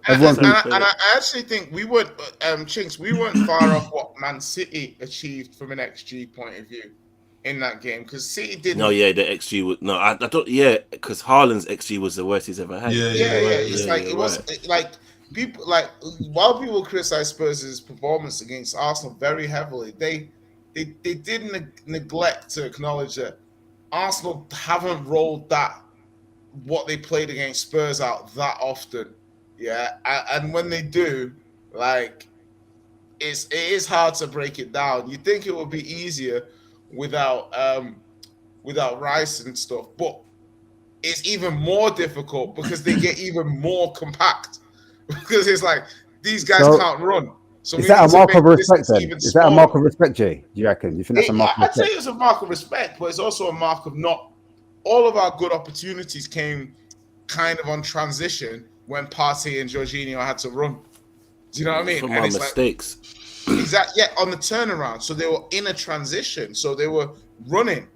I actually think we weren't, Chinks, we weren't far off what Man City achieved from an XG point of view in that game because City didn't. No, the XG was I don't. Yeah, because Haaland's XG was the worst he's ever had. Yeah. It's like it was like people like while people criticize Spurs' performance against Arsenal very heavily, they didn't neglect to acknowledge that Arsenal haven't rolled what they played against Spurs out that often. Yeah, and when they do, like, it is hard to break it down. You think it would be easier without Rice and stuff, but it's even more difficult because they get even more compact because it's like these guys can't run. So is that a mark of respect then? Is that a mark of respect, Jay? Do you reckon? Do you think that's a mark of respect? I'd say it's a mark of respect, but it's also a mark of not all of our good opportunities came kind of on transition when Partey and Jorginho had to run. Do you know what I mean? From our mistakes. Exactly. Yeah, on the turnaround. So they were in a transition. So they were running.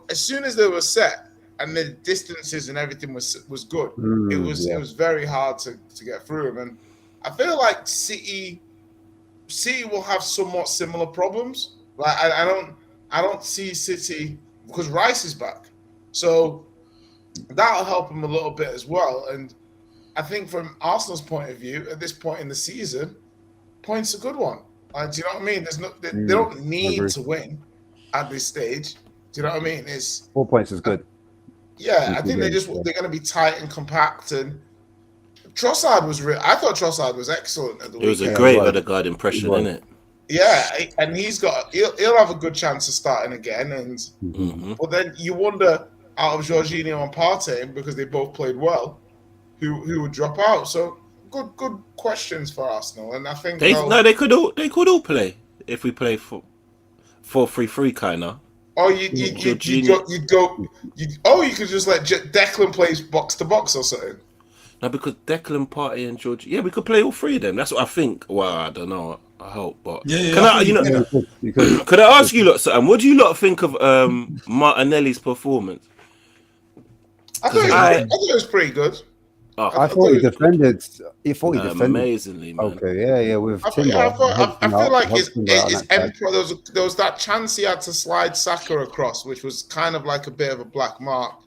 As soon as they were set and the distances and everything was good, it was very hard to get through them. And I feel like City will have somewhat similar problems. Like I don't see City because Rice is back, so that'll help them a little bit as well. And I think from Arsenal's point of view, at this point in the season, points a good one. Do you know what I mean? They don't need to win at this stage. Do you know what I mean? It's 4 points is good. Yeah, I think they're going to be tight and compact. And Trossard was real. I thought Trossard was excellent at the weekend. It was a great Odegaard impression, isn't it? Yeah, and he'll have a good chance of starting again. And but then you wonder, out of Jorginho and Partey, because they both played well, who would drop out. So good questions for Arsenal, and I think they could all play if we play 4-3-3 kind of. Or you could just let Declan play box to box or something. No, because Declan, Partey, and George, we could play all three of them. That's what I think. Well, I don't know. I hope, but could I ask you lot something? What do you lot think of Martinelli's performance? I thought it was pretty good. I thought he defended. Amazingly, man. Okay, yeah. With Timber, I feel like his there was that chance he had to slide Saka across, which was kind of like a bit of a black mark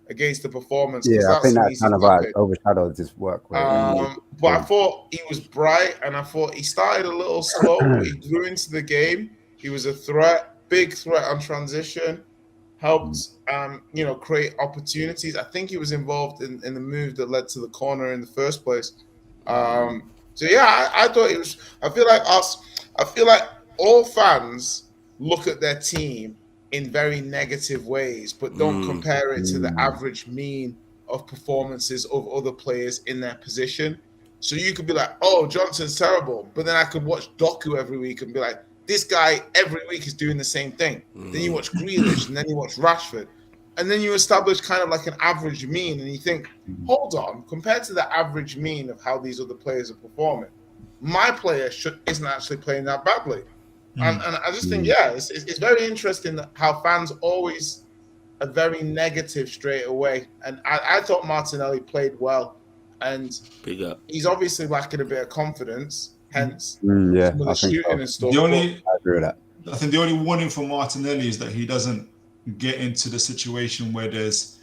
against the performance. Yeah, I think that kind of overshadowed his work. But I thought he was bright, and I thought he started a little slow, but he grew into the game. He was a threat, big threat on transition. Helped, create opportunities. I think he was involved in the move that led to the corner in the first place. I thought it was. I feel like all fans look at their team in very negative ways, but don't compare it to the average mean of performances of other players in their position. So you could be like, "Oh, Johnson's terrible," but then I could watch Doku every week and be like, this guy every week is doing the same thing. Then you watch Grealish, and then you watch Rashford, and then you establish kind of like an average mean, and you think, hold on, compared to the average mean of how these other players are performing, my player isn't actually playing that badly. And I just think, it's very interesting how fans always are very negative straight away. And I thought Martinelli played well, and he's obviously lacking a bit of confidence. Hence, some of the shooting and stuff. I agree with that. I think the only warning for Martinelli is that he doesn't get into the situation where he's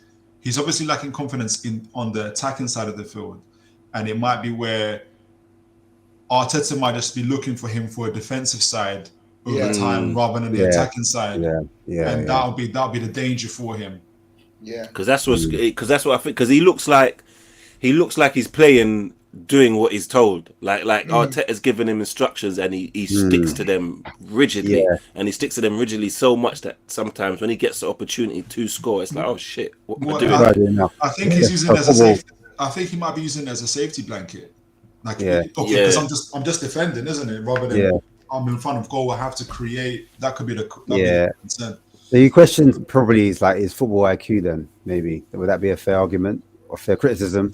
obviously lacking confidence on the attacking side of the field, and it might be where Arteta might just be looking for him for a defensive side over time rather than the attacking side. And that'll be the danger for him. Yeah, because that's what I think. Because he looks like he's playing. Doing what he's told, like Arteta's given him instructions, and he sticks to them rigidly, and he sticks to them rigidly so much that sometimes when he gets the opportunity to score, it's like, oh shit, what am I doing? I think he's using it as a safety. I think he might be using it as a safety blanket, because I'm just defending, isn't it? Rather than I'm in front of goal, I have to create. That could be the concern. So your question probably is like, is football IQ then? Maybe would that be a fair argument or fair criticism?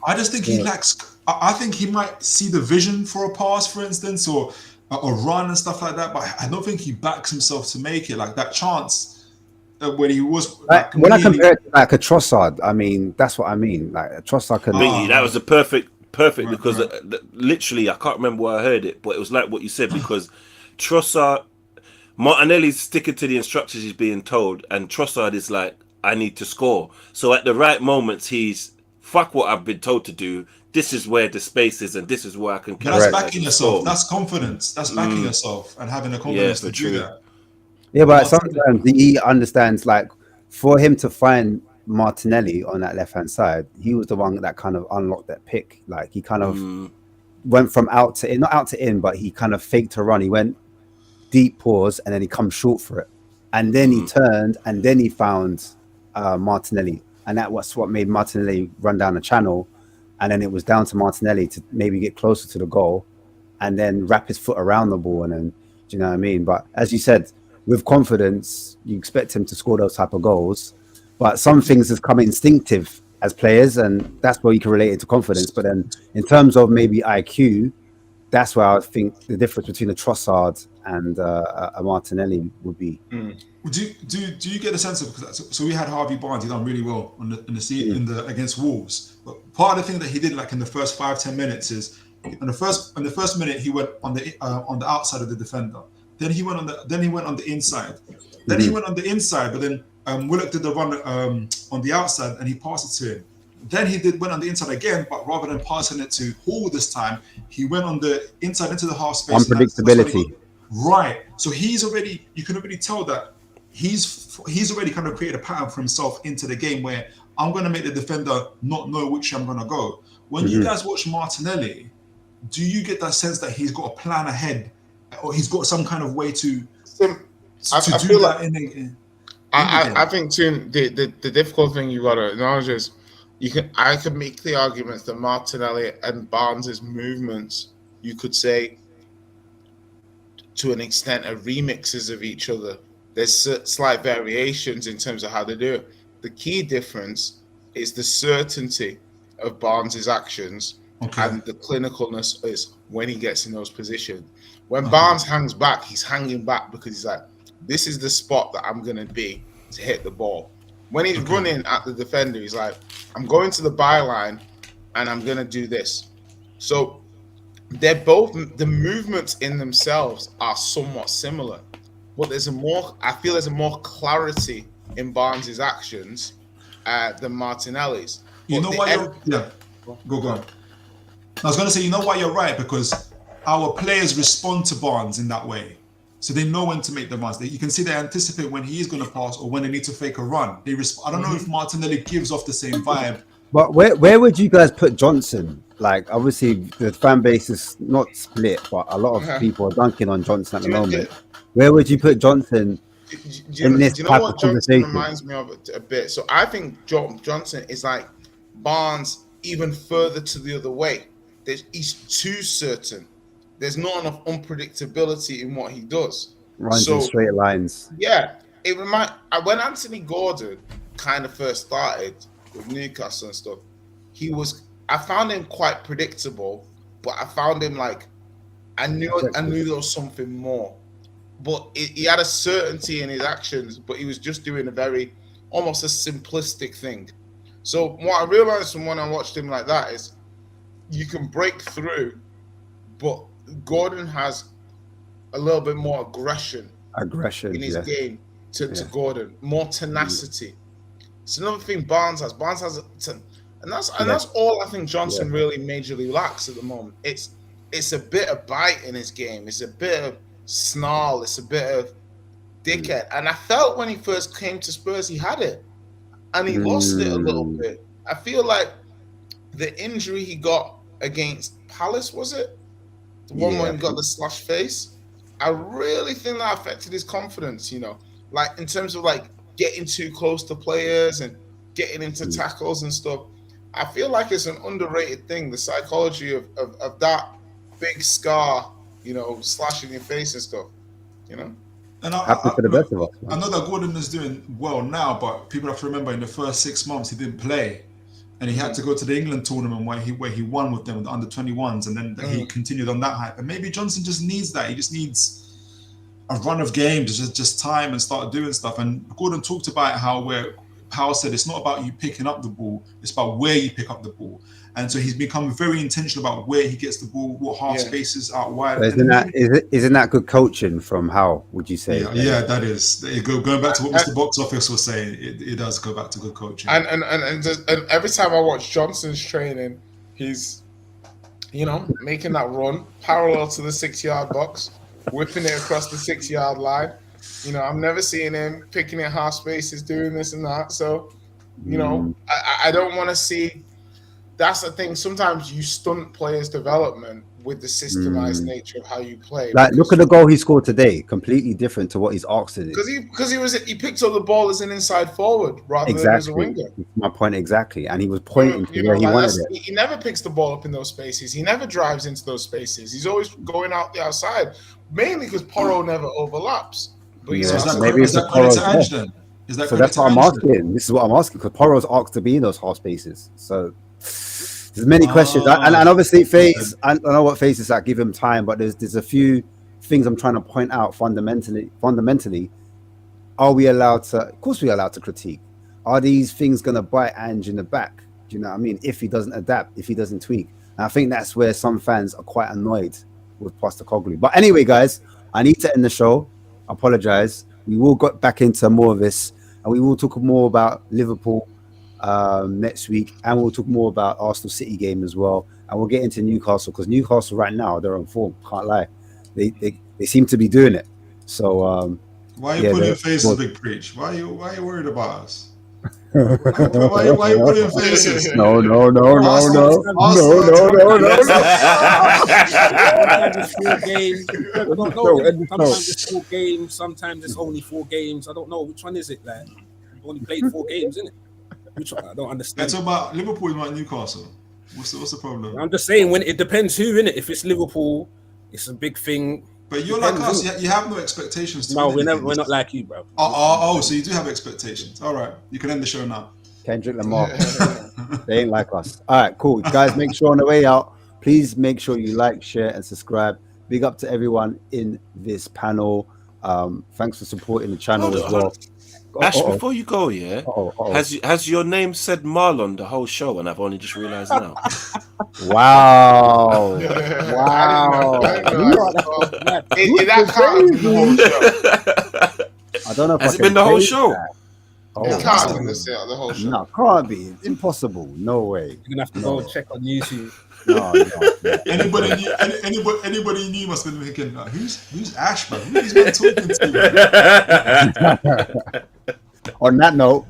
I just think he lacks. I think he might see the vision for a pass, for instance, or a run and stuff like that. But I don't think he backs himself to make it. Like that chance when he was. When I compare it to like a Trossard, I mean that's what I mean. Like a Trossard can. That was a perfect because literally I can't remember where I heard it, but it was like what you said because Trossard, Martinelli's sticking to the instructions he's being told, and Trossard is like, I need to score. So at the right moments, he's fuck what I've been told to do. This is where the space is, and this is where I can. That's backing yourself. That's confidence. That's backing yourself and having the confidence to do that. Yeah, but sometimes he understands. Like for him to find Martinelli on that left hand side, he was the one that kind of unlocked that pick. Like he kind of went from out to in, not out to in, but he kind of faked a run. He went deep pause, and then he comes short for it, and then he turned, and then he found Martinelli. And that was what made Martinelli run down the channel. And then it was down to Martinelli to maybe get closer to the goal and then wrap his foot around the ball. And then, do you know what I mean? But as you said, with confidence, you expect him to score those type of goals. But some things have come instinctive as players, and that's where you can relate it to confidence. But then in terms of maybe IQ, that's where I think the difference between a Trossard and a Martinelli would be. Do you get a sense of, so we had Harvey Barnes, he done really well in the against Wolves, but part of the thing that he did like in the first 5-10 minutes is in the first minute he went on the outside of the defender, then he went on the inside, then he went on the inside, but then Willock did the run on the outside and he passed it to him. Then he went on the inside again, but rather than passing it to Hall this time, he went on the inside into the half space. Unpredictability. Right. So you can already tell that he's already kind of created a pattern for himself into the game where I'm going to make the defender not know which way I'm going to go. When you guys watch Martinelli, do you get that sense that he's got a plan ahead, or he's got some kind of way to do that? I think too, the difficult thing you got to acknowledge is I could make the arguments that Martinelli and Barnes' movements, you could say, to an extent, are remixes of each other. There's slight variations in terms of how they do it. The key difference is the certainty of Barnes' actions and the clinicalness is when he gets in those positions. When Barnes hangs back, he's hanging back because he's like, this is the spot that I'm going to be to hit the ball. When he's running at the defender, he's like, I'm going to the byline and I'm going to do this. So they're both, the movements in themselves are somewhat similar, but I feel there's a more clarity in Barnes' actions than Martinelli's. You know why go on. I was going to say, you know why you're right, because our players respond to Barnes in that way. So they know when to make the runs. You can see they anticipate when he is going to pass or when they need to fake a run. I don't know if Martinelli gives off the same vibe. But where would you guys put Johnson? Like, obviously, the fan base is not split, but a lot of people are dunking on Johnson at the moment. Where would you put Johnson in this type of conversation? Johnson reminds me of it a bit. So I think Johnson is like Barnes even further to the other way. He's too certain. There's not enough unpredictability in what he does. Runs in straight lines. Yeah. When Anthony Gordon kind of first started with Newcastle and stuff, I found him quite predictable, but I found him like, I knew there was something more. But he had a certainty in his actions, but he was just doing almost a simplistic thing. So what I realized from when I watched him like that is you can break through, but Gordon has a little bit more aggression in his game to Gordon, more tenacity. It's another thing Barnes has. And that's all I think Johnson really majorly lacks at the moment. It's a bit of bite in his game. It's a bit of snarl. It's a bit of dickhead. And I felt when he first came to Spurs, he had it, and he lost it a little bit. I feel like the injury he got against Palace, was it? The one where he got the slash face. I really think that affected his confidence, like in terms of like getting too close to players and getting into tackles and stuff. I feel like it's an underrated thing, the psychology of that big scar, slashing your face and stuff, And I know that Gordon is doing well now, but people have to remember in the first 6 months he didn't play. And he had to go to the England tournament where he won with them, with the under-21s, and then he continued on that hype. And maybe Johnson just needs that. He just needs a run of games, just time and start doing stuff. And Gordon talked about how Powell said it's not about you picking up the ball, it's about where you pick up the ball. And so he's become very intentional about where he gets the ball, what half spaces out wide. Isn't that good coaching from Howe, would you say? Yeah, that is. Going back to what Mr. Box Office was saying, it does go back to good coaching. And every time I watch Johnson's training, he's, making that run parallel to the 6-yard box, whipping it across the 6-yard line. I'm never seeing him picking at half spaces, doing this and that. So, I don't want to see. That's the thing. Sometimes you stunt players' development with the systemized nature of how you play. Like, look at the goal he scored today. Completely different to what he's asked to do. Because he picked up the ball as an inside forward rather than as a winger. My point exactly, and he was pointing to where he wanted it. He never picks the ball up in those spaces. He never drives into those spaces. He's always going out the outside, mainly because Porro never overlaps. But maybe it's the Porro's edge. So that's what I'm asking. This is what I'm asking, because Porro's asked to be in those half spaces. So There's many questions, and obviously, Faze. I know what Faze is like. Give him time, but there's a few things I'm trying to point out fundamentally. Are we allowed to? Of course, we're allowed to critique. Are these things going to bite Ange in the back? Do you know what I mean? If he doesn't adapt, if he doesn't tweak. And I think that's where some fans are quite annoyed with Postecoglou. But anyway, guys, I need to end the show. I apologize. We will get back into more of this, and we will talk more about Liverpool next week, and we'll talk more about Arsenal City game as well. And we'll get into Newcastle, because Newcastle right now, they're on form. Can't lie. They seem to be doing it. So why are you putting faces, Big Preach? Why are you worried about us? Why are you putting faces? No. Sometimes it's 4 games. I don't know. Sometimes it's 4 games. Sometimes it's only 4 games. I don't know. Which one is it? Like, you've only played 4 games, isn't it? Which one? I don't understand. It's about Liverpool, about Newcastle. What's the problem? I'm just saying, when it depends who, innit? If it's Liverpool, it's a big thing. But you're like us. You have no expectations. No, we're not like you, bro. So you do have expectations. All right, you can end the show now. Kendrick Lamar. They ain't like us. All right, cool. Guys, make sure on the way out, please make sure you like, share, and subscribe. Big up to everyone in this panel. Thanks for supporting the channel as well. Ash, before you go, has your name said Marlon the whole show, and I've only just realised now? Wow. I don't know if has it been the whole show? It can't have been the whole show. No, can't be. It's impossible. No way. You're gonna have to go check on YouTube. No. Anybody new must have been thinking, who's Ash, bro? Who's been talking to? On that note,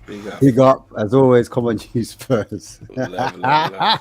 big up. As always, come on, you Spurs. Love.